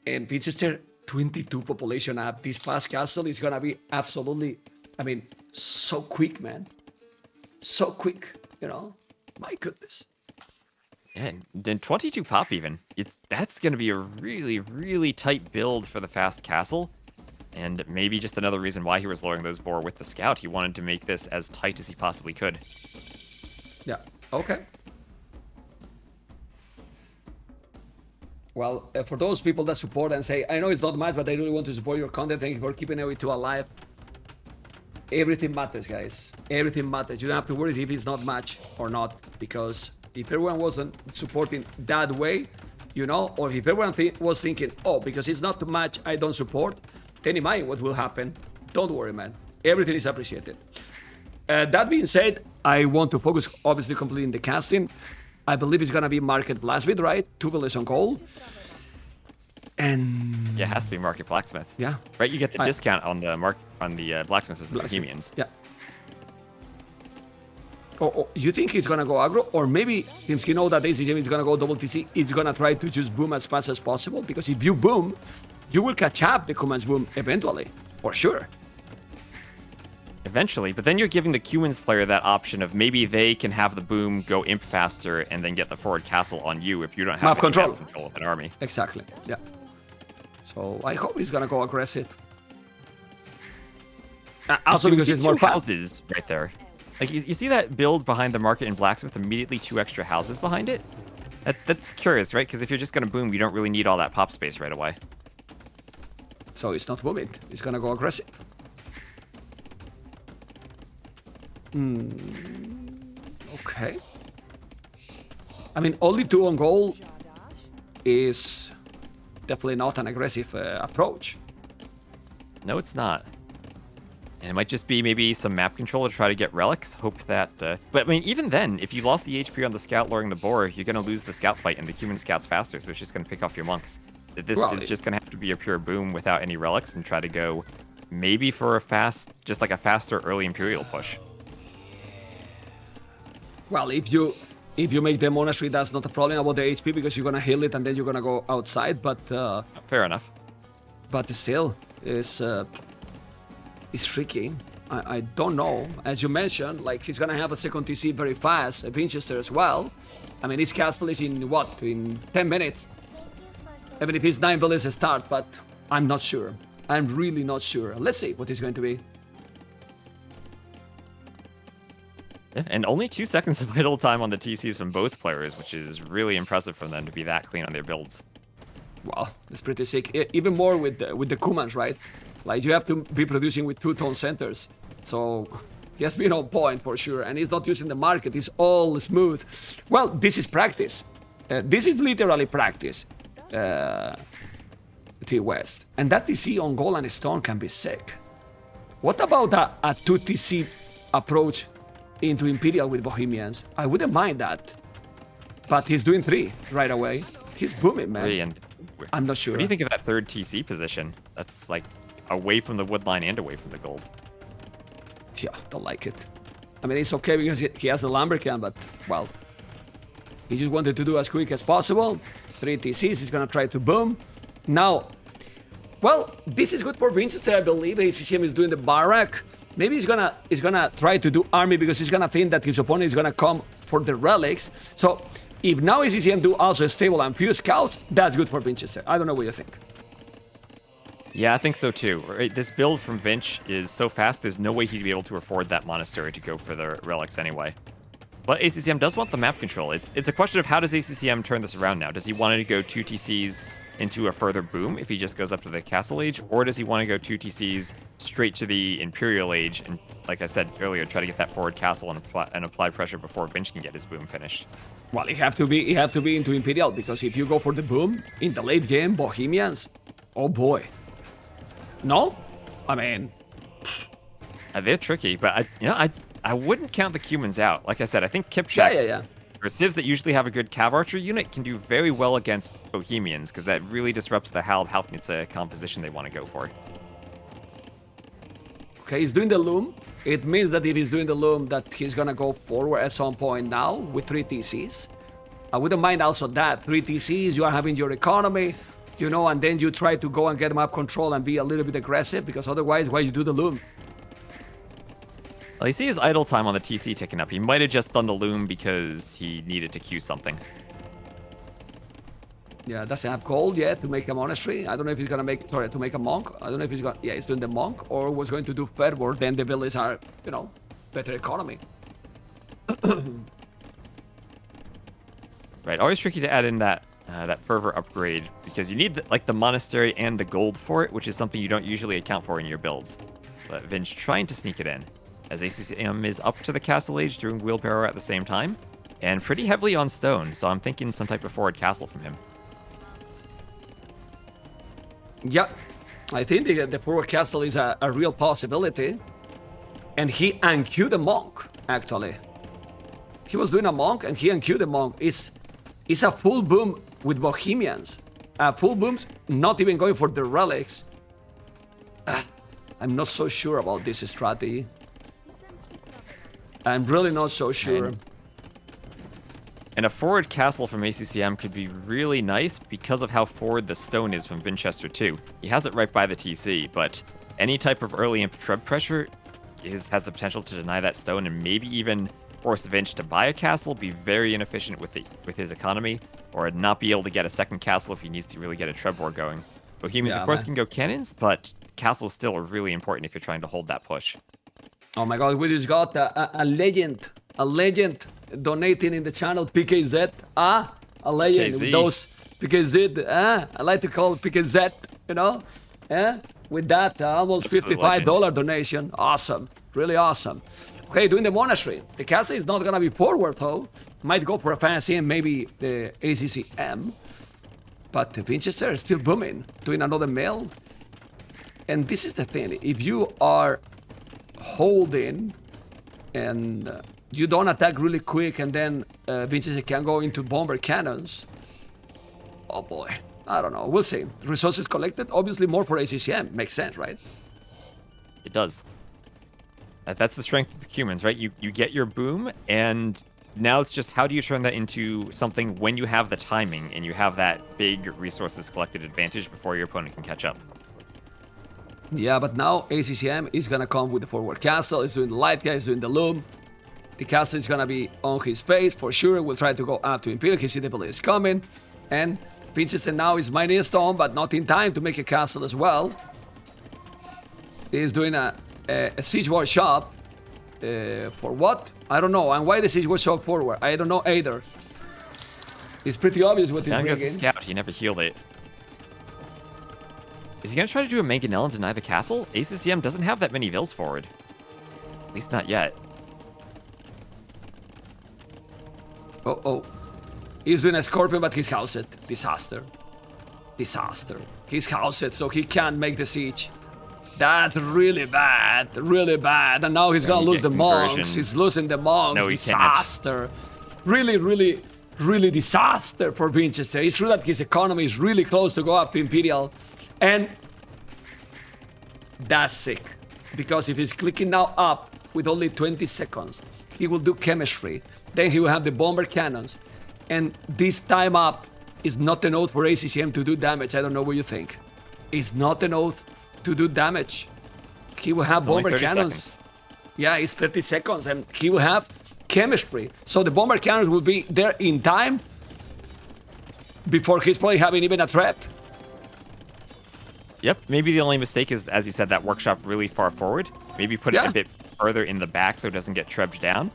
And Vinchester, 22 population up. This fast castle is gonna be absolutely, I mean, so quick, man. So quick, you know? My goodness. Yeah, and then 22 pop even. That's going to be a really, really tight build for the fast castle. And maybe just another reason why he was luring those boar with the scout. He wanted to make this as tight as he possibly could. Yeah, okay. Well, for those people that support and say, I know it's not much, but I really want to support your content, thank you for keeping it alive. Everything matters, guys. Everything matters. You don't have to worry if it's not much or not, because if everyone wasn't supporting that way, you know, or if everyone was thinking, oh, because it's not too much, I don't support, then imagine what will happen. Don't worry, man. Everything is appreciated. That being said, I want to focus, obviously, completely in the casting. I believe it's gonna be Market Blacksmith, right? 2 villas on gold. And Yeah, it has to be Market Blacksmith. yeah, Right, you get the discount on the blacksmiths as the Bohemians. yeah. Oh, you think he's gonna go aggro? Or maybe since he knows that ACCM is gonna go double TC, he's gonna try to just boom as fast as possible? Because if you boom, you will catch up the Kumans boom eventually, for sure. Eventually, but then you're giving the Cumans player that option of maybe they can have the boom go imp faster and then get the forward castle on you if you don't have Map control. map control of an army. Exactly, yeah. So I hope he's gonna go aggressive. Also So you because see it's more two fun. houses right there. Like you see that build behind the market in blacksmith, immediately 2 extra houses behind it. That's curious, right? Because if you're just gonna boom, you don't really need all that pop space right away. So it's not booming. It's gonna go aggressive. Okay. I mean, only 2 on goal is definitely not an aggressive approach. No, it's not. And it might just be maybe some map control to try to get relics. Hope that... but, I mean, even then, if you lost the HP on the scout lowering the boar, you're going to lose the scout fight, and the human scout's faster, so it's just going to pick off your monks. This is just going to have to be a pure boom without any relics and try to go maybe for a fast... just like a faster early Imperial push. Well, if you make the monastery, that's not a problem about the HP because you're gonna heal it and then you're gonna go outside. But Fair enough. But still, it's tricky. I don't know. As you mentioned, like he's gonna have a second TC very fast, Vinchester as well. I mean, his castle is in what? In 10 minutes. Even if he's 9 villages start, but I'm not sure. I'm really not sure. Let's see what it's going to be. Yeah, and only 2 seconds of idle time on the TCs from both players, which is really impressive for them to be that clean on their builds. Wow, it's pretty sick. Even more with the Kumans, right? Like you have to be producing with 2-tone centers. So he has been on point for sure, and he's not using the market. It's all smooth. Well, this is practice. This is literally practice. T West, and that TC on gold and stone can be sick. What about a 2 TC approach into Imperial with Bohemians? I wouldn't mind that. But he's doing 3 right away. He's booming, man. 3 and I'm not sure. What do you think of that third TC position? That's like away from the wood line and away from the gold. Yeah, don't like it. I mean, it's okay because he has the Lumbercan, but, well, he just wanted to do as quick as possible. 3 TCs, he's gonna try to boom. Now, well, this is good for Vinchester, I believe. ACCM is doing the barrack. Maybe he's gonna try to do army because he's gonna think that his opponent is gonna come for the relics. So if now ACCM do also a stable and few scouts, that's good for Vinchester. I don't know what you think. Yeah, I think so too. Right, this build from Vinch is so fast, there's no way he'd be able to afford that monastery to go for the relics anyway. But ACCM does want the map control. It's a question of how does ACCM turn this around now? Does he want to go 2 TCs into a further boom if he just goes up to the Castle Age? Or does he want to go 2 TCs straight to the Imperial Age and, like I said earlier, try to get that forward castle and apply pressure before Vinch can get his boom finished? Well, you have to be into Imperial because if you go for the boom in the late game, Bohemians, oh boy. No? I mean... They're tricky, but I wouldn't count the Cumans out. Like I said, I think Kipchaks or civs that usually have a good Cav Archer unit can do very well against Bohemians because that really disrupts the Half-Nitsa composition they want to go for. Okay, he's doing the loom. It means that if he's doing the loom that he's gonna go forward at some point now with 3 TCs. I wouldn't mind also that. 3 TCs, you are having your economy, you know, and then you try to go and get map control and be a little bit aggressive because otherwise, why you do the loom? Well, you see his idle time on the TC ticking up. He might have just done the loom because he needed to queue something. Yeah, doesn't have gold yet to make a monastery. I don't know if he's gonna make, sorry, to make a monk. I don't know if he's gonna, yeah, he's doing the monk or was going to do fervor. Then the villages are, you know, better economy. Right, always tricky to add in that that fervor upgrade because you need like the monastery and the gold for it, which is something you don't usually account for in your builds. But Vinch trying to sneak it in, as ACCM is up to the Castle Age doing wheelbarrow at the same time, and pretty heavily on stone, so I'm thinking some type of forward castle from him. Yeah, I think the forward castle is a real possibility. And he unqueued the monk, actually. He was doing a monk and he unqueued the monk. It's a full boom with Bohemians. Full booms, not even going for the relics. I'm not so sure about this strategy. I'm really not so sure. And a forward castle from ACCM could be really nice because of how forward the stone is from Vinchester too. He has it right by the TC, but any type of early treb pressure has the potential to deny that stone and maybe even force Vinch to buy a castle, be very inefficient with his economy, or not be able to get a second castle if he needs to really get a treb war going. Bohemians, of course, can go cannons, but castles still are really important if you're trying to hold that push. Oh my god, we just got a legend donating in the channel, PKZ, a legend, with those PKZ, I like to call it PKZ, you know, with that almost $55 donation, awesome, really awesome. Okay, doing the monastery, the castle is not gonna be forward though, might go for a fancy and maybe the ACCM, but Vinchester is still booming, doing another mill, and this is the thing, if you are holding, and you don't attack really quick, and then Vinchester can go into bomber cannons. Oh boy, I don't know. We'll see. Resources collected, obviously more for ACCM. Makes sense, right? It does. That's the strength of the humans, right? You get your boom, and now it's just how do you turn that into something when you have the timing and you have that big resources collected advantage before your opponent can catch up. Yeah, but now ACCM is gonna come with the forward castle. He's doing the light guy, he's doing the loom. The castle is gonna be on his face for sure. We'll try to go up to Imperial. He see the police coming, and Vinchester now is mining a stone, but not in time to make a castle as well. He's doing a siege workshop. For what? I don't know. And why the siege workshop forward? I don't know either. It's pretty obvious what he's Down goes bringing. the scout. He never healed it. Is he going to try to do a mangonel and deny the castle? ACCM doesn't have that many vills forward. At least not yet. Oh. He's doing a scorpion, but he's housed. Disaster. He's housed, so he can't make the siege. That's really bad. And now he's gonna lose the monks. He's losing the monks. No, he disaster. Really disaster for Vinchester. It's true that his economy is really close to go up to Imperial. And that's sick. Because if he's clicking now up with only 20 seconds, he will do chemistry. Then he will have the bomber cannons. And this time up is not an oath for ACCM to do damage. I don't know what you think. It's not an oath to do damage. He will have bomber cannons. Seconds. Yeah, it's 30 seconds, and he will have chemistry. So the bomber cannons will be there in time before he's probably having even a trap. Yep, maybe the only mistake is, as you said, that workshop really far forward. Maybe put it a bit further in the back so it doesn't get trebed down.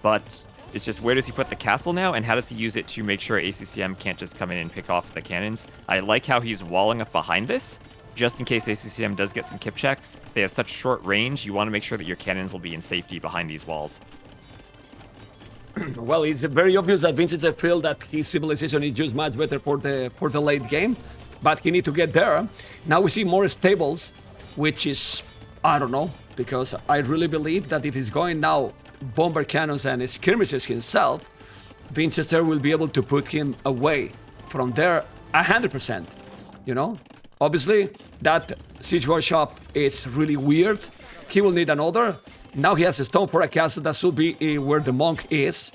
But it's just where does he put the castle now, and how does he use it to make sure ACCM can't just come in and pick off the cannons? I like how he's walling up behind this, just in case ACCM does get some kip checks. They have such short range, you want to make sure that your cannons will be in safety behind these walls. Well, it's very obvious that Vinchester feel that his civilization is just much better for the late game, but he need to get there. Now we see more stables, which is, I don't know, because I really believe that if he's going now bomber cannons and skirmishes himself, Vinchester will be able to put him away from there 100%, you know? Obviously, that siege workshop is really weird. He will need another. Now he has a stone for a castle that should be where the monk is,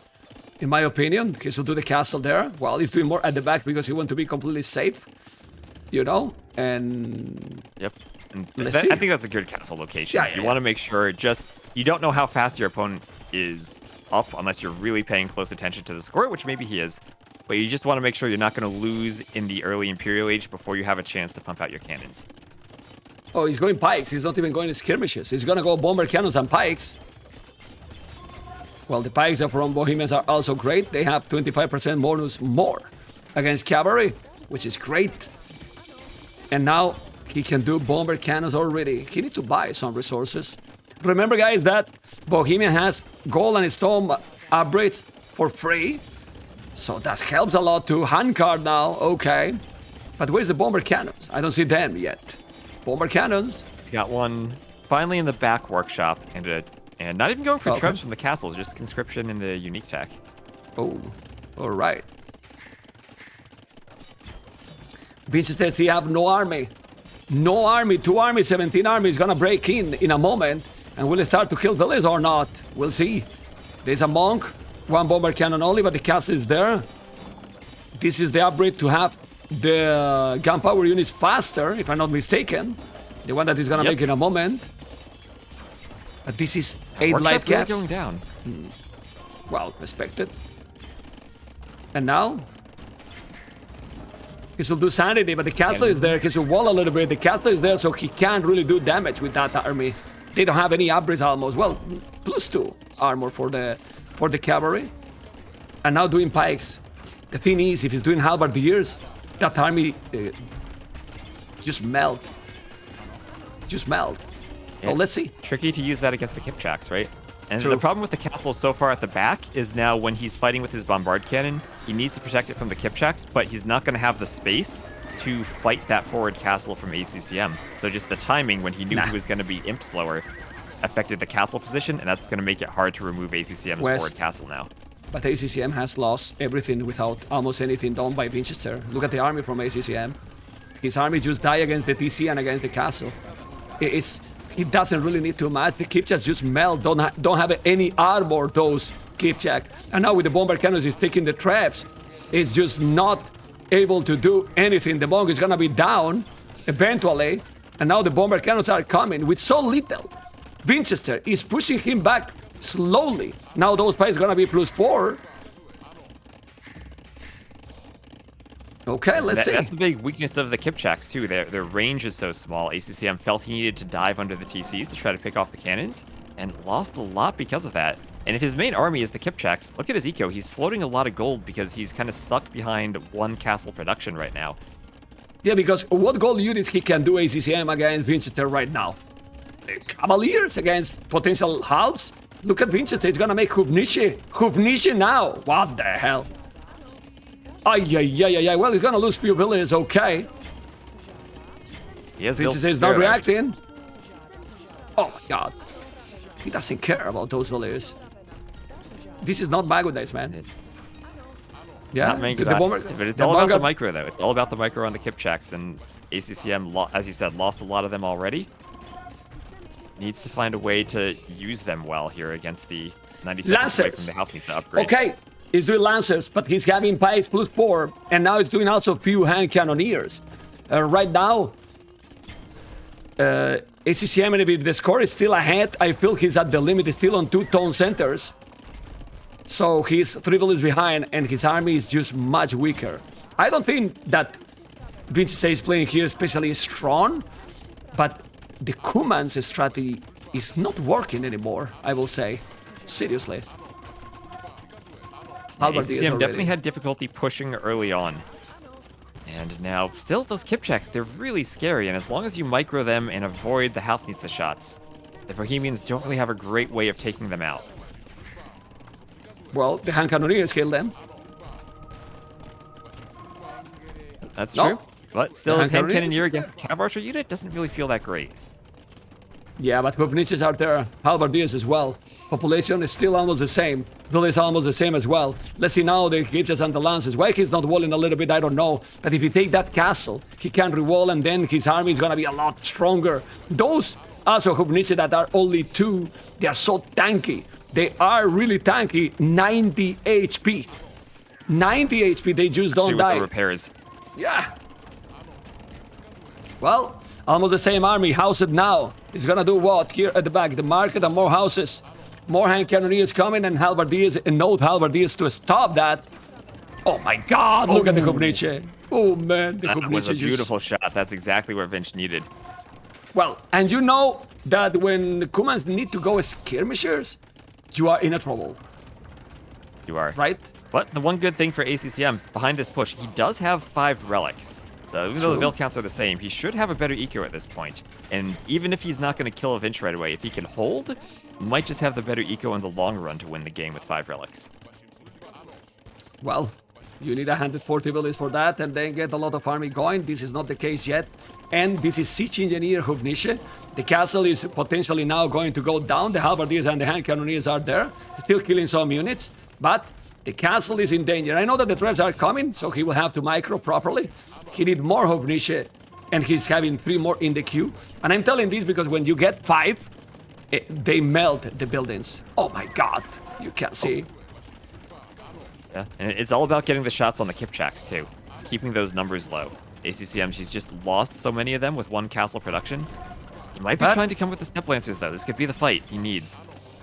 in my opinion. He should do the castle there. Well, he's doing more at the back because he wants to be completely safe, you know? And yep. And let's see. I think that's a good castle location. You want to make sure you don't know how fast your opponent is up unless you're really paying close attention to the score, which maybe he is. But you just want to make sure you're not going to lose in the early Imperial Age before you have a chance to pump out your cannons. Oh, he's going pikes. He's not even going to skirmishes. He's going to go bomber cannons and pikes. Well, the pikes from Bohemians are also great. They have 25% bonus more against cavalry, which is great. And now he can do bomber cannons already. He needs to buy some resources. Remember, guys, that Bohemian has gold and stone upgrades for free. So that helps a lot too. Handcard now, okay. But where's the bomber cannons? I don't see them yet. Bomber cannons. He's got one finally in the back workshop, and not even going for trebs from the castle, just conscription in the unique tech. Oh, all right. Vinchester, he have no army. No army, 2 armies, 17 armies gonna break in a moment. And will it start to kill villages or not? We'll see. There's a monk, 1 bomber cannon only, but the castle is there. This is the upgrade to have the gunpowder units faster, if I'm not mistaken. The one that is gonna make in a moment. But this is 8 light caps. Going down. Well, respected. And now he should do sanity, but the castle is there. He should wall a little bit. The castle is there, so he can't really do damage with that army. They don't have any upgrades almost. Well, +2 armor for the cavalry. And now doing pikes. The thing is, if he's doing halberdiers, that army just melt. So let's see. Tricky to use that against the Kipchaks, right? And the problem with the castle so far at the back is now when he's fighting with his bombard cannon, he needs to protect it from the Kipchaks, but he's not going to have the space to fight that forward castle from ACCM. So just the timing when he knew he was going to be imp slower, affected the castle position, and that's going to make it hard to remove ACCM's West. forward castle now. But ACCM has lost everything without almost anything done by Vinchester. Look at the army from ACCM. His army just died against the TC and against the castle. He doesn't really need too much. The Kipchaks just melt, don't have any armor, those Kipchak. And now with the bomber cannons, he's taking the traps. It's just not able to do anything. The monk is gonna be down eventually. And now the bomber cannons are coming with so little. Vinchester is pushing him back slowly. Now those pies gonna be +4. Okay, let's see. That's the big weakness of the Kipchaks too. Their range is so small. ACCM felt he needed to dive under the TCs to try to pick off the cannons, and lost a lot because of that. And if his main army is the Kipchaks, look at his eco. He's floating a lot of gold because he's kind of stuck behind one castle production right now. Yeah, because what gold units he can do ACCM against Vinchester right now? Cavaliers against potential halves? Look at Vinchester, he's gonna make Hubnishi. Hubnishi now! What the hell? Ay. Well, he's gonna lose few villages, okay. Vinchester is not reacting. Oh my god. He doesn't care about those villages. This is not Mago days, man. Yeah, Not Mango the bomber, but it's the all about bomber- the micro, though. It's all about the micro on the Kipchaks, and ACCM, as you said, lost a lot of them already. Needs to find a way to use them well here against the 97 away Lancers. from the Half needs to upgrade. Okay, he's doing Lancers, but he's having Pikes +4, and now he's doing also few hand cannoneers. Right now, ACCM, and if the score is still ahead, I feel he's at the limit, he's still on 2 tone centers. So he's 3 villages behind, and his army is just much weaker. I don't think that Vinchester is playing here especially strong, but the Kuman's strategy is not working anymore, I will say. Seriously. Halberdiers ACCM are definitely ready. had difficulty pushing early on. And now, still, those Kipchaks, they're really scary, and as long as you micro them and avoid the Halfnitsa shots, the Bohemians don't really have a great way of taking them out. Well, the hand cannoneers kill them. That's No. true. But still, The hand hand cannoneer against the Cav Archer unit doesn't really feel that great. Yeah, but Hubniches are there. Halberdiers as well. Population is still almost the same. Village almost the same as well. Let's see now the Kipchaks and the Lances. Why he's not walling a little bit, I don't know. But if you take that castle, he can re-wall, and then his army is gonna be a lot stronger. Those also Hubniches that are only 2, they are so tanky. They are really tanky. 90 HP. 90 HP, they just See don't with die. the repairs. Yeah. Well, almost the same army. House it now. He's gonna do what here at the back? The market and more houses. More hand cannoneers coming and halberdiers and no halberdiers to stop that. Oh my god, look at the Hubniche. Oh man, the That was a Hubniche beautiful shot. That's exactly what Vinch needed. Well, and you know that when the Kumans need to go skirmishers, you are in a trouble, You are. right? But the one good thing for ACCM, behind this push, he does have 5 relics. So even though the True. build counts are the same, he should have a better eco at this point. And even if he's not going to kill a Vinch right away, if he can hold, he might just have the better eco in the long run to win the game with 5 relics. Well, you need 140 villages for that and then get a lot of army going. This is not the case yet. And this is Siege Engineer Hubniche. The castle is potentially now going to go down. The halberdiers and the hand cannoneers are there, still killing some units. But the castle is in danger. I know that the traps are coming, so he will have to micro properly. He need more Hubniche, and he's having 3 more in the queue. And I'm telling this because when you get 5, they melt the buildings. Oh my god, you can see. Yeah, and it's all about getting the shots on the Kipchaks too, keeping those numbers low. ACCM, she's just lost so many of them with 1 castle production. He might be But- trying to come with the Step Lancers though. This could be the fight he needs.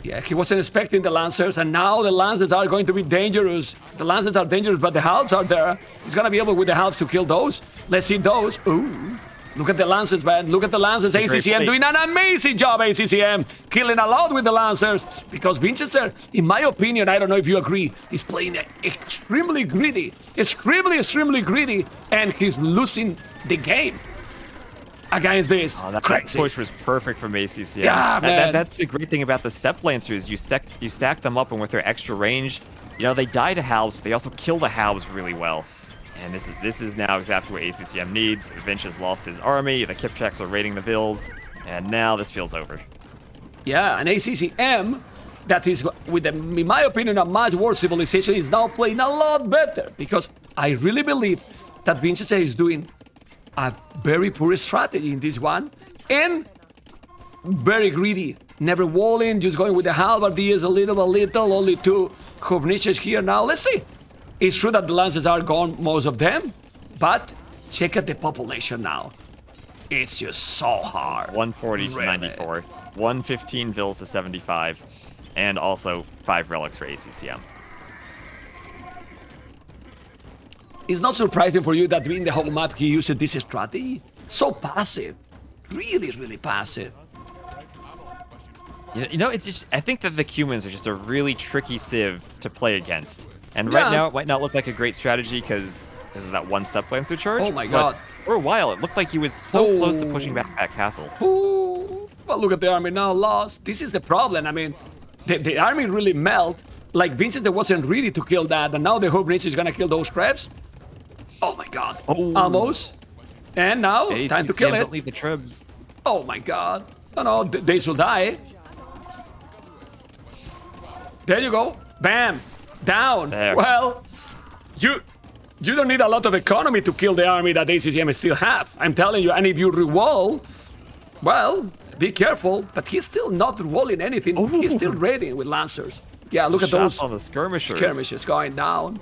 Yeah, he wasn't expecting the Lancers, and now the Lancers are going to be dangerous. The Lancers are dangerous, but the Halves are there. He's gonna be able with the Halves to kill those. Let's see those. Ooh. Look at the Lancers, man. Look at the Lancers. a great ACCM fight. doing an amazing job, ACCM. Killing a lot with the Lancers. Because Vinchester, in my opinion, I don't know if you agree, is playing extremely greedy. Extremely greedy. And he's losing the game against this. Oh, that Crazy. push was perfect from ACCM. Yeah, man. That's the great thing about the Step Lancers. You stack them up, and with their extra range, you know, they die to halves, but they also kill the halves really well. And this is now exactly what ACCM needs. Vinch has lost his army, the Kipchaks are raiding the Vills, and now this feels over. Yeah, an ACCM that is, with, in my opinion, a much worse civilization is now playing a lot better because I really believe that Vinchester is doing a very poor strategy in this one and very greedy. Never walling, just going with the halberdiers a little, only 2 Hovniches here now. Let's see. It's true that the lances are gone, most of them, but check out the population now. It's just so hard. 140 to Really. 94, 115 Vills to 75, and also 5 relics for ACCM. It's not surprising for you that in the whole map he used this strategy. So passive. Really, really passive. You know, it's just, I think that the Cumans are just a really tricky civ to play against. And right now, it might not look like a great strategy because of that one step lancer charge. Oh my god. But for a while, it looked like he was so close to pushing back that castle. Ooh. But look at the army now lost. This is the problem. I mean, the army really melt. Like Vincent wasn't ready to kill that, and now the Hovnich is gonna kill those crabs. Oh my god. Oh. Almost. And now, time to kill it. Don't leave the tribs. Oh my god. No, they should die. There you go. Bam. Down. There. Well, you don't need a lot of economy to kill the army that ACCM still have. I'm telling you. And if you rewall, well, be careful. But he's still not rewalling anything. He's still raiding with lancers. Yeah, look at those Shots on the skirmishers. skirmishes going down.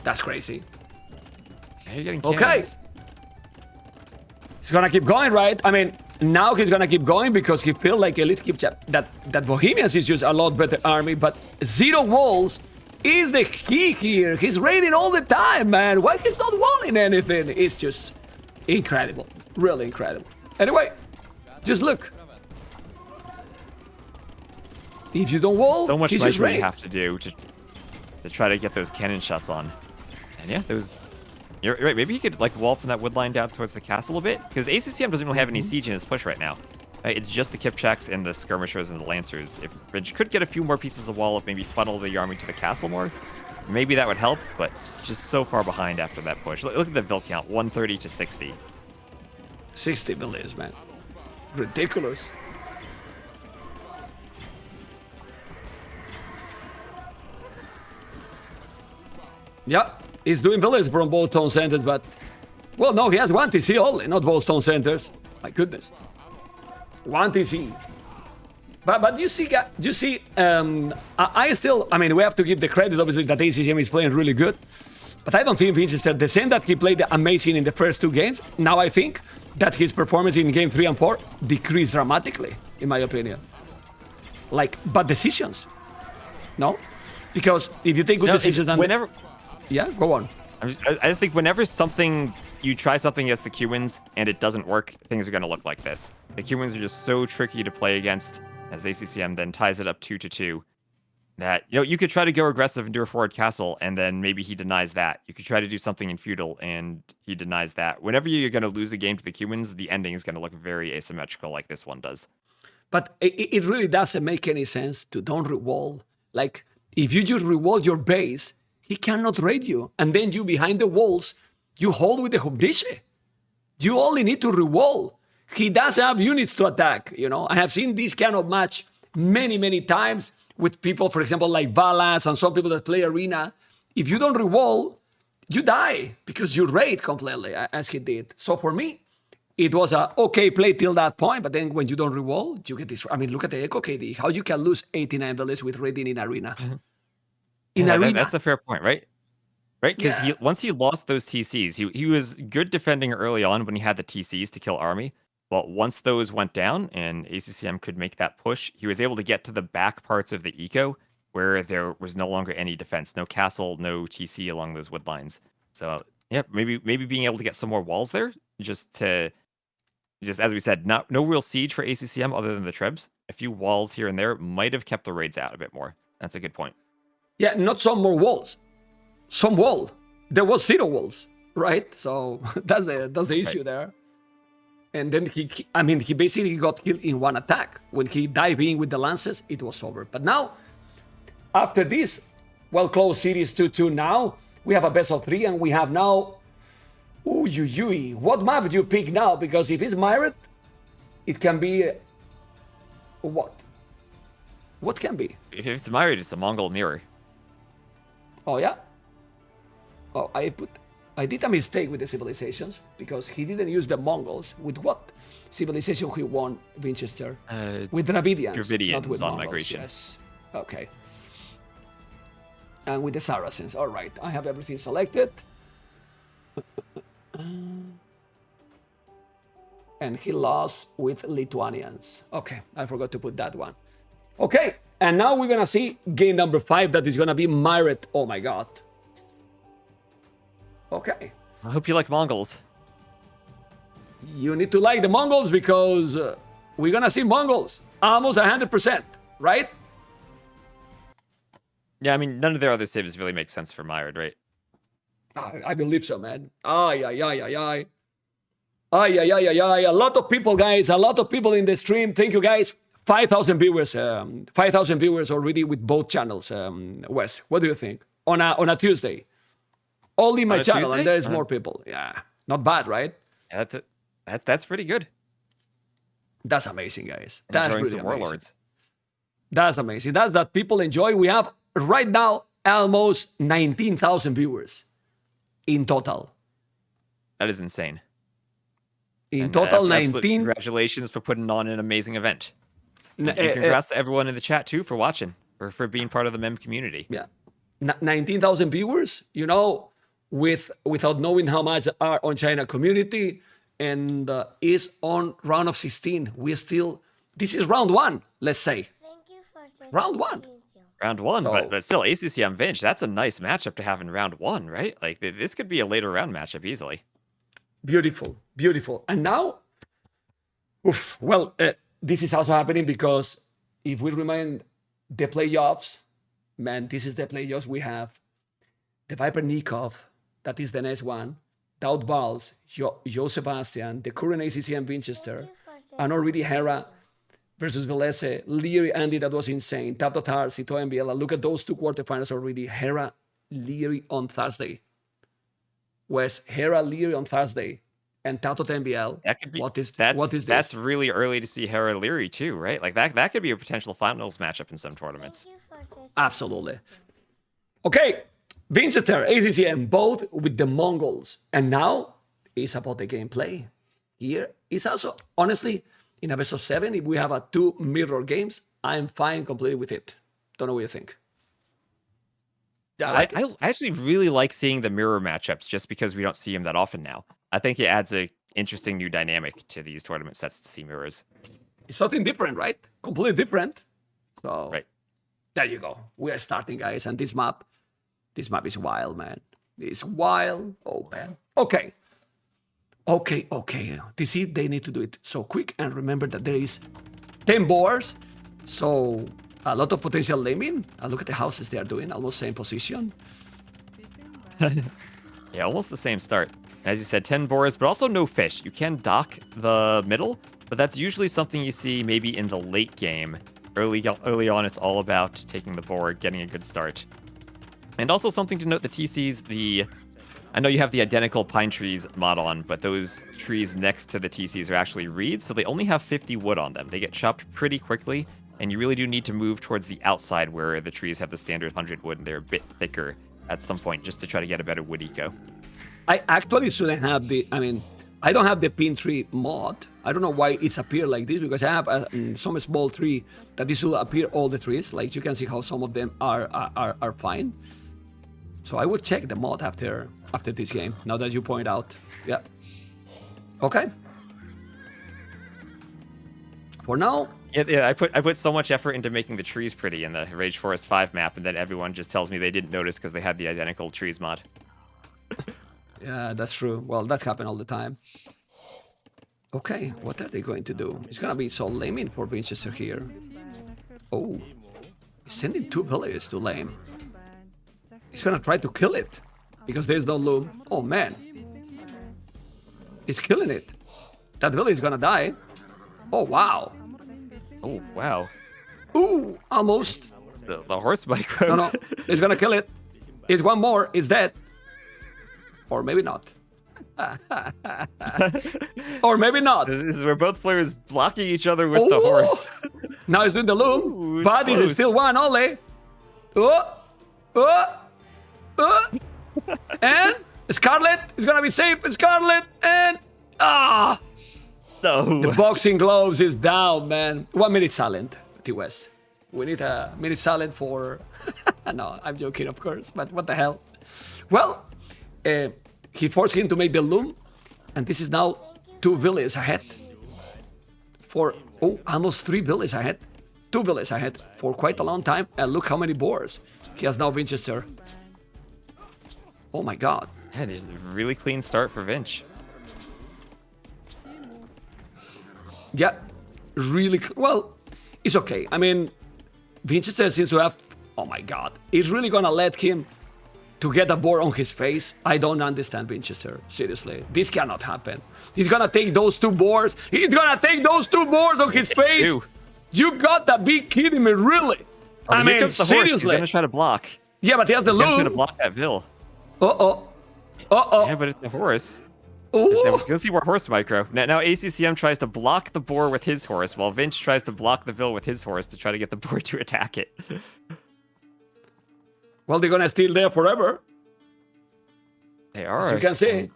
That's crazy. You're getting Okay. cannons. He's gonna keep going, right? I mean, now he's gonna keep going because he feels like Elite keep that Bohemians is just a lot better army, but 0 walls is the key here. He's raiding all the time, man. Why he's not walling anything? It's just incredible. Really incredible. Anyway, just look. If you don't wall, So much he's just measuring you raid. have to do to try to get those cannon shots on. And yeah, those... You're right, maybe he could like wall from that wood line down towards the castle a bit, because ACCM doesn't really have any siege in his push right now. It's just the Kipchaks and the skirmishers and the lancers. If Ridge could get a few more pieces of wall, if maybe funnel the army to the castle more, maybe that would help, but it's just so far behind after that push. Look at the Vil count, 130 to 60. 60 villas, man. Ridiculous. Yeah, he's doing villas from both town centers, but... Well, no, he has 1 TC only, not both town centers. My goodness. 1 TC. But you see, I still... I mean, we have to give the credit, obviously, that ACCM is playing really good. But I don't think Vinchester, the same that he played amazing in the first 2 games, now I think that his performance in game 3 and 4 decreased dramatically, in my opinion. Like, bad decisions. No? Because if you take good decisions... Whenever... Yeah, go on. I just think whenever you try something against the Cumans and it doesn't work, things are going to look like this. The Cumans are just so tricky to play against, as ACCM then ties it up 2-2, that you could try to go aggressive and do a forward castle, and then maybe he denies that. You could try to do something in feudal, and he denies that. Whenever you're going to lose a game to the Cumans, the ending is going to look very asymmetrical, like this one does. But it really doesn't make any sense to don't rewall. Like, if you just rewall your base, he cannot raid you. And then you, behind the walls, you hold with the Hubniche. You only need to rewall. He does have units to attack, I have seen this kind of match many, many times with people, for example, like Balas and some people that play Arena. If you don't rewall, you die because you raid completely, as he did. So for me, it was a okay play till that point, but then when you don't rewall, you get this. I mean, look at the Echo KD. How you can lose 89 villas with raiding in Arena. That's a fair point, right? Right? Because once he lost those TCs, he was good defending early on when he had the TCs to kill army. But once those went down and ACCM could make that push, he was able to get to the back parts of the eco where there was no longer any defense, no castle, no TC along those wood lines. So yeah, maybe being able to get some more walls there, just as we said, no real siege for ACCM other than the trebs. A few walls here and there might have kept the raids out a bit more. That's a good point. Yeah, not some more walls. Some wall. There was 0 walls, right? So that's the issue there. And then he basically got killed in 1 attack. When he dived in with the lances, it was over. But now, after this well-closed series 2-2 now, we have a best of 3, and we have now... What map do you pick now? Because if it's Myriad, it can be... What? What can be? If it's Myriad, it's a Mongol mirror. Oh yeah. Oh, I did a mistake with the civilizations because he didn't use the Mongols. With what civilization he won Vinchester? With Dravidians, not with Dravidians on Mongols. migration. Yes. Okay. And with the Saracens. All right. I have everything selected. And he lost with Lithuanians. Okay, I forgot to put that one. Okay, and now we're gonna see game number 5 that is gonna be Myriad. Oh my god. Okay. I hope you like Mongols. You need to like the Mongols because we're gonna see Mongols almost 100%, right? Yeah, I mean, none of their other civs really make sense for Myriad, right? I believe so, man. Ay, ay, ay, ay, ay. Ay, ay, ay, ay, ay. A lot of people, guys. A lot of people in the stream. Thank you, guys. 5,000 viewers. 5,000 viewers already with both channels. Wes, what do you think? On a Tuesday. Only my channel, Tuesday? and there's more people. Yeah. Not bad, right? Yeah, that's pretty good. That's amazing, guys. That's Enjoying really some amazing. Warlords. That's amazing. That's that people enjoy. We have right now almost 19,000 viewers in total. That is insane. In And, total, absolute 19. Congratulations for putting on an amazing event. And congrats to everyone in the chat too for watching, for being part of the mem community. Yeah, 19,000 viewers. You know, without knowing how much are on China community, and is on round of 16. We still. This is round 1. Let's say Thank you for the round 1. Round 1, So- but still, ACCM Vinch, that's a nice matchup to have in round 1, right? Like, this could be a later round matchup easily. Beautiful, beautiful. And now, well, this is also happening because if we remind the playoffs, man, this is the playoffs. We have the Viper Nikov, that is the next one, Daud Balls, Jo Sebastian, the current ACCM Vinchester, and already Hera versus Velese, Leary, Andy, that was insane. Tap Tatar, Sito, and Biela. Look at those 2 quarterfinals already. Hera, Leary on Thursday. Wes, Hera, Leary on Thursday. And Tato NBL. That could be. What is That's this? really early to see Hera Leary too, right? Like that could be a potential finals matchup in some tournaments. Absolutely. Okay, Vinchester, ACCM, both with the Mongols. And now it's about the gameplay. Here is also, honestly, in a best of 7, if we have 2 mirror games, I'm fine completely with it. Don't know what you think. I actually really like seeing the mirror matchups just because we don't see them that often now. I think it adds a interesting new dynamic to these tournament sets to see mirrors. It's something different, right? Completely different. So Right. there you go. We are starting, guys. And this map is wild, man. It's wild. Oh, man. Okay. This is, they need to do it so quick. And remember that there is 10 boards. So a lot of potential laming. Look at the houses they are doing. Almost same position. Yeah, almost the same start. As you said, 10 boars, but also no fish. You can dock the middle, but that's usually something you see maybe in the late game. Early on, it's all about taking the board, getting a good start. And also something to note, the TCs, I know you have the identical pine trees mod on, but those trees next to the TCs are actually reeds, so they only have 50 wood on them. They get chopped pretty quickly, and you really do need to move towards the outside where the trees have the standard 100 wood and they're a bit thicker at some point just to try to get a better wood eco. I actually shouldn't have I don't have the pin tree mod. I don't know why it's appeared like this, because I have some small tree that this will appear all the trees. Like you can see how some of them are fine. So I will check the mod after this game, now that you point out. Yeah. Okay. For now. Yeah, I put so much effort into making the trees pretty in the Rage Forest 5 map, and then everyone just tells me they didn't notice because they had the identical trees mod. Yeah, that's true. Well, that happens all the time. Okay, what are they going to do? It's gonna be so laming for Vinchester here. Oh, he's sending 2 villages to lame. He's gonna try to kill it because there's no loom. Oh man, he's killing it. That village is gonna die. Oh wow. Oh, wow. Ooh, almost. The horse micro. No, he's gonna kill it. It's one more. It's dead. Or maybe not. Or maybe not. This is where both players blocking each other with the Oh! horse. Now he's doing the loom, Ooh, it's but it's close. still one only. And Scarlet is gonna be safe. Scarlet and No. the boxing gloves is down, man. 1 minute silent, T West. We need a minute silent for. No, I'm joking, of course. But what the hell? Well, he forced him to make the loom, and this is now 2 villages ahead. For almost 3 villages ahead. 2 villages ahead for quite a long time. And look how many boars he has now, Vinchester. Oh my God. Yeah, there's a really clean start for Vinch. Yeah, really. Well, it's okay. I mean, Vinchester seems to have. Oh my God, he's really gonna let him to get a boar on his face? I don't understand, Vinchester. Seriously, this cannot happen. He's gonna take those 2 boars. He's gonna take those 2 boars on his face. You gotta be kidding me, really? Oh, I here mean, comes the horse. He's seriously. gonna try to block. Yeah, but he has the He's gonna loom. block that Vil. Uh-oh. Yeah, but it's the horse. Ooh. Go see more horse micro. Now ACCM tries to block the boar with his horse, while Vinch tries to block the Vil with his horse to try to get the boar to attack it. Well, they're gonna stay there forever, They are. as you can see.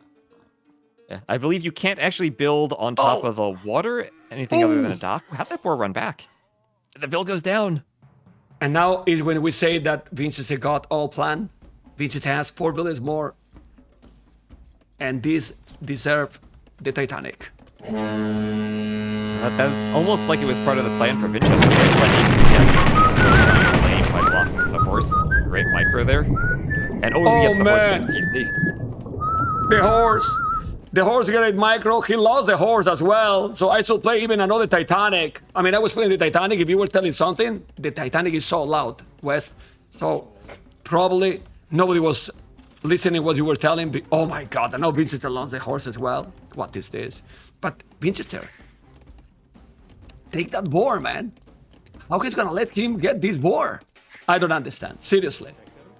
Yeah, I believe you can't actually build on top of the water anything other than a dock. How'd that boar run back? The Vil goes down. And now is when we say that Vinchester got all planned. Vinchester has 4 villages more. And these deserve the Titanic. That's almost like it was part of the plan for Vinchester. Right? When ACCM is lane by blocking the horse. Great micro there. And he gets the horse man. with PC. The horse got a micro. He lost the horse as well. So I should play even another Titanic. I mean, I was playing the Titanic. If you were telling something, the Titanic is so loud, West. So probably nobody was listening what you were telling. Oh my God, I know Vinchester lost the horse as well. What is this? But Vinchester, take that boar, man. How he's gonna let him get this boar? I don't understand. Seriously.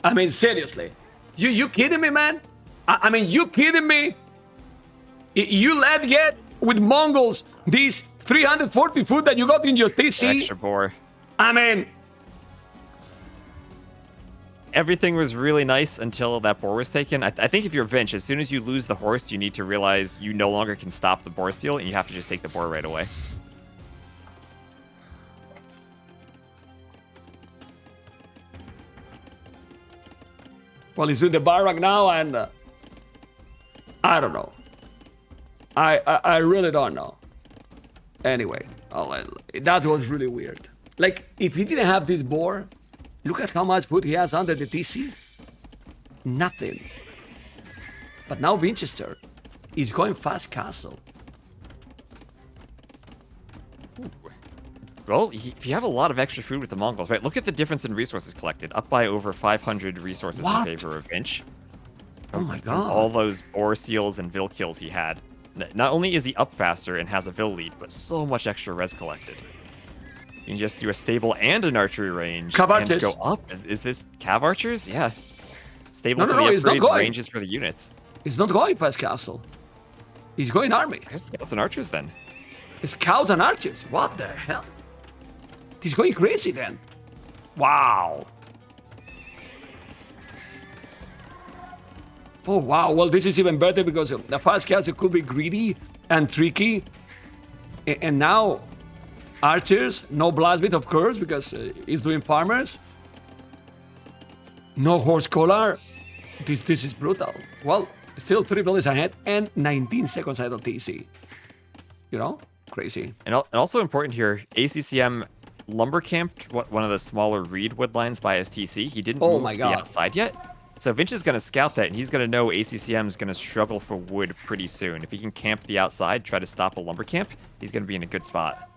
I mean, seriously. You kidding me, man? I mean, you kidding me? You let get with Mongols these 340 foot that you got in your TC? Extra boar. I mean, Everything was really nice until that boar was taken. I think if you're Vinch, as soon as you lose the horse, you need to realize you no longer can stop the boar steal, and you have to just take the boar right away. well, he's doing the barrack now, and I don't know. I really don't know. Anyway, that was really weird. Like, if he didn't have this boar, look at how much food he has under the TC. Nothing. But now Vinchester is going fast castle. Well, if you have a lot of extra food with the Mongols, right? Look at the difference in resources collected, up by over 500 resources What? in favor of Vinch. Oh my From God. all those boar steals and Vil kills he had. Not only is he up faster and has a Vil lead, but so much extra res collected. You can just do a stable and an archery range Cav and archers. go up. Is this Cav archers? Yeah. Stable No, for the he's not upgrades, going. ranges for the units. He's not going past castle. He's going army. I guess scouts and archers then. Scouts and archers. What the hell? He's going crazy then. Wow. Oh, wow. Well, this is even better because the fast scouts could be greedy and tricky. And now, archers, no blastbeat, of course, because he's doing farmers. No horse collar. This is brutal. Well, still 3 villages ahead and 19 seconds ahead of TC. You know? Crazy. And also important here, ACCM lumber camped one of the smaller reed wood lines by his TC. He didn't Oh move my to God. the outside yet. So Vinch is going to scout that, and he's going to know ACCM is going to struggle for wood pretty soon. If he can camp the outside, try to stop a lumber camp, he's going to be in a good spot.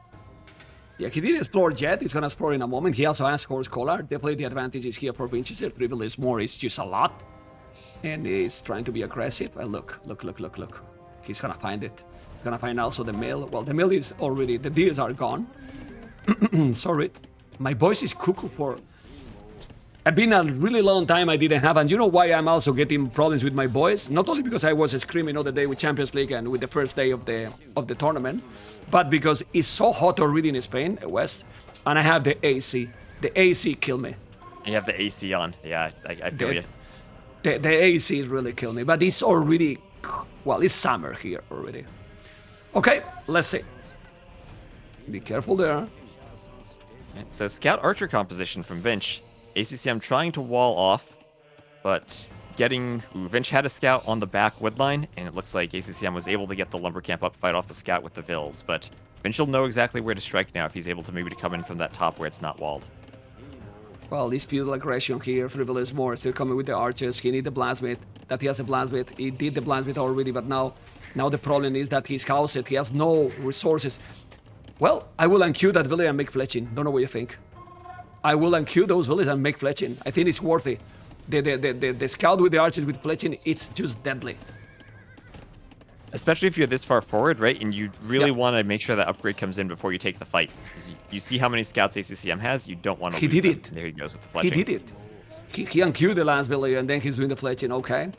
Yeah, he didn't explore yet. He's gonna explore in a moment. He also has horse collar. Definitely the advantage is here for Vinchester. 3 villages more is just a lot. And he's trying to be aggressive. And look. He's gonna find it. He's gonna find also the mill. Well, the mill is already, the deers are gone. Sorry. My voice is cuckoo for... I've been a really long time I didn't have, and you know why I'm also getting problems with my voice? Not only because I was screaming all the day with Champions League and with the first day of the tournament, but because it's so hot already in Spain, West, And I have the AC. The AC kill me. And you have the AC on. Yeah, I feel you. The AC really killed me. But it's already... Well, it's summer here already. Okay, let's see. Be careful there. So Scout Archer composition from Vinch. ACCM trying to wall off, but getting... Ooh, Vinch had a Scout on the back wood line, and it looks like ACCM was able to get the lumber camp up, fight off the Scout with the Vills, but Vinch will know exactly where to strike now if he's able to maybe to come in from that top where it's not walled. Well, this feudal aggression here, 3 villages more, still coming with the archers. He needs the blacksmith. That he has a blacksmith. He did the blacksmith already, but now the problem is that he's housed. He has no resources. Well, I will unqueue that village and make fletching. Don't know what you think. I will unqueue those villages and make fletching. I think it's worthy. The scout with the archers with fletching, it's just deadly. Especially if you're this far forward, right? And you really Yep. want to make sure that upgrade comes in before you take the fight. 'Cause you see how many scouts ACCM has, you don't want to He lose did them. it. There he goes with the He fletching. did it. He unqueued the last village and then he's doing the fletching. Okay.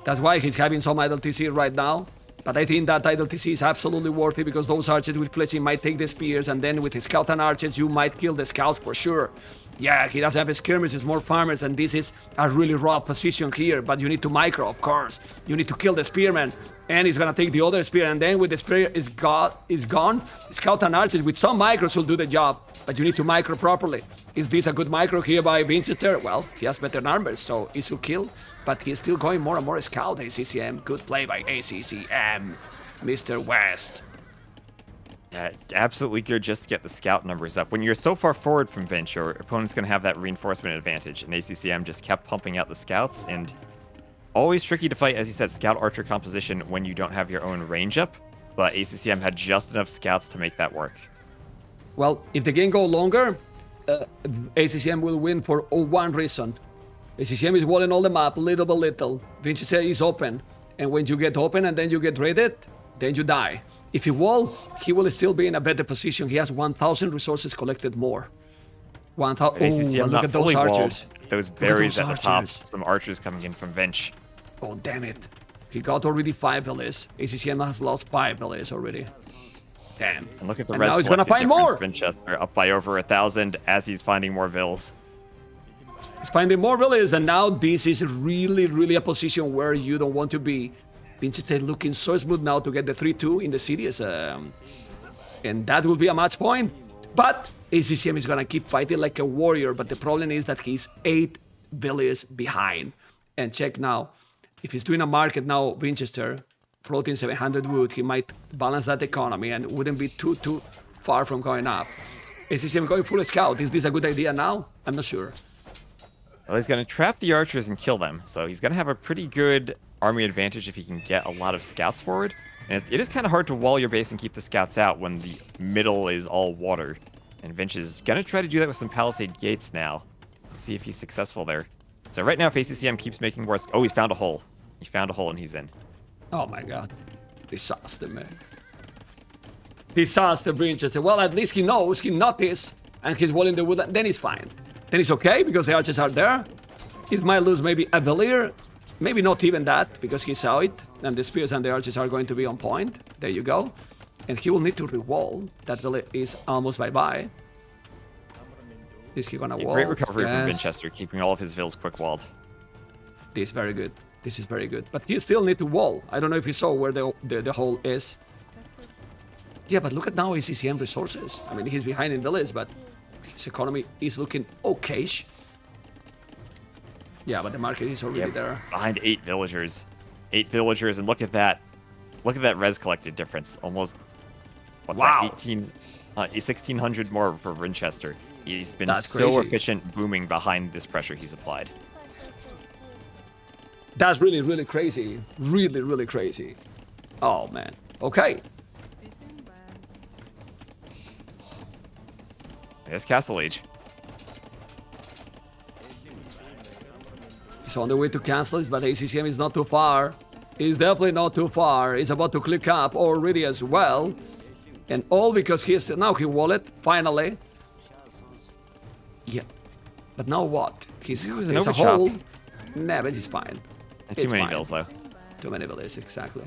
That's why he's having some idle TC right now. But I think that idle TC is absolutely worthy because those archers with fletching might take the spears, and then with his scout and archers, you might kill the scouts for sure. Yeah, he doesn't have skirmishes, more farmers, and this is a really rough position here, but you need to micro, of course. You need to kill the spearman, and he's gonna take the other spear, and then with the spear is gone, scout and archers with some micros will do the job, but you need to micro properly. Is this a good micro here by Vinchester? Well, he has better numbers, so he should kill, but he's still going more and more scout, ACCM. Good play by ACCM, Mr. West. Yeah, absolutely good just to get the scout numbers up. When you're so far forward from Vinch, your opponent's going to have that reinforcement advantage, and ACCM just kept pumping out the scouts, and always tricky to fight, as you said, scout-archer composition when you don't have your own range up, but ACCM had just enough scouts to make that work. Well, if the game go longer, ACCM will win for one reason. ACCM is walling all the map little by little. Vinchester is open, and when you get open and then you get raided, then you die. If he wall, he will still be in a better position. He has 1,000 resources collected more. 1,000. ACCM Look not at those fully walled. archers. Those at berries those at the top. archers. Some archers coming in from Vinch. Oh, damn it. He got already 5 villas. ACCM has lost 5 villas already. Damn. And look at the And res now he's gonna collected find difference. more. Vinchester up by over 1,000 as he's finding more vills. He's finding more villas, and now this is really, really a position where you don't want to be. Vinchester looking so smooth now to get the 3-2 in the series. And that will be a match point. But ACCM is going to keep fighting like a warrior. But the problem is that he's 8 villages behind. And check now. If he's doing a market now, Vinchester, floating 700 wood, he might balance that economy and wouldn't be too far from going up. ACCM going full scout. Is this a good idea now? I'm not sure. Well, he's going to trap the archers and kill them. So he's going to have a pretty good army advantage if he can get a lot of scouts forward. And it is kind of hard to wall your base and keep the scouts out when the middle is all water. And Vinch is going to try to do that with some palisade gates now. See if he's successful there. So right now, if ACCM keeps making more... Oh, he found a hole. He found a hole and he's in. Oh my god. Disaster, man. Disaster, Vinchester. Well, at least he knows, he noticed, and he's walling the wood, then he's fine. Then it's okay, because the archers are there. He might lose maybe a villager. Maybe not even that, because he saw it, and the spears and the archers are going to be on point. There you go. And he will need to re-wall. That village is almost bye-bye. Is he gonna wall? Great recovery from Yes. Vinchester, keeping all of his vills quick-walled. This is very good. This is very good. But he still need to wall. I don't know if he saw where the hole is. Yeah, but look at now ACCM resources. I mean, he's behind in village, but his economy is looking okayish. Yeah, but the market is already there. Behind 8 villagers. 8 villagers, and look at that. Look at that res collected difference. Almost, what's Wow. that, 1,600 more for Vinchester. He's been That's so crazy. efficient booming behind this pressure he's applied. That's really, really crazy. Really, really crazy. Oh, man. Okay. There's Castle Age. He's on the way to cancel it, but ACCM is not too far. He's definitely not too far. He's about to click up already as well. And all because now he wallet, finally. Yeah. But now what? was an there's a overchop. hole. Nah, but he's fine. Too It's many fine. vills, though. Too many villas, exactly.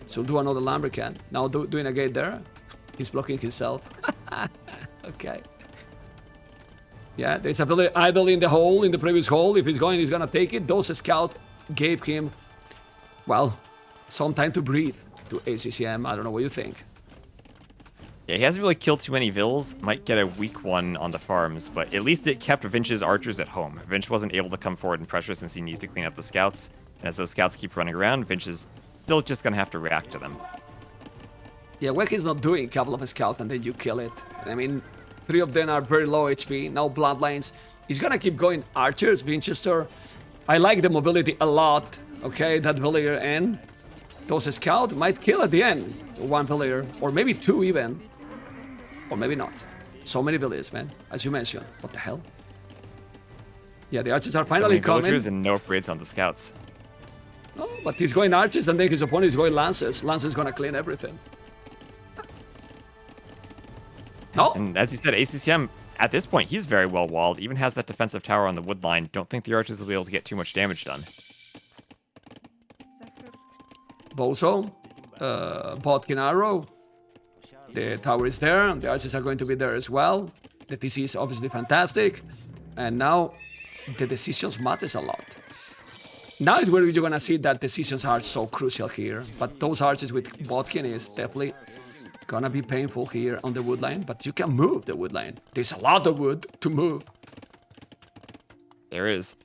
So do another lumbercan. Now doing a gate there. He's blocking himself. Okay. Yeah, there's a village idle in the hole, in the previous hole. If he's going, he's gonna take it. Those scouts gave him, well, some time to breathe to ACCM. I don't know what you think. Yeah, he hasn't really killed too many vills. Might get a weak one on the farms, but at least it kept Vinch's archers at home. Vinch wasn't able to come forward and pressure since he needs to clean up the scouts. And as those scouts keep running around, Vinch is still just going to have to react to them. Yeah, Wek is not doing a couple of scouts and then you kill it. I mean, 3 of them are very low HP, no bloodlines. He's gonna keep going archers, Vinchester. I like the mobility a lot. Okay, that villager and those scouts might kill at the end. 1 villager, or maybe 2 even. Or maybe not. So many villagers, man, as you mentioned. What the hell? Yeah, the archers are So finally many coming. villagers and no upgrades on the scouts. No, but he's going archers and then his opponent is going lances. Lances gonna clean everything. No. And as you said, ACCM, at this point, he's very well walled. Even has that defensive tower on the wood line. Don't think the archers will be able to get too much damage done. Bozo, Botkin Arrow. The tower is there, and the archers are going to be there as well. The TC is obviously fantastic. And now the decisions matters a lot. Now is where you're gonna see that decisions are so crucial here. But those archers with Botkin is definitely gonna be painful here on the wood line. But you can move the wood line. There's a lot of wood to move. There is.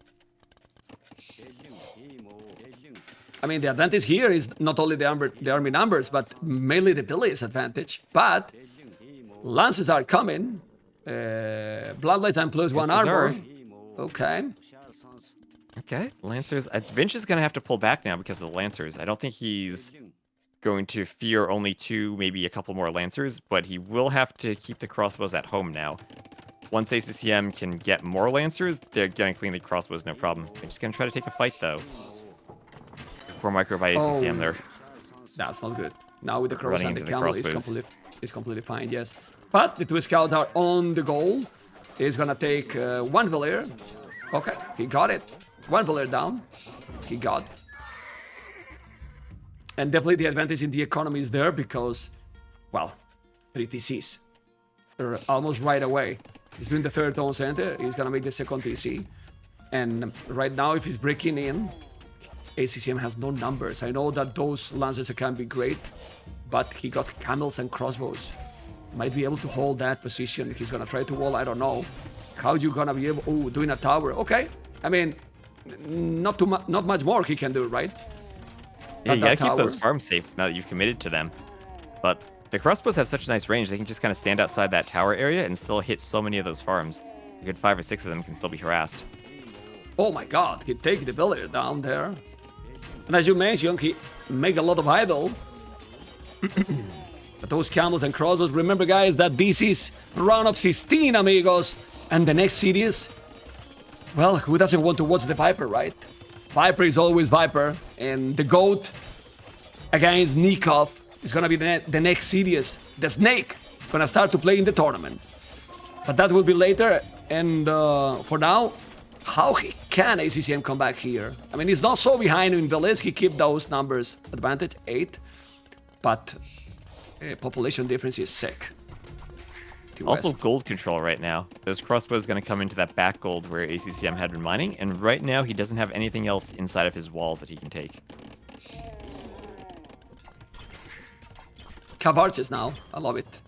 I mean, the advantage here is not only the army numbers, but mainly the village advantage. But lances are coming. Bloodlights and +1 Lances armor. are. Okay. Okay, Lancers. Vinch is going to have to pull back now because of the Lancers. I don't think he's going to fear only 2, maybe a couple more Lancers, but he will have to keep the crossbows at home now. Once ACCM can get more Lancers, they're going to clean the crossbows, no problem. They're just going to try to take a fight, though. 4 micro by ACCM there. That's not good. Now with the cross Running and the into the camel, crossbows. it's completely fine, yes. But the 2 scouts are on the goal. He's gonna take 1 villager. Okay, he got it. 1 villager down. He got. And definitely the advantage in the economy is there because, well, 3 TCs. They're almost right away. He's doing the 3rd town center. He's gonna make the 2nd TC. And right now, if he's breaking in, ACCM has no numbers. I know that those lances can be great, but he got camels and crossbows. Might be able to hold that position. If he's gonna try to wall, I don't know. How you gonna be able? Oh, doing a tower. Okay. I mean, not much more he can do, right? Yeah, At you that gotta keep those tower. farms safe now that you've committed to them. But the crossbows have such nice range, they can just kind of stand outside that tower area and still hit so many of those farms. A good 5 or 6 of them can still be harassed. Oh my God, he take the villager down there. And as you mentioned, he make a lot of idle. But those camels and crossbows, remember guys that this is round of 16, amigos. And the next series, well, who doesn't want to watch the Viper, right? Viper is always Viper. And the GOAT against Nikov is gonna be the next series. The Snake gonna start to play in the tournament. But that will be later. And for now, how can ACCM come back here? I mean, he's not so behind in Velez. He keep those numbers advantage 8, but population difference is sick. to Also, West. gold control right now. Those crossbows going to come into that back gold where ACCM had been mining, and right now he doesn't have anything else inside of his walls that he can take. Cap arches now. I love it.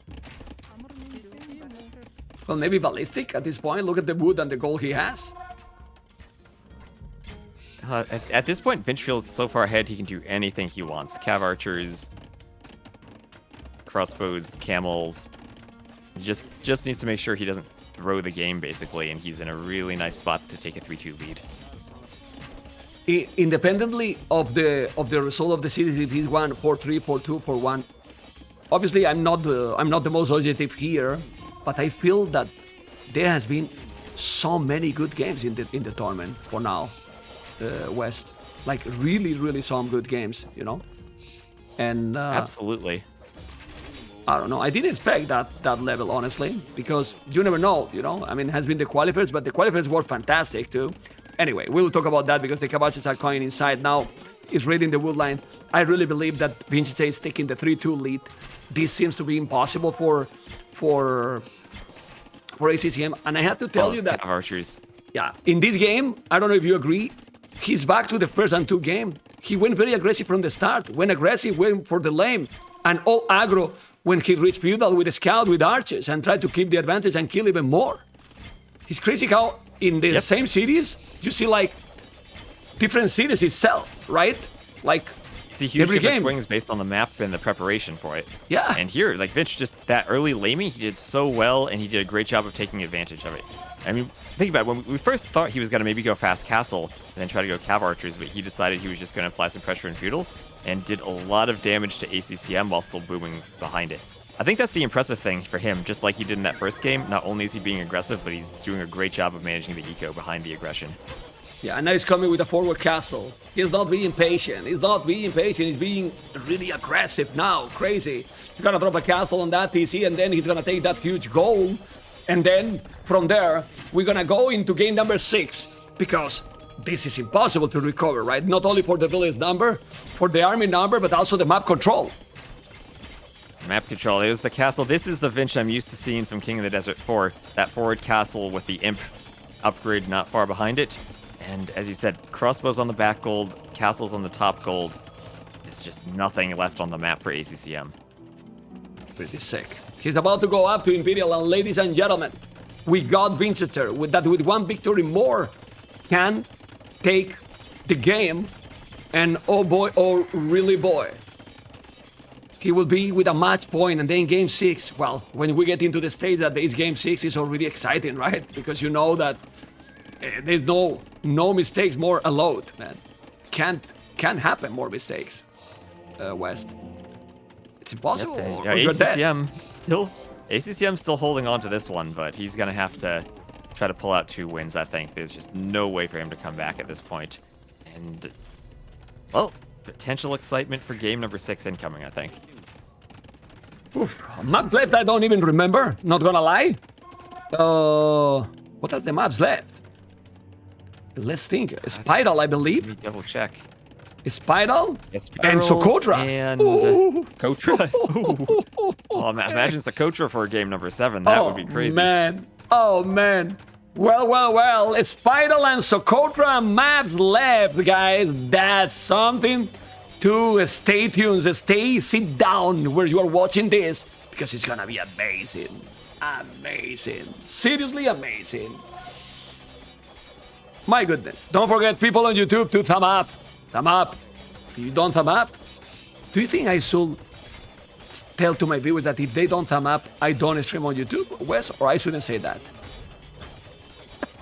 Well, maybe ballistic at this point. Look at the wood and the gold he has. At this point, Vinch feels so far ahead he can do anything he wants. Cav archers, crossbows, camels. He just needs to make sure he doesn't throw the game, basically, and he's in a really nice spot to take a 3-2 lead. Independently of the result of the series, if he's won 4-3, 4-2, 4-1. Obviously, I'm not the most objective here, but I feel that there has been so many good games in the tournament for now. West, like really some good games, you know. And Absolutely. I don't know. I didn't expect that level, honestly, because you never know, you know. I mean, it has been the qualifiers, but the qualifiers were fantastic too. Anyway, we'll talk about that because the Cabaches are coming inside now. Is raiding the wood line. I really believe that Vinchester is taking the 3-2 lead. This seems to be impossible for for ACCM. And I have to tell you that, Cav archers. yeah, in this game, I don't know if you agree, he's back to the first and 2 game. He went very aggressive from the start. Went aggressive, went for the lane, and all aggro when he reached feudal with a scout with archers and tried to keep the advantage and kill even more. It's crazy how in the same series you see like different cities itself, right? Like You see huge every different game. swings based on the map and the preparation for it. Yeah. And here, like Vinch, just that early laming, he did so well, and he did a great job of taking advantage of it. I mean, think about it. When we first thought he was going to maybe go fast castle and then try to go cav archers, but he decided he was just going to apply some pressure in feudal and did a lot of damage to ACCM while still booming behind it. I think that's the impressive thing for him, just like he did in that first game. Not only is he being aggressive, but he's doing a great job of managing the eco behind the aggression. Yeah, and now he's coming with a forward castle. He's not being patient. He's not being patient. He's being really aggressive now. Crazy. He's gonna drop a castle on that TC, and then he's gonna take that huge goal. And then from there, we're gonna go into game number 6 because this is impossible to recover, right? Not only for the village number, for the army number, but also the map control. Map control, here's the castle. This is the Vinch I'm used to seeing from King of the Desert 4. That forward castle with the imp upgrade not far behind it. And as you said, crossbows on the back gold, castles on the top gold. There's just nothing left on the map for ACCM. Pretty sick. He's about to go up to Imperial, and ladies and gentlemen, we got Vinchester with that with 1 victory more can take the game, and oh boy, oh really boy, he will be with a match point, and then game 6. Well, when we get into the stage that it's game 6, is already exciting, right? Because you know that there's no mistakes more allowed, man. Can't happen more mistakes, West. It's impossible. Yeah, or you're dead. ACCM still holding on to this one, but he's gonna have to try to pull out 2 wins. I think there's just no way for him to come back at this point. And well, potential excitement for game number 6 incoming. I think. Oof. Maps left, I don't even remember. Not gonna lie. What are the maps left? Let's think. Spiral, I believe. Let me double check. Spiral Spiral and Socotra. And Ooh. Kotra. Oh, imagine Socotra for game number 7. That would be crazy. Man. Oh, man. Well. Spiral and Socotra maps left, guys. That's something to stay tuned. Sit down where you are watching this because it's gonna be amazing. Amazing. Seriously amazing. My goodness. Don't forget, people on YouTube, to thumb up. Thumb up. If you don't thumb up, do you think I should tell to my viewers that if they don't thumb up, I don't stream on YouTube, Wes, or I shouldn't say that?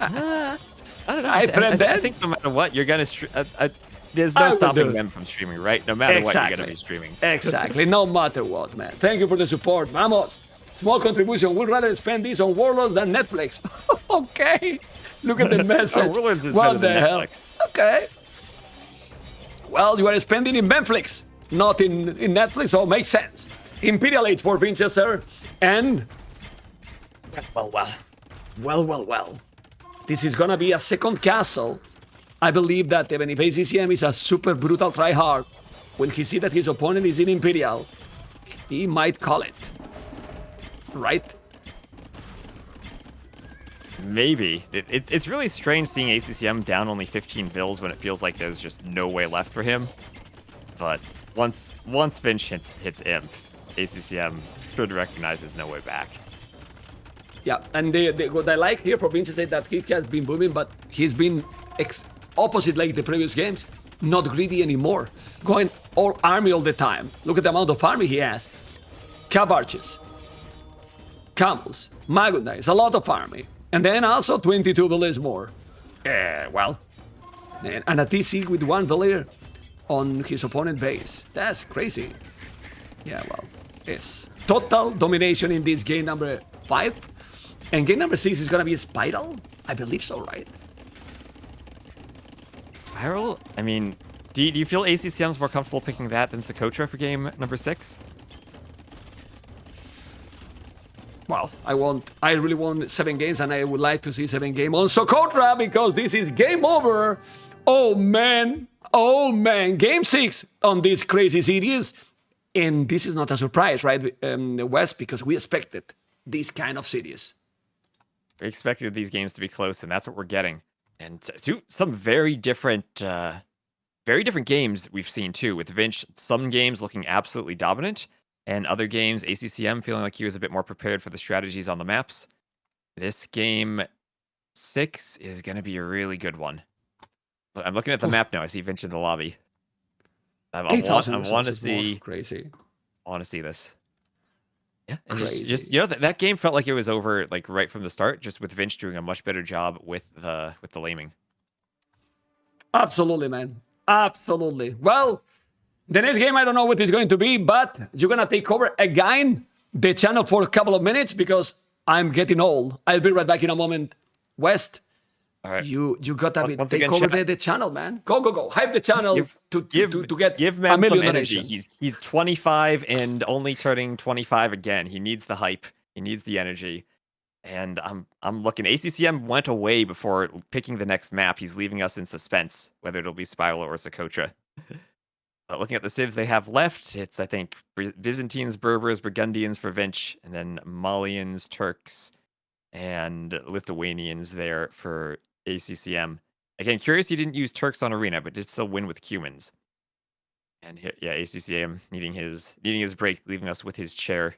I don't know. I I think no matter what, you're gonna stream. There's no stopping them from streaming, right? No matter what, you're gonna be streaming. Exactly. No matter what, man. Thank you for the support. Vamos. Small contribution. We'd rather spend this on Warlords than Netflix. Okay. Look at the message. Warlords is what better than the hell? Netflix. Okay. Well, you are spending in Netflix, not in Netflix, so it makes sense. Imperial Age for Vinchester, and well. This is gonna be a second castle. I believe that even if ACCM is a super brutal tryhard, when he sees that his opponent is in Imperial, he might call it. Right? Maybe. It's really strange seeing ACCM down only 15 vills when it feels like there's just no way left for him. But once Vinch hits Imp, ACCM should recognize there's no way back. Yeah, and what I like here for Vinch is that he has been booming, but he's been opposite like the previous games. Not greedy anymore. Going all army all the time. Look at the amount of army he has. Cav archers. Camels. Magundai. A lot of army. And then also 22 villages more. Well. And a TC with 1 village on his opponent base. That's crazy. Yeah, well. It's total domination in this game number 5. And game number 6 is gonna be a Spiral? I believe so, right? Spiral? I mean, do you feel ACCM's more comfortable picking that than Socotra for game number 6? Well, I really want 7 games, and I would like to see 7 games on Socotra because this is game over. Oh man, game 6 on this crazy series. And this is not a surprise, right, West, because we expected this kind of series. expected these games to be close, and that's what we're getting. And some very different games we've seen too. With Vinch, some games looking absolutely dominant, and other games, ACCM feeling like he was a bit more prepared for the strategies on the maps. This game 6 is going to be a really good one. But I'm looking at the map now. I see Vinch in the lobby. I want to see. Crazy. I want to see this. Yeah, and Crazy. just that game felt like it was over like right from the start, just with Vinch doing a much better job with the laming. Absolutely, man. Absolutely. Well, the next game I don't know what it's going to be, but you're gonna take over again the channel for a couple of minutes because I'm getting old. I'll be right back in a moment. West, All right. you gotta Once take again, over chat. the channel, man. Go. Hype the channel to get give a Mem million some energy. donations. He's 25 and only turning 25 again. He needs the hype. He needs the energy. And I'm looking. ACCM went away before picking the next map. He's leaving us in suspense whether it'll be Spiral or Socotra. But looking at the civs they have left, it's I think Byzantines, Berbers, Burgundians for Vinch, and then Malians, Turks, and Lithuanians there for ACCM. Again, curious he didn't use Turks on Arena, but did still win with Cumans. And here, yeah, ACCM needing his break, leaving us with his chair.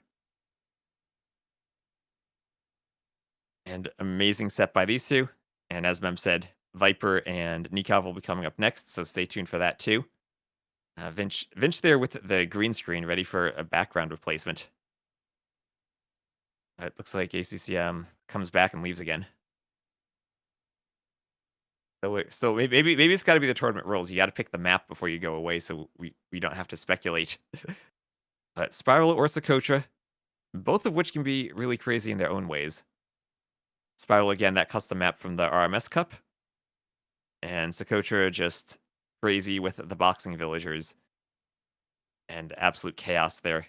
And amazing set by these two. And as Mem said, Viper and Nikov will be coming up next, so stay tuned for that too. Vinch there with the green screen, ready for a background replacement. It looks like ACCM comes back and leaves again. So maybe it's got to be the tournament rules. You got to pick the map before you go away, so we don't have to speculate. But Spiral or Socotra, both of which can be really crazy in their own ways. Spiral again, that custom map from the RMS Cup, and Socotra just crazy with the boxing villagers and absolute chaos there.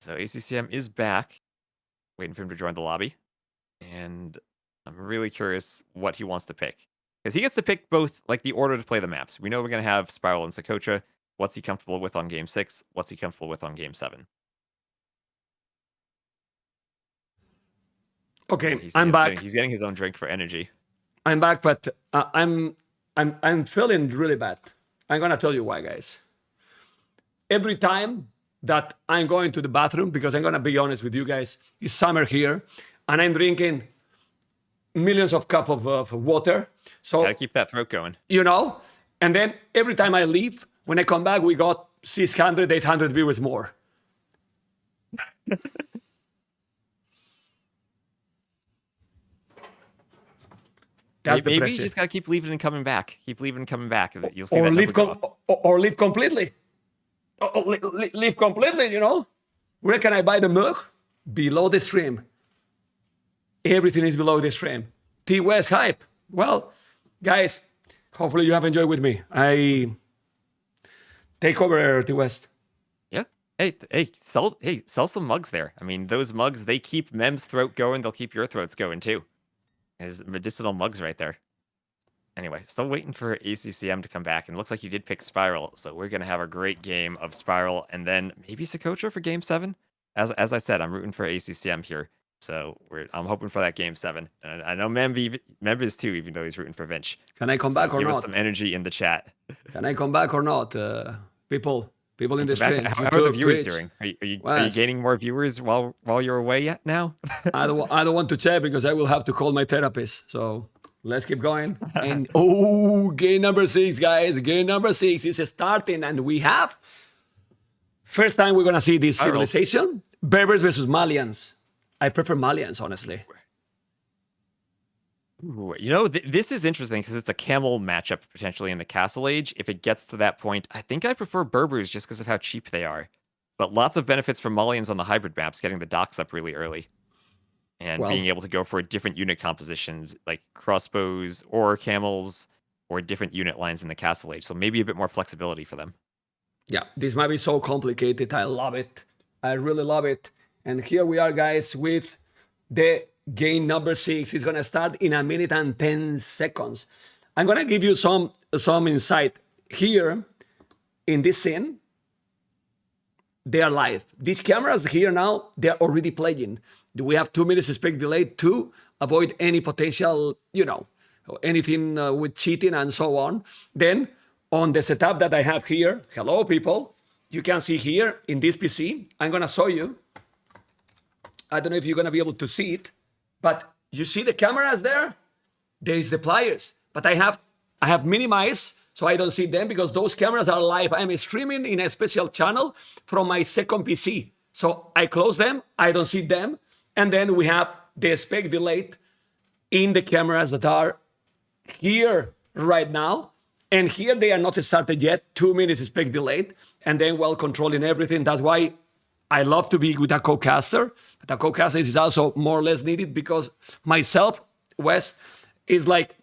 So ACCM is back, waiting for him to join the lobby, and I'm really curious what he wants to pick. Because he gets to pick both, like, the order to play the maps. We know we're going to have Spiral and Socotra. What's he comfortable with on Game 6? What's he comfortable with on Game 7? Okay, I'm back. He's getting his own drink for energy. I'm back, but I'm feeling really bad. I'm gonna tell you why, guys. Every time that I'm going to the bathroom, because I'm gonna be honest with you guys, it's summer here, and I'm drinking millions of cups of water. So Gotta keep that throat going. And then every time I leave, when I come back, we got 600, 800 viewers more. Maybe you just gotta keep leaving and coming back. Keep leaving and coming back. You'll see or that leave or leave completely. Leave completely. Where can I buy the mug? Below the stream. Everything is below the stream. T West hype. Well, guys, hopefully you have enjoyed with me. I take over T West. Yeah. Hey, sell some mugs there. I mean, those mugs, they keep Mem's throat going. They'll keep your throats going too. There's medicinal mugs right there. Anyway, still waiting for ACCM to come back, and it looks like he did pick Spiral, so we're gonna have a great game of Spiral, and then maybe Socotra for Game 7. As I said, I'm rooting for ACCM here, so I'm hoping for that Game 7. And I know Mem is too, even though he's rooting for Vinch. Can I come back or give not? Give us some energy in the chat. Can I come back or not, people in the stream? How are the viewers doing? Are you gaining more viewers while you're away yet now? I don't want to check because I will have to call my therapist. So let's keep going. And game number 6, guys. Game number 6 is starting, and we have first time we're gonna see this civilization: Berbers versus Malians. I prefer Malians, honestly. Ooh, this is interesting because it's a camel matchup potentially in the Castle Age. If it gets to that point, I think I prefer Berbers just because of how cheap they are. But lots of benefits from Malians on the hybrid maps, getting the docks up really early. And being able to go for different unit compositions, like crossbows or camels, or different unit lines in the Castle Age. So maybe a bit more flexibility for them. Yeah, this might be so complicated. I love it. I really love it. And here we are, guys, with the game number 6 is going to start in 1 minute and 10 seconds. I'm going to give you some insight here in this scene. they are live. These cameras here now, they're already playing. We have 2 minutes spec delay to avoid any potential, anything with cheating and so on. Then on the setup that I have here, hello people, you can see here in this PC, I'm gonna show you. I don't know if you're gonna be able to see it, but you see the cameras there? There is the players, but I have minimized so I don't see them because those cameras are live. I'm streaming in a special channel from my second PC. So I close them, I don't see them, and then we have the spec delayed in the cameras that are here right now. And here they are not started yet, 2 minutes spec delayed, and then while controlling everything. That's why I love to be with a co-caster. But a co-caster is also more or less needed because myself, Wes, is like,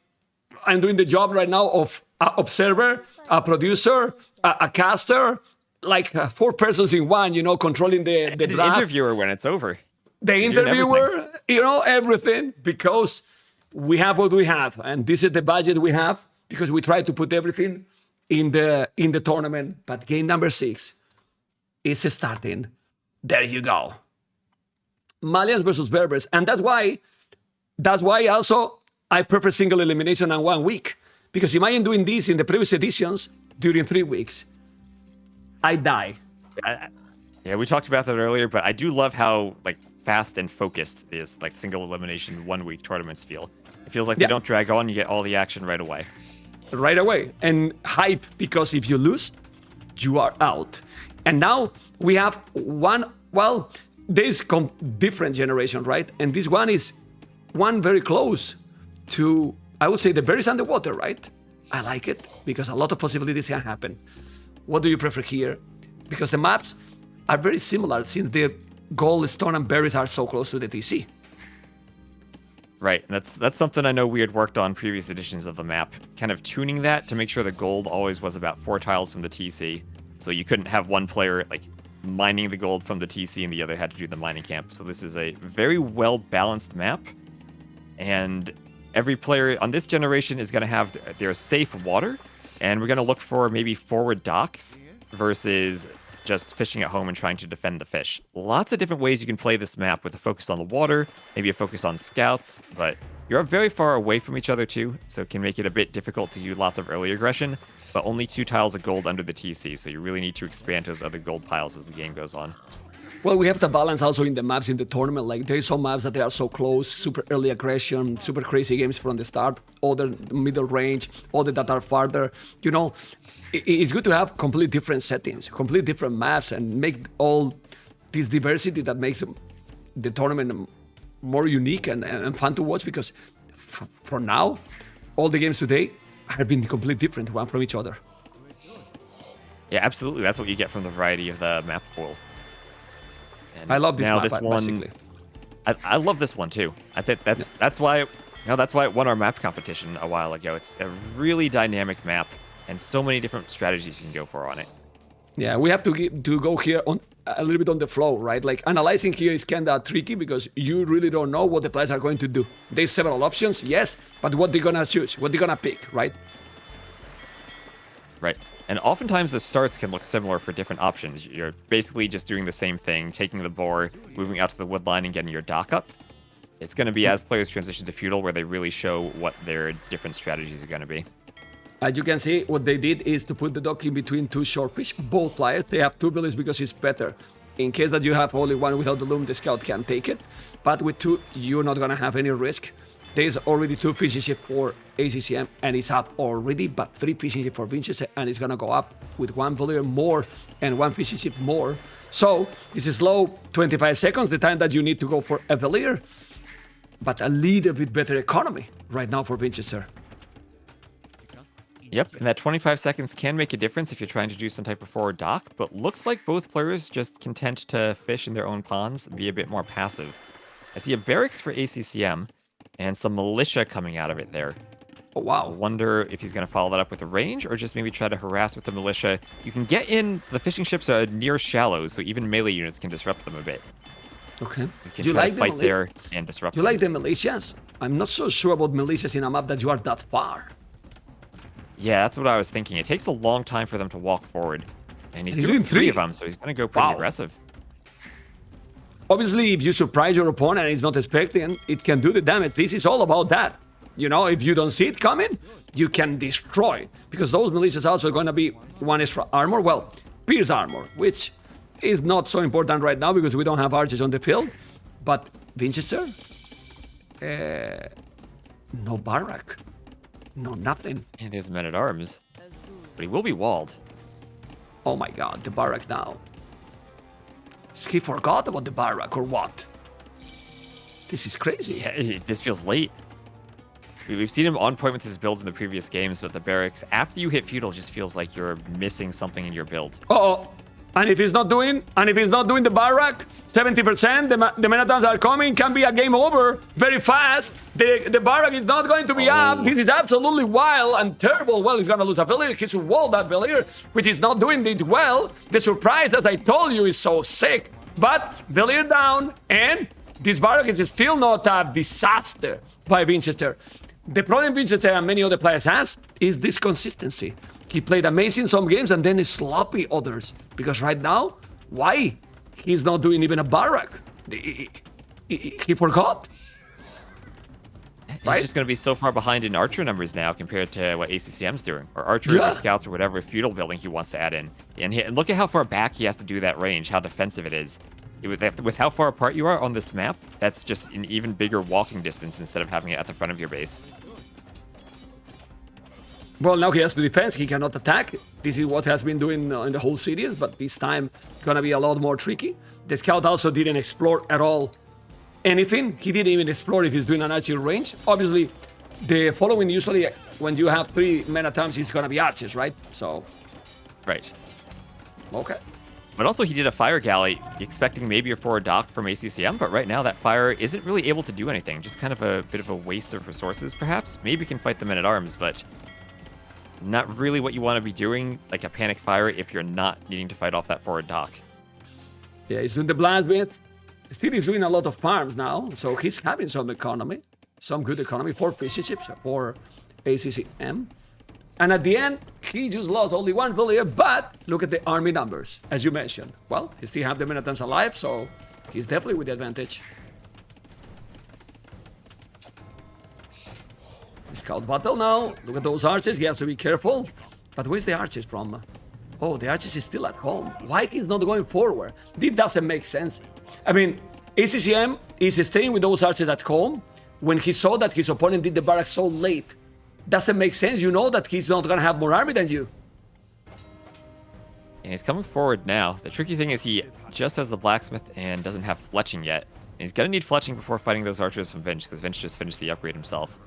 I'm doing the job right now of an observer, a producer, a caster, like 4 persons in one, controlling the An draft. interviewer when it's over. The interviewer, everything, because we have what we have. And this is the budget we have because we try to put everything in the tournament. But game number 6 is starting. There you go. Malians versus Berbers. And that's why also I prefer single elimination and 1 week. Because imagine doing this in the previous editions during 3 weeks. I die. Yeah, we talked about that earlier, but I do love how fast and focused these single elimination 1 week tournaments feel. It feels like they don't drag on, you get all the action right away. Right away. And hype, because if you lose, you are out. And now we have there's different generation, right? And this one is one very close to, I would say, the berries underwater, right? I like it because a lot of possibilities can happen. What do you prefer here? Because the maps are very similar since the gold, stone, and berries are so close to the TC. Right, and that's something I know we had worked on previous editions of the map, kind of tuning that to make sure the gold always was about 4 tiles from the TC, so you couldn't have one player mining the gold from the TC and the other had to do the mining camp. So this is a very well balanced map, and every player on this generation is going to have their safe water, and we're going to look for maybe forward docks versus just fishing at home and trying to defend the fish. Lots of different ways you can play this map with a focus on the water, maybe a focus on scouts, but you're very far away from each other too, so it can make it a bit difficult to do lots of early aggression, but only 2 tiles of gold under the TC, so you really need to expand those other gold piles as the game goes on. Well, we have to balance also in the maps in the tournament. Like, there is some maps that they are so close, super early aggression, super crazy games from the start, other middle range, other that are farther. It's good to have completely different settings, completely different maps, and make all this diversity that makes the tournament more unique and fun to watch, because for now, all the games today have been completely different one from each other. Yeah, absolutely. That's what you get from the variety of the map pool. And I love this map, this one, basically. I love this one too. I think that's why it won our map competition a while ago. It's a really dynamic map and so many different strategies you can go for on it. Yeah, we have to go here on a little bit on the flow, right? Like, analyzing here is kind of tricky because you really don't know what the players are going to do. There's several options, yes, but what they're gonna choose, what they're gonna pick, right? Right. And oftentimes the starts can look similar for different options. You're basically just doing the same thing, taking the boar, moving out to the wood line, and getting your dock up. It's going to be as players transition to feudal where they really show what their different strategies are going to be. As you can see, what they did is to put the dock in between 2 shortfish. Both players, they have 2 villages because it's better. In case that you have only one without the loom, the scout can take it. But with 2, you're not going to have any risk. There's already 2 fishing ships for ACCM, and it's up already, but 3 fishing ships for Vinchester, and it's gonna go up with 1 villager more and 1 fishing ship more. So it's a slow 25 seconds, the time that you need to go for a villager, but a little bit better economy right now for Vinchester. Yep, and that 25 seconds can make a difference if you're trying to do some type of forward dock, but looks like both players just content to fish in their own ponds and be a bit more passive. I see a barracks for ACCM, and some militia coming out of it there. Oh, wow. I wonder if he's going to follow that up with a range, or just maybe try to harass with the militia. You can get in, the fishing ships are near shallows, so even melee units can disrupt them a bit. Okay. You can try to fight there and disrupt You them. like the militias? I'm not so sure about militias in a map that you are that far. Yeah, that's what I was thinking. It takes a long time for them to walk forward. And he's He's doing doing 3 3. of them, so he's going to go pretty Wow. aggressive. Obviously, if you surprise your opponent and he's not expecting, it can do the damage. This is all about that. You know, if you don't see it coming, you can destroy. Because those militias also going to be 1 extra armor. Well, pierce armor, which is not so important right now because we don't have archers on the field. But Vinchester? No barrack. No nothing. And there's men-at-arms. But he will be walled. Oh my god, the barrack now. He forgot about the barrack or what? This is crazy. Yeah, this feels late. We've seen him on point with his builds in the previous games, but the barracks, after you hit feudal, just feels like you're missing something in your build. Uh-oh. And if he's not doing the barrack, 70%, the men-at-arms are coming, can be a game over very fast. The barrack is not going to be up. This is absolutely wild and terrible. Well, he's going to lose a villager. He should wall that villager, which is not doing it well. The surprise, as I told you, is so sick. But villager down, and this barrack is still not a disaster by Vinchester. The problem Vinchester and many other players has is this consistency. He played amazing some games and then sloppy others. Because right now, why? He's not doing even a barrack. He forgot. He's Right? just going to be so far behind in archer numbers now compared to what ACCM's doing. Or archers Yeah. or scouts or whatever feudal building he wants to add in. And look at how far back he has to do that range, how defensive it is. With how far apart you are on this map, that's just an even bigger walking distance instead of having it at the front of your base. Well, now he has to defend. He cannot attack. This is what he has been doing in the whole series, but this time gonna be a lot more tricky. The scout also didn't explore at all anything. He didn't even explore if he's doing an archer range. Obviously, the following usually when you have 3 men-at-arms, it's gonna be archers, right? So, Right. okay. But also he did a fire galley, expecting maybe a forward dock from ACCM, but right now that fire isn't really able to do anything. Just kind of a bit of a waste of resources, perhaps. Maybe you can fight the men-at-arms, but not really what you want to be doing, like a panic fire, if you're not needing to fight off that forward dock. Yeah, he's doing the blast bit. Still, he's doing a lot of farms now, so he's having some economy, some good economy for fishing ships, for ACCM. And at the end, he just lost only 1 villager, but look at the army numbers, as you mentioned. Well, he still have the men-at-arms alive, so he's definitely with the advantage. Scout battle now. Look at those archers. He has to be careful. But where's the archers from? Oh, the archers is still at home. Why he's not going forward? This doesn't make sense. I mean, ACCM is staying with those archers at home when he saw that his opponent did the barracks so late. Doesn't make sense. You know that he's not gonna have more army than you. And he's coming forward now. The tricky thing is he just has the blacksmith and doesn't have fletching yet. And he's gonna need fletching before fighting those archers from Vinch, because Vinch just finished the upgrade himself.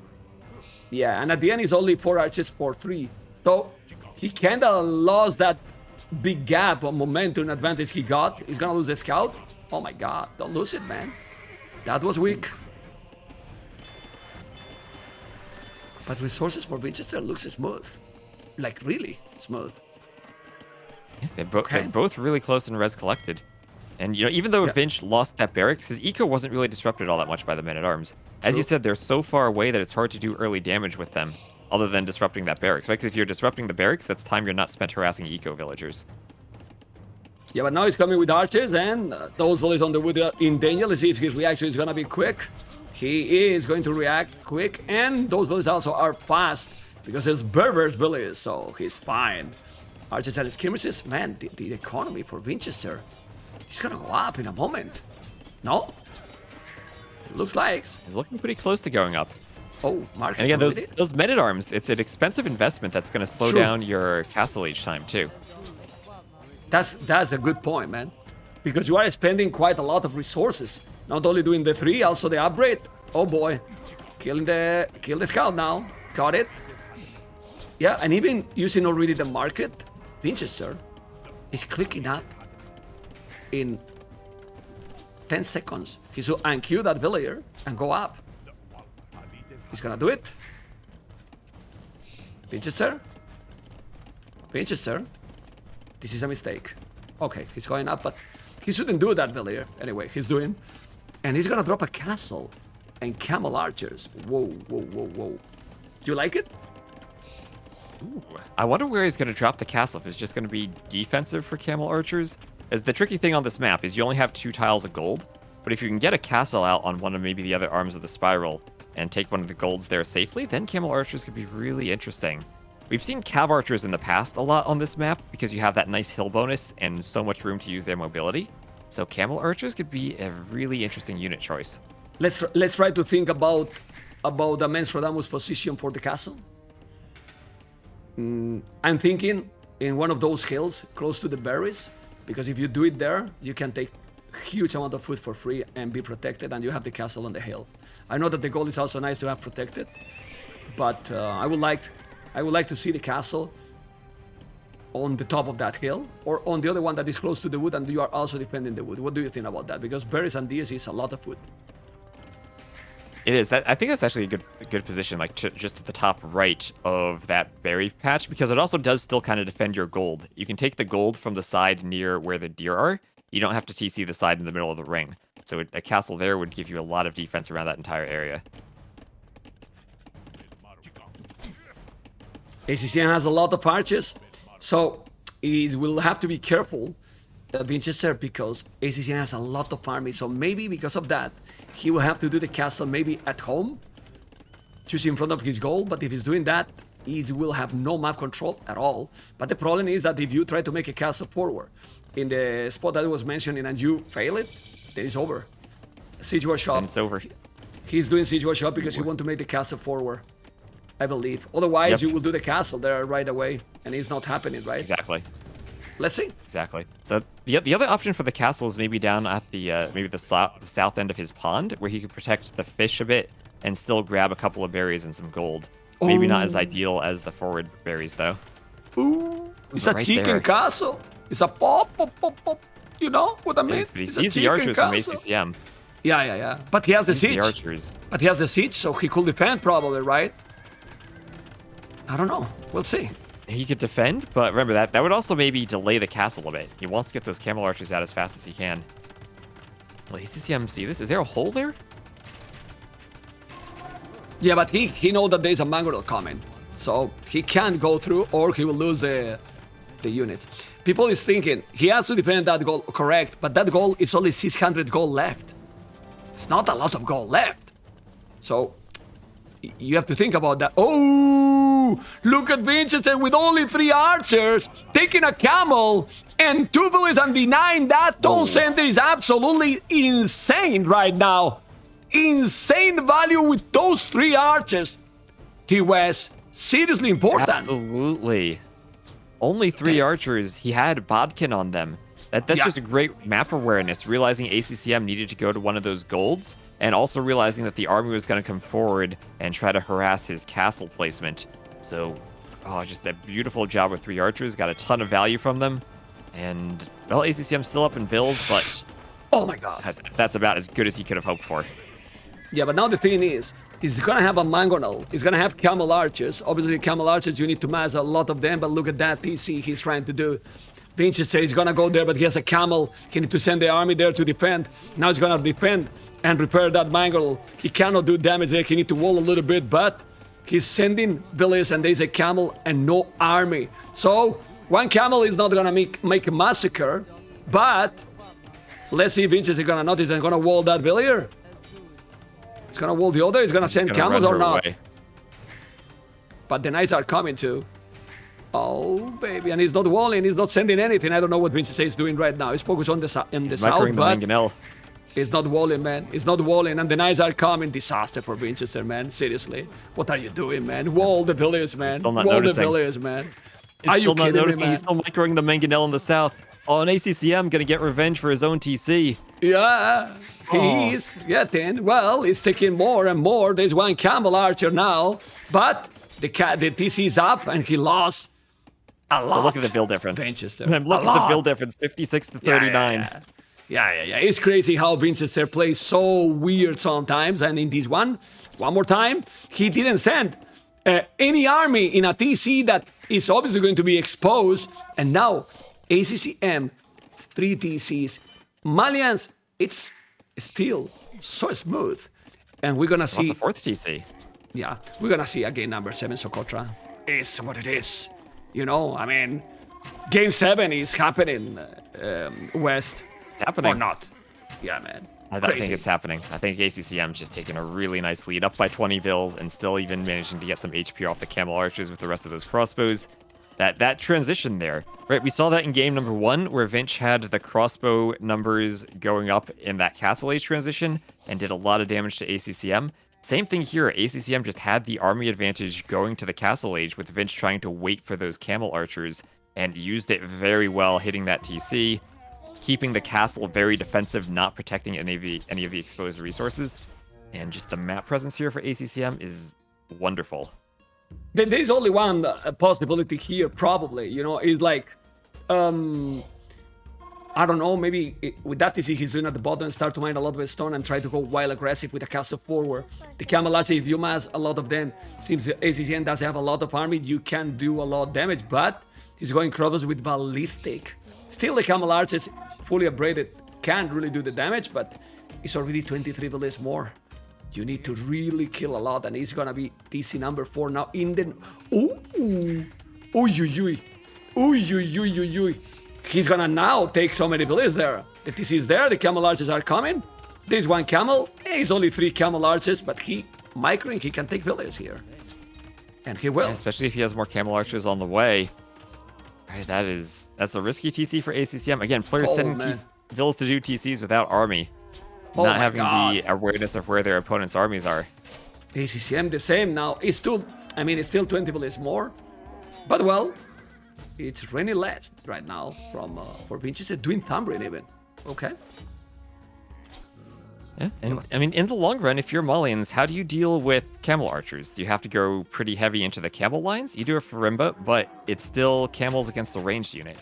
Yeah, and at the end, he's only 4 archers for 3. So he kind of lost that big gap of momentum advantage he got. He's gonna lose the scout. Oh my god, don't lose it, man. That was weak. But resources for Vinchester looks smooth. Like, really smooth. They're Okay. both really close in res collected. And, you know, even though Yeah. Vinch lost that barracks, his eco wasn't really disrupted all that much by the men-at-arms. As you True. said, they're so far away that it's hard to do early damage with them, other than disrupting that barracks. Right? 'Cause if you're disrupting the barracks, that's time you're not spent harassing eco villagers. Yeah, but now he's coming with archers, and those villagers on the wood are in danger. Let's see if his reaction is gonna be quick. He is going to react quick, and those villagers also are fast because it's Berber's village, so he's fine. Archers and skirmishes, man, the economy for Vinchester, he's gonna go up in a moment. No? It looks like. He's looking pretty close to going up. Oh, market. And again, already? those men-at-arms, it's an expensive investment that's going to slow True. down your castle age time, too. That's a good point, man. Because you are spending quite a lot of resources. Not only doing the 3, also the upgrade. Oh boy. Kill the scout now. Got it. Yeah, and even using already the market, Vinchester is clicking up in 10 seconds. He should unqueue that villager and go up. He's gonna do it. Vinchester? Vinchester? This is a mistake. Okay, he's going up, but he shouldn't do that villager. Anyway, he's doing. And he's gonna drop a castle and camel archers. Whoa, whoa, whoa, whoa. Do you like it? Ooh, I wonder where he's going to drop the castle. If it's just going to be defensive for camel archers. As the tricky thing on this map is you only have 2 tiles of gold, but if you can get a castle out on one of maybe the other arms of the spiral and take one of the golds there safely, then camel archers could be really interesting. We've seen cav archers in the past a lot on this map because you have that nice hill bonus and so much room to use their mobility. So camel archers could be a really interesting unit choice. Let's try to think about the Menstradamus position for the castle. I'm thinking in one of those hills close to the berries, because if you do it there, you can take huge amount of food for free and be protected, and you have the castle on the hill. I know that the goal is also nice to have protected, but I would like to see the castle on the top of that hill, or on the other one that is close to the wood, and you are also defending the wood. What do you think about that? Because berries and deers is a lot of food. It is. I think that's actually a good position, like just at the top right of that berry patch, because it also does still kind of defend your gold. You can take the gold from the side near where the deer are. You don't have to TC the side in the middle of the ring. So a castle there would give you a lot of defense around that entire area. ACCM has a lot of arches, so it will have to be careful, Vinchester, because ACCM has a lot of army. So maybe because of that, he will have to do the castle maybe at home, just in front of his goal. But if he's doing that, he will have no map control at all. But the problem is that if you try to make a castle forward in the spot that I was mentioning and you fail it, then it's over. Siege workshop. And it's over. He's doing siege workshop because he wants to make the castle forward, I believe. Otherwise, you will do the castle there right away, and it's not happening, right? Exactly. Let's see. Exactly. So the other option for the castle is maybe down at the maybe the south end of his pond, where he could protect the fish a bit and still grab a couple of berries and some gold. Maybe not as ideal as the forward berries, though. Ooh, it's a right chicken there. castle. It's a pop, pop, pop, pop. You know what I mean? But he It's a sees the chicken archers from castle. ACCM. Yeah. But he has the Sees siege. the archers. But he has the siege, so he could defend probably, right? I don't know. We'll see. He could defend, but remember that would also maybe delay the castle a bit. He wants to get those camel archers out as fast as he can. Will ACCM see this? Is there a hole there? Yeah, but he know that there's a mangrel coming, so he can't go through, or he will lose the units. People is thinking he has to defend that goal, correct? But that goal is only 600 gold left. It's not a lot of gold left, so you have to think about that. Oh, look at Vinchester with only 3 archers taking a camel and 2 villages and denying that town center is absolutely insane right now. Insane value with those 3 archers. T-West, seriously important. Absolutely. Only 3 archers. He had Bodkin on them. That's just a great map awareness, realizing ACCM needed to go to one of those golds, and also realizing that the army was going to come forward and try to harass his castle placement. So, just a beautiful job with 3 archers. Got a ton of value from them. And, well, ACCM's still up in vills, but Oh my god. that's about as good as he could have hoped for. Yeah, but now the thing is, he's gonna have a mangonel. He's gonna have camel archers. Obviously, camel archers, you need to mass a lot of them, but look at that TC he's trying to do. Vinchester is gonna go there, but he has a camel. He needs to send the army there to defend. Now he's gonna defend and repair that mangonel. He cannot do damage there. He needs to wall a little bit, but he's sending villages, and there's a camel and no army. So, one camel is not gonna make a massacre, but let's see if Vinchester is gonna notice and gonna wall that villager. He's gonna wall the other. He's gonna send camels or not. Away. But the knights are coming too. Oh baby, and he's not walling. He's not sending anything. I don't know what Vinchester is doing right now. He's focused on the south, Microing but the mangonel. he's not walling, man. He's not walling, and the knights are coming. Disaster for Vinchester, man. Seriously, what are you doing, man? Wall the villagers, man. Still not Wall noticing. the villagers, man. He's Are you still not kidding me, noticing. man? He's still microing the mangonel in the south. Oh, and ACCM gonna get revenge for his own TC. Yeah, he is getting. Well, he's taking more and more. There's one camel archer now, but the TC is up, and he lost a lot. But look at the build difference. Vinchester. And look A at the lot. build difference, 56 to 39. Yeah. It's crazy how Vinchester plays so weird sometimes. And in this one more time, he didn't send any army in a TC that is obviously going to be exposed. And now, ACCM, 3 TCs. Malians, it's still so smooth. And we're going to What's see, the 4th TC? we're going to see again number 7 Socotra. is what it is. You know, I mean, Game 7 is happening, West. It's happening. Or not. Yeah, man. I Crazy. think it's happening. I think ACCM's just taking a really nice lead, up by 20 vills, and still even managing to get some HP off the camel archers with the rest of those crossbows. That transition there, right? We saw that in game number 1, where Vinch had the crossbow numbers going up in that Castle Age transition and did a lot of damage to ACCM. Same thing here. ACCM just had the army advantage going to the Castle Age, with Vinch trying to wait for those camel archers, and used it very well, hitting that TC, keeping the castle very defensive, not protecting any of the exposed resources. And just the map presence here for ACCM is wonderful. There's only one possibility here, probably. You know, is like, I don't know, maybe with that TC he's doing at the bottom, start to mine a lot of stone and try to go wild aggressive with a castle forward. The camel archers, if you mass a lot of them, seems ACCM does have a lot of army, you can do a lot of damage, but he's going crossbows with ballistic. Still, the camel archers, fully upgraded, can't really do the damage, but it's already 23 villas more. You need to really kill a lot, and it's gonna be TC number 4 now in the... Ooh! Ooh! He's gonna now take so many villas there. The TC is there, the camel archers are coming. There's one camel, he's only 3 camel archers, but he can take villas here. And he will. Yeah, especially if he has more camel archers on the way. Right, that's a risky TC for ACCM. Again, players sending villas to do TCs without army. Not having the awareness of where their opponent's armies are. ACCM the same now. It's still 20 villas more. But well, it's really less right now for Vinchester doing Thumbrin even. Okay. Yeah, and I mean, in the long run, if you're Mullions, how do you deal with camel archers? Do you have to go pretty heavy into the camel lines? You do it for Rimba, but it's still camels against a ranged unit.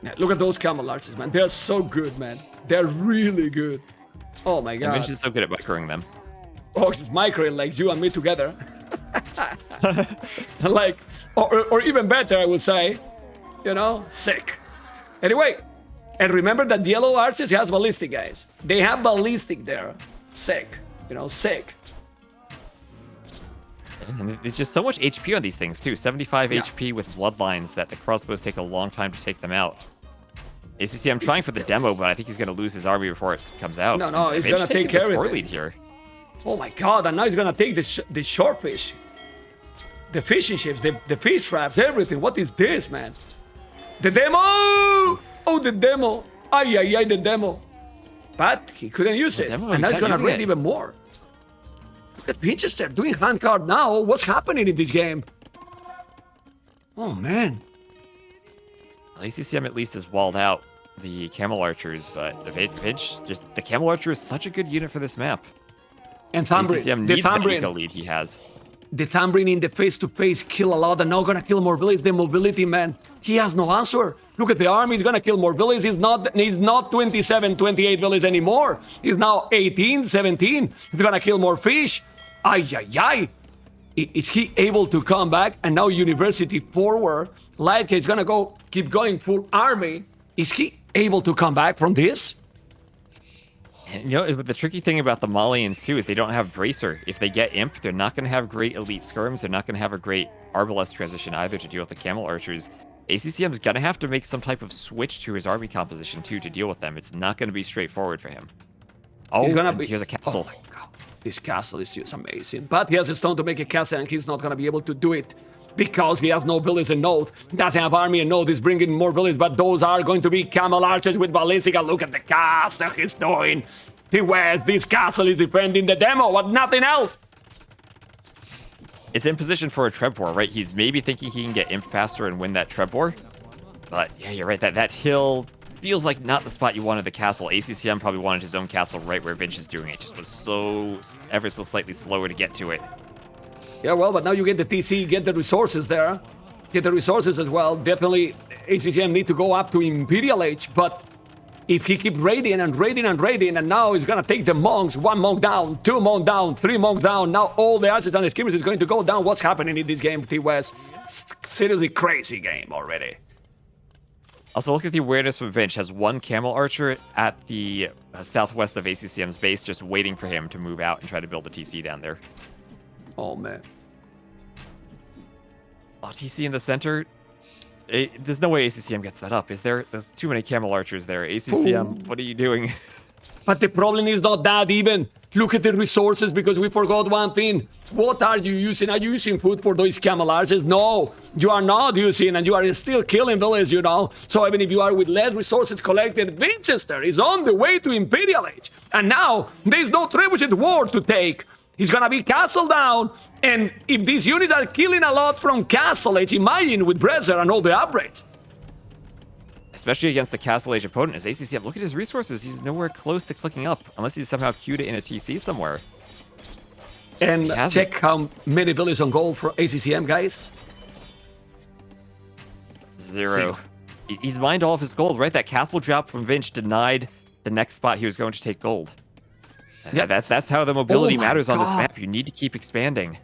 Yeah, look at those camel archers, man. They're so good, man. They're really good. Oh my god. And Vinch is so good at microing them. Oh, it's microing like you and me together. Like, or even better, I would say. You know, sick. Anyway, and remember that yellow archers has ballistic, guys. They have ballistic there. Sick. You know, sick. And there's just so much HP on these things, too. 75 HP with bloodlines that the crossbows take a long time to take them out. ACCM trying for the demo, but I think he's going to lose his army before it comes out. No, he's going to take care of it. Lead here. Oh my god, and now he's going to take the short fish. The fishing ships, the fish traps, everything. What is this, man? The demo! Oh, the demo. Ay, the demo. But he couldn't use it. And now he's going to raid even more. Look at Vinchester doing handcard now. What's happening in this game? Oh, man. Well, ACCM at least has walled out the camel archers, but the camel archer is such a good unit for this map. And Thumbrin, ACCM the needs the Thumbrin. eco lead he has. The Thumbrin in the face-to-face kill a lot, and now gonna kill more villages. The mobility, man, he has no answer. Look at the army, he's gonna kill more villages. He's not 27, 28 villages anymore. He's now 18, 17. He's gonna kill more fish. Ay. Is he able to come back? And now University forward. Lightcase is gonna keep going full army. Is he able to come back from this? And, you know, the tricky thing about the Malians, too, is they don't have Bracer. If they get Imp, they're not going to have great elite skirms. They're not going to have a great Arbalest transition either to deal with the Camel Archers. ACCM's going to have to make some type of switch to his army composition, too, to deal with them. It's not going to be straightforward for him. Oh, here's a castle. Oh my god. This castle is just amazing. But he has a stone to make a castle, and he's not going to be able to do it. Because he has no villas in North, doesn't have army in North, he's bringing more villas, but those are going to be camel archers with ballistic. Look at the castle he's doing. The West, this castle is defending the demo, but nothing else. It's in position for a Trebor, right? He's maybe thinking he can get Imp faster and win that Trebor. But yeah, you're right, that hill feels like not the spot you wanted the castle. ACCM probably wanted his own castle right where Vinch is doing it. Just was ever so slightly slower to get to it. Yeah, well, but now you get the TC, get the resources there. Get the resources as well. Definitely, ACCM need to go up to Imperial Age, but if he keep raiding, and now he's gonna take the monks, 1 monk down, 2 monk down, 3 monk down, now all the archers and the skimmers is going to go down. What's happening in this game, T-West? Seriously crazy game already. Also, look at the awareness from Vinch. Has 1 camel archer at the southwest of ACCM's base, just waiting for him to move out and try to build a TC down there. Oh, man. Oh, TC in the center. There's no way ACCM gets that up, is there? There's too many camel archers there. ACCM, what are you doing? But the problem is not that even. Look at the resources, because we forgot one thing. What are you using? Are you using food for those camel archers? No, you are not using, and you are still killing villages, you know. So even if you are with less resources collected, Vinchester is on the way to Imperial Age. And now, there's no trebuchet war to take. He's gonna be castle down, and if these units are killing a lot from Castle Age, imagine with Bresser and all the upgrades. Especially against the Castle Age opponent, as ACCM, look at his resources. He's nowhere close to clicking up, unless he's somehow queued it in a TC somewhere. And check how many villages on gold for ACCM, guys. Zero. He's mined all of his gold, right? That castle drop from Vinch denied the next spot he was going to take gold. Yeah, That's how the mobility my matters on this God. map. You need to keep expanding.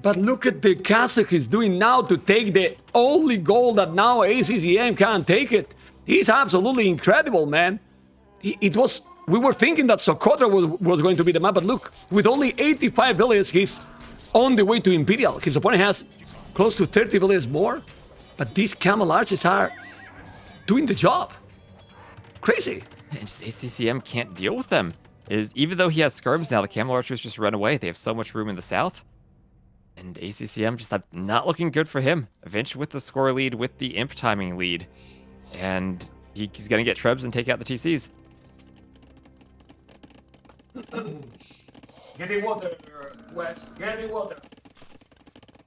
But look at the castle he's doing now to take the only goal that now ACCM can't take it. He's absolutely incredible, man. We were thinking that Socotra was going to be the map, but look, with only 85 villages, he's on the way to Imperial. His opponent has close to 30 villages more, but these camel archers are doing the job. Crazy. And just ACCM can't deal with them. Even though he has skirms now, the camel archers just run away. They have so much room in the south. And ACCM just not looking good for him. Vinch with the score lead, with the imp timing lead. And he's going to get Trebs and take out the TCs. Getting water, Wes. Getting water.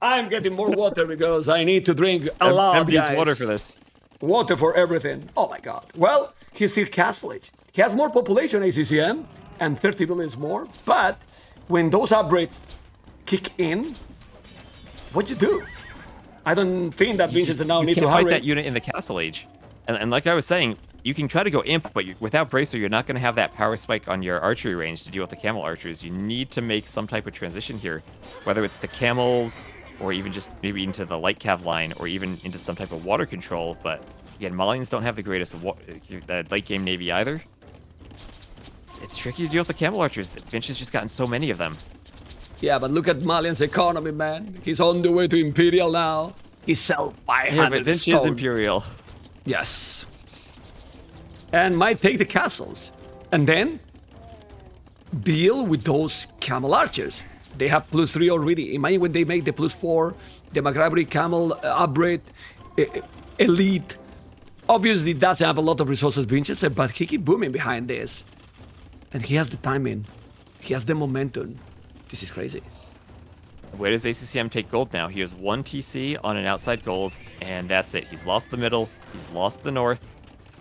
I'm getting more water because I need to drink a lot, Needs guys. water for this. Water for everything. Oh my god. Well, he's still Castle Age. He has more population, ACCM, and 30 villages more. But when those upgrades kick in, what you do? I don't think that Vinchester now need to You can't hurry. fight that unit in the Castle Age. And like I was saying, you can try to go imp, but without Bracer, you're not going to have that power spike on your archery range to deal with the camel archers. You need to make some type of transition here, whether it's to camels, or even just maybe into the light cav line, or even into some type of water control. But again, Malians don't have the greatest late game navy either. It's tricky to deal with the camel archers. Vinch has just gotten so many of them. Yeah, but look at Malian's economy, man. He's on the way to Imperial now. He sell 500 Yeah, but Vinch is stone. Imperial. Yes. And might take the castles. And then deal with those camel archers. They have +3 already. Imagine when they make the +4, the McGravery camel upgrade, elite. Obviously, doesn't have a lot of resources, Vinchester, but he keep booming behind this. And he has the timing. He has the momentum. This is crazy. Where does ACCM take gold now? He has 1 TC on an outside gold, and that's it. He's lost the middle, he's lost the north,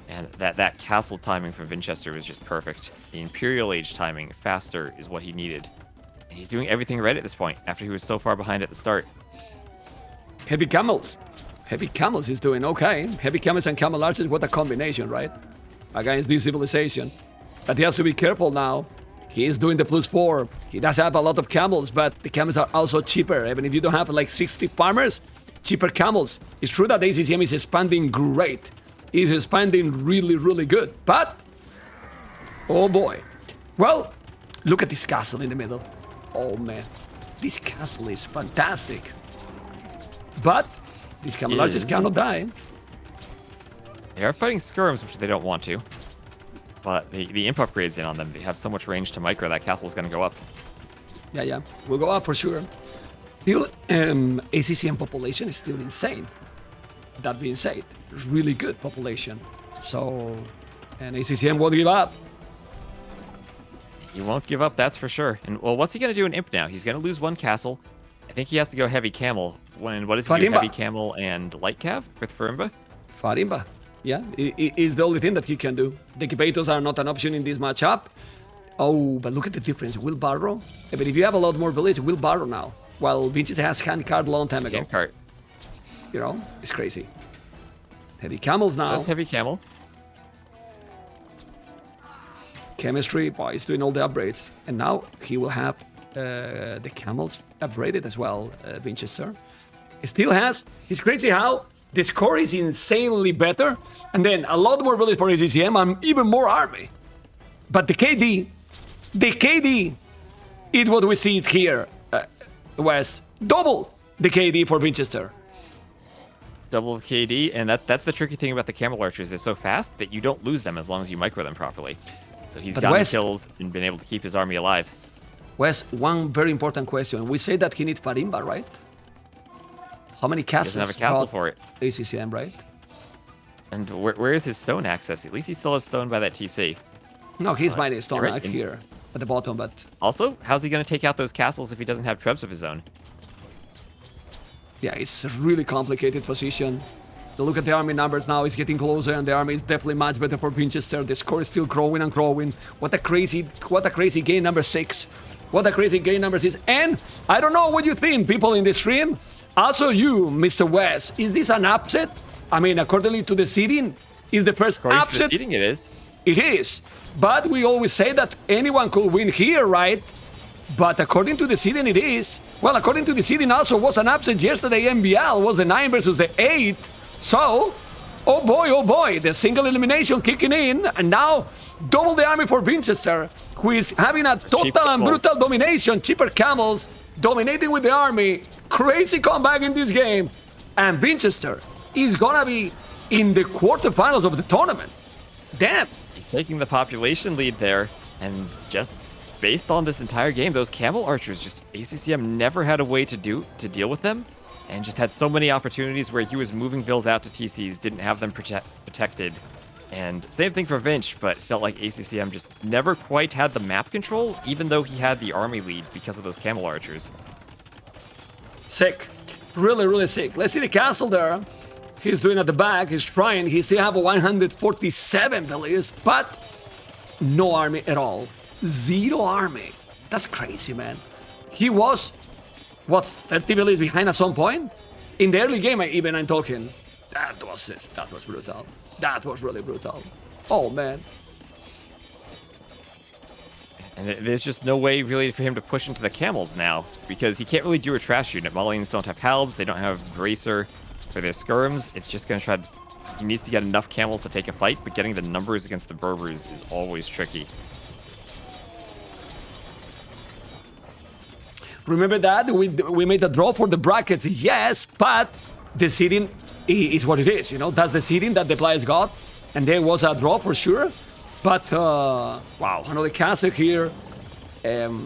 and that castle timing from Vinchester was just perfect. The Imperial Age timing, faster, is what he needed. And he's doing everything right at this point, after he was so far behind at the start. Heavy camels. Heavy camels is doing okay. Heavy camels and camel archers, what a combination, right? Against this civilization. But he has to be careful now. He is doing the +4. He does have a lot of camels, but the camels are also cheaper. Even if you don't have like 60 farmers, cheaper camels. It's true that ACCM is expanding great. He's expanding really, really good. But, oh boy. Well, look at this castle in the middle. Oh man, this castle is fantastic. But these camel archers cannot die. They are fighting skirms, which they don't want to. But the imp upgrades in on them. They have so much range to micro, that castle's going to go up. Yeah. We'll go up for sure. Still, ACCM population is still insane. That being said, it's really good population. So, and ACCM won't give up. He won't give up, that's for sure. And, well, what's he going to do in imp now? He's going to lose 1 castle. I think he has to go heavy camel. What does he do? Farimba. Heavy camel and light cav with Farimba? Farimba. Yeah, it is the only thing that he can do. The Kipetos are not an option in this matchup. Oh, but look at the difference. Wheelbarrow. Yeah, but if you have a lot more village, wheelbarrow now. While Vinchester has handcart a long time ago. Handcart. You know, it's crazy. Heavy camels now. That's heavy camel. Chemistry, boy, he's doing all the upgrades. And now he will have the camels upgraded as well, Vinchester. He still has. It's crazy how the score is insanely better. And then a lot more village for ACCM and even more army. But the KD, is what we see it here. West, double the KD for Vinchester. Double of KD, and that's the tricky thing about the camel archers. They're so fast that you don't lose them as long as you micro them properly. So he's gotten kills and been able to keep his army alive. Wes, one very important question. We say that he needs Farimba, right? How many castles? He doesn't have a castle for it. ACCM, right? And where is his stone access? At least he still has stone by that TC. No, he's mining stone right. here at the bottom, but... Also, how's he going to take out those castles if he doesn't have trebs of his own? Yeah, it's a really complicated position. Look at the army numbers now. It's getting closer, and the army is definitely much better for Vinchester. The score is still growing and growing. What a crazy game number 6. What a crazy game number 6. And I don't know what you think, people in the stream. Also you, Mr. West. Is this an upset? I mean, according to the seeding, is the first According upset? to the seeding, it is. It is. But we always say that anyone could win here, right? But according to the seeding, it is. Well, according to the seeding, also was an upset yesterday. MBL was the 9 versus the 8. So, oh boy, the single elimination kicking in, and now double the army for Vinchester, who is having a total and brutal domination. Cheaper camels dominating with the army. Crazy comeback in this game, and Vinchester is gonna be in the quarterfinals of the tournament. Damn. He's taking the population lead there, and just based on this entire game, those camel archers, just ACCM never had a way to deal with them, and just had so many opportunities where he was moving vills out to TCs, didn't have them protected. And same thing for Vinch, but felt like ACCM just never quite had the map control, even though he had the army lead because of those camel archers. Sick. Really, really sick. Let's see the castle there. He's doing at the back. He's trying. He still have 147 villages, but no army at all. 0 army. That's crazy, man. He was, what, 30 villages behind at some point? In the early game, I'm talking. That was it. That was brutal. That was really brutal. Oh, man. And there's just no way really for him to push into the camels now, because he can't really do a trash unit. Malians don't have halbs, they don't have bracer for their skirms. It's just going to try to... He needs to get enough camels to take a fight, but getting the numbers against the Berbers is always tricky. Remember that? We made a draw for the brackets, yes, but the seeding is what it is, you know? That's the seeding that the players got, and there was a draw for sure. But, wow, another castle here. Well,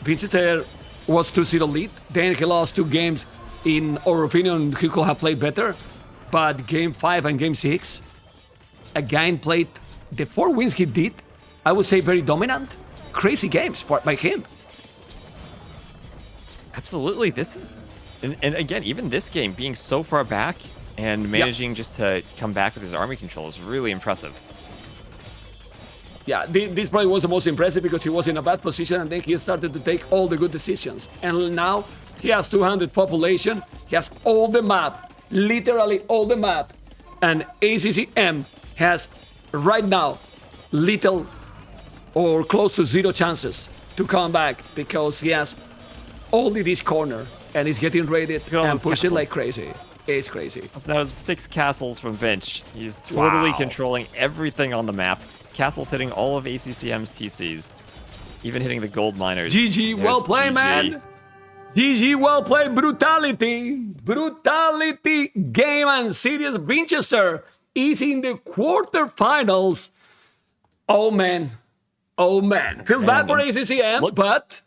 Vinchester was 2-0 lead. Then he lost 2 games. In our opinion, he could have played better. But game 5 and game 6, again played the 4 wins he did. I would say very dominant. Crazy games by him. Absolutely. This is... And again, even this game being so far back and managing just to come back with his army control is really impressive. Yeah, this probably was the most impressive because he was in a bad position and then he started to take all the good decisions. And now he has 200 population, he has all the map, literally all the map. And ACCM has right now little or close to 0 chances to come back because he has only this corner and he's getting raided and pushing like crazy. It's crazy. So now 6 castles from Vinch. He's totally controlling everything on the map. Castles hitting all of ACCM's TCs. Even hitting the gold miners. GG, well played, man. GG, well played. Brutality. Brutality game and series. Vinchester is in the quarterfinals. Oh, man. Oh, man. Feels bad for ACCM, but...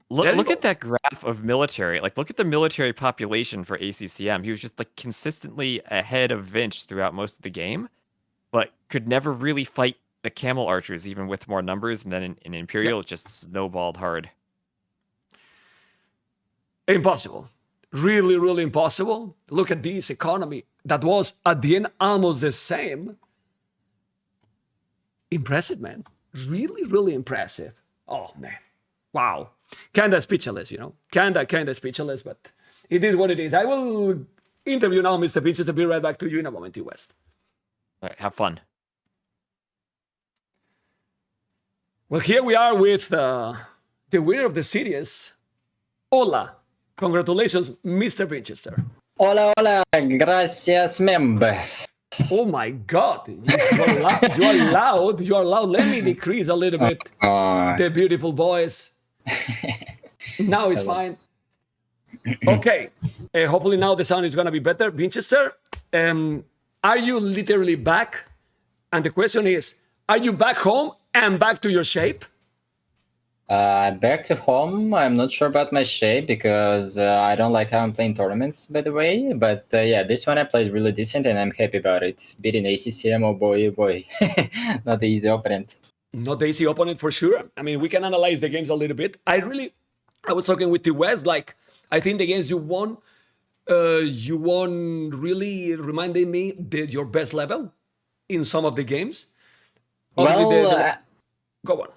Look at that graph of military. Like, look at the military population for ACCM. He was just, like, consistently ahead of Vinch throughout most of the game, but could never really fight the camel archers, even with more numbers. And then in Imperial, it just snowballed hard. Impossible. Really, really impossible. Look at this economy. That was, at the end, almost the same. Impressive, man. Really, really impressive. Oh, man. Wow. Kinda speechless, you know. Kinda speechless, but it is what it is. I will interview now Mr. Vinchester to be right back to you in a moment, T West. All right, have fun. Well, here we are with the winner of the series. Hola. Congratulations, Mr. Vinchester. Hola, hola. Gracias, member. Oh my God. You are loud. You are loud. Let me decrease a little bit the beautiful voice. Now it's Hello. fine. Okay. Hopefully now the sound is going to be better. Vinchester, are you literally back? And the question is, are you back home and back to your shape? Back to home. I'm not sure about my shape because I don't like how I'm playing tournaments, by the way. But yeah, this one I played really decent and I'm happy about it. Beating ACCM, oh boy, oh boy. Not the easy opponent. Not the easy opponent for sure. I mean, we can analyze the games a little bit. I was talking with T West, like, I think the games you won really reminded me your best level in some of the games. Obviously, Well, go on.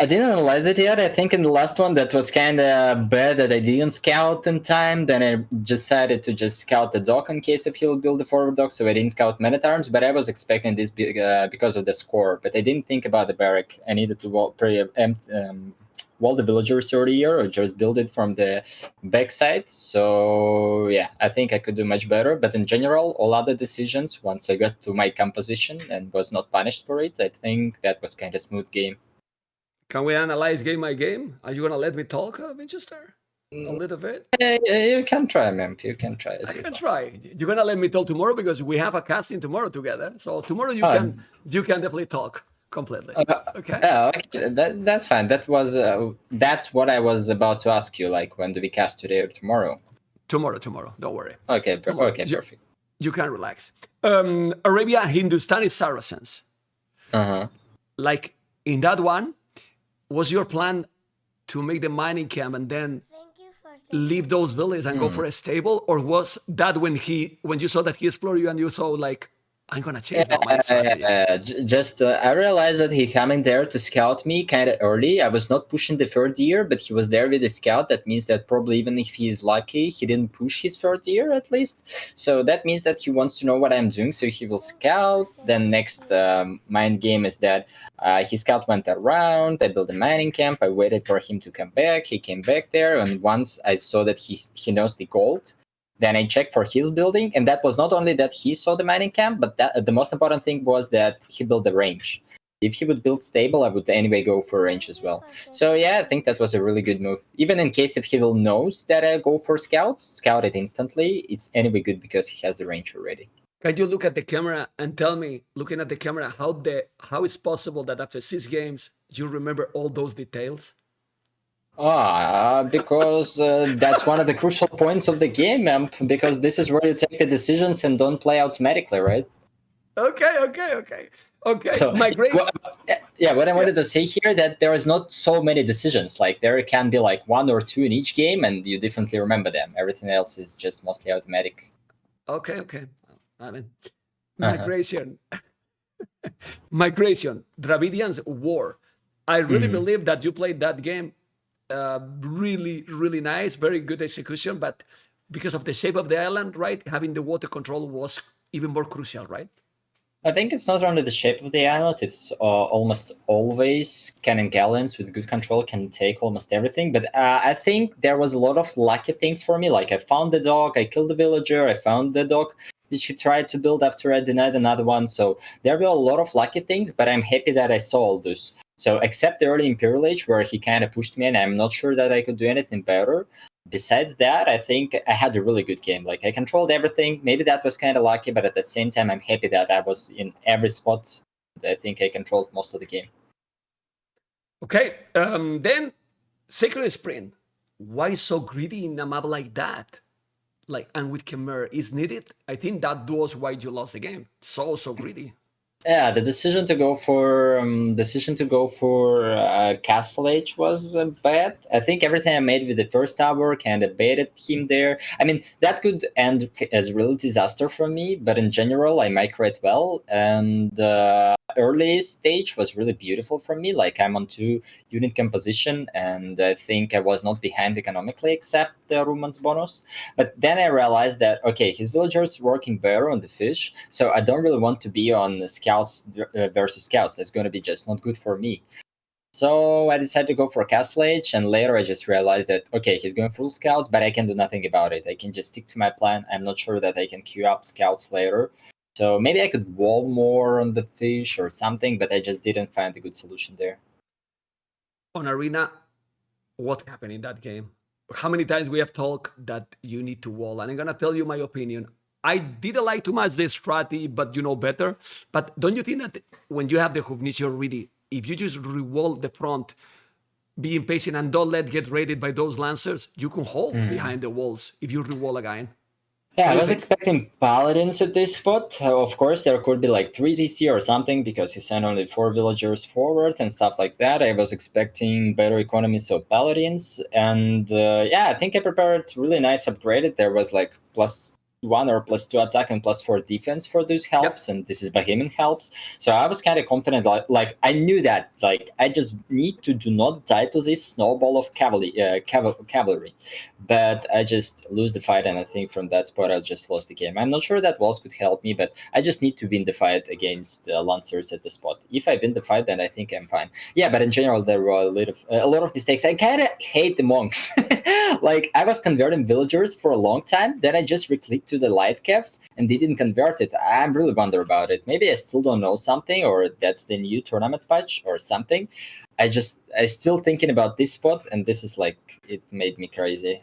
I didn't analyze it yet. I think in the last one that was kind of bad that I didn't scout in time. Then I decided to just scout the dock in case if he'll build the forward dock, so I didn't scout Meta-Arms, but I was expecting this because of the score. But I didn't think about the barrack. I needed to wall the villagers earlier or just build it from the backside. So yeah, I think I could do much better. But in general, all other decisions, once I got to my composition and was not punished for it, I think that was kind of smooth game. Can we analyze game by game? Are you gonna let me talk, Winchester? A little bit. You can try, man. You can try. I can try. You're gonna let me talk tomorrow because we have a casting tomorrow together. So tomorrow you can definitely talk completely. Okay. Yeah, okay. That's fine. That's what I was about to ask you. Like, when do we cast, today or tomorrow? Tomorrow. Don't worry. Okay. Okay. Perfect. You can relax. Arabia, Hindustani Saracens. Like in that one, was your plan to make the mining camp and then leave those villages and go for a stable, or was that when you saw that he explored you and you thought like, I'm gonna change my strategy? Just I realized that he coming there to scout me kind of early. I was not pushing the third year, but he was there with the scout. That means that probably even if he is lucky, he didn't push his third year at least. So that means that he wants to know what I'm doing. So he will scout. Then next mind game is that his scout went around. I built a mining camp. I waited for him to come back. He came back there, and once I saw that he knows the gold. Then I checked for his building, and that was not only that he saw the mining camp, but the most important thing was that he built the range. If he would build stable, I would anyway go for range as well. So yeah, I think that was a really good move. Even in case if he will knows that I go for scouts, scout it instantly. It's anyway good because he has the range already. Can you look at the camera and tell me, looking at the camera, how is possible that after 6 games you remember all those details? Because that's one of the crucial points of the game, because this is where you take the decisions and don't play automatically, right? Okay. So, Migration. What I wanted to say here, that there is not so many decisions. Like, there can be like 1 or 2 in each game, and you definitely remember them. Everything else is just mostly automatic. Okay. I mean, migration. Migration. Dravidians War. I really believe that you played that game really nice, very good execution, but because of the shape of the island, right, having the water control was even more crucial, right? I think it's not only the shape of the island, it's almost always cannon galleons with good control can take almost everything. But I think there was a lot of lucky things for me. Like, I found the dog, I killed the villager, I found the dog which he tried to build after I denied another one. So there were a lot of lucky things, but I'm happy that I saw all this. So except the early Imperial Age where he kind of pushed me and I'm not sure that I could do anything better. Besides that, I think I had a really good game. Like, I controlled everything. Maybe that was kind of lucky, but at the same time, I'm happy that I was in every spot. I think I controlled most of the game. Okay, then Sacred Sprint. Why so greedy in a map like that? Like, and with Khmer is needed. I think that was why you lost the game. So greedy. Yeah, the decision to go for Castle Age was bad. I think everything I made with the first tower kind of baited him there. I mean, that could end as a real disaster for me, but in general, I microed well, and the early stage was really beautiful for me. Like, I'm on 2 unit composition, and I think I was not behind economically except the Ruman's bonus. But then I realized that, okay, his villagers working better on the fish, so I don't really want to be on scouts versus scouts. That's going to be just not good for me. So I decided to go for Castle Age, and later I just realized that, okay, he's going full scouts, but I can do nothing about it. I can just stick to my plan. I'm not sure that I can queue up scouts later. So maybe I could wall more on the fish or something, but I just didn't find a good solution there. On Arena, what happened in that game. How many times we have talked that you need to wall, and I'm gonna tell you my opinion. I didn't like too much this strategy, but you know better. But don't you think that when you have the Huvnici already, if you just re-wall the front, be impatient and don't let get raided by those lancers, you can hold behind the walls if you re-wall again. Yeah, What I do you was think? expecting paladins at this spot. Of course, there could be like 3 DC or something because he sent only 4 villagers forward and stuff like that. I was expecting better economies of paladins. And yeah, I think I prepared really nice upgraded. There was like +1 or +2 attack and +4 defense for those helps. And this is Bohemian helps. So I was kind of confident. Like I knew that like I just need to do not die to this snowball of cavalry. But I just lose the fight, and I think from that spot I just lost the game. I'm not sure that walls could help me, but I just need to win the fight against Lancers at the spot. If I win the fight, then I think I'm fine. Yeah, but in general there were a lot of mistakes. I kind of hate the monks. Like I was converting villagers for a long time, then I just reclicked to the light caps and didn't convert it. I'm really wonder about it. Maybe I still don't know something, or that's the new tournament patch or something. I still thinking about this spot, and this is like it made me crazy.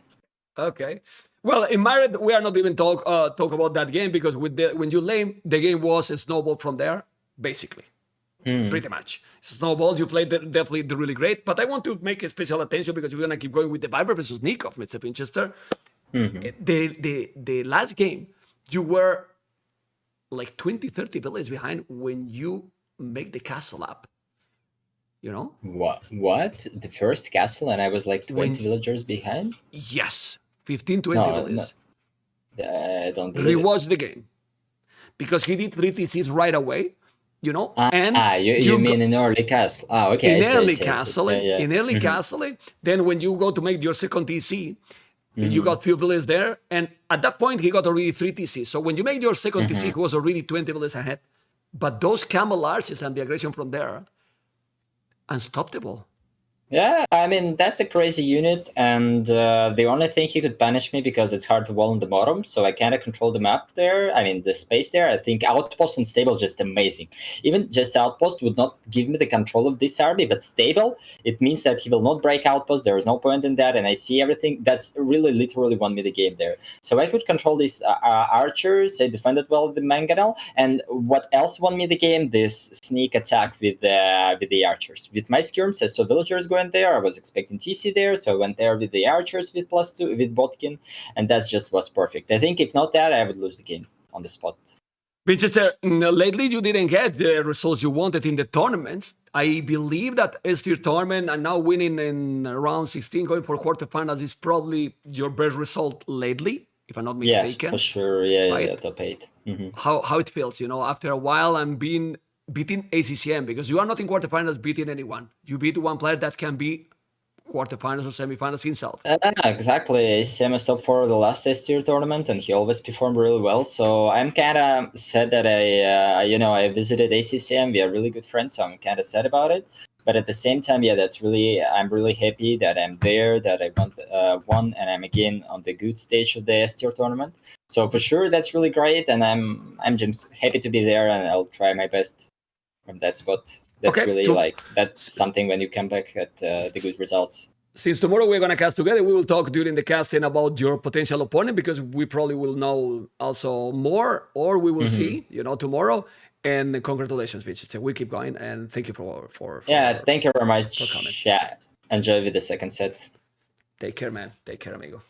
Okay. Well, in Myriad, we are not even talk about that game because when you lane, the game was a snowball from there, basically. Pretty much. Snowball, you played definitely really great, but I want to make a special attention because we're going to keep going with the Viper versus Nick of Mr. Vinchester. The last game, you were like 20, 30 villages behind when you make the castle up. You know? What? The first castle, and I was like 20 villagers behind? Yes. 15, 20 No, villages. I don't believe it. Rewatch the game. Because he did 3 TCs right away, you know? You mean in early castle? Okay. In I see, early I see. castle, Yeah. in early castle, then when you go to make your second TC, you got few villages there, and at that point he got already 3 TCs. So when you made your second TC, he was already 20 villages ahead. But those camel arches and the aggression from there, unstoppable. Yeah, I mean, that's a crazy unit, and the only thing he could punish me because it's hard to wall in the bottom, so I kind of control the map there. I mean, the space there. I think Outpost and Stable just amazing. Even just Outpost would not give me the control of this army, but Stable, it means that he will not break Outpost. There is no point in that, and I see everything. That's really literally won me the game there. So I could control these archers. I defended well the Mangonel, and what else won me the game? This sneak attack with the archers. With my skirms, I saw villagers going there. I was expecting TC there, so I went there with the archers with +2 with Botkin, and that just was perfect. I think if not that, I would lose the game on the spot. Vinchester, lately you didn't get the results you wanted in the tournaments. I believe that S-tier tournament and now winning in round 16, going for quarterfinals is probably your best result lately, if I'm not mistaken. Yeah, for sure. Yeah, right? Yeah, top 8. How it feels, you know, after a while I'm beating ACCM because you are not in quarterfinals beating anyone. You beat one player that can be quarterfinals or semifinals himself. Exactly. ACCM is top 4 of the last S-tier tournament, and he always performed really well. So I'm kind of sad that I visited ACCM. We are really good friends, so I'm kind of sad about it. But at the same time, yeah, I'm really happy that I'm there, that I won, and I'm again on the good stage of the S-tier tournament. So for sure, that's really great, and I'm just happy to be there, and I'll try my best from that spot. That's Okay, really that's something when you come back at the good results. Since tomorrow we're going to cast together, we will talk during the casting about your potential opponent because we probably will know also more, or we will see, tomorrow. And congratulations, Vinchester. We keep going, and thank you for thank you very much. For coming. Yeah, enjoy with the second set. Take care, man. Take care, amigo.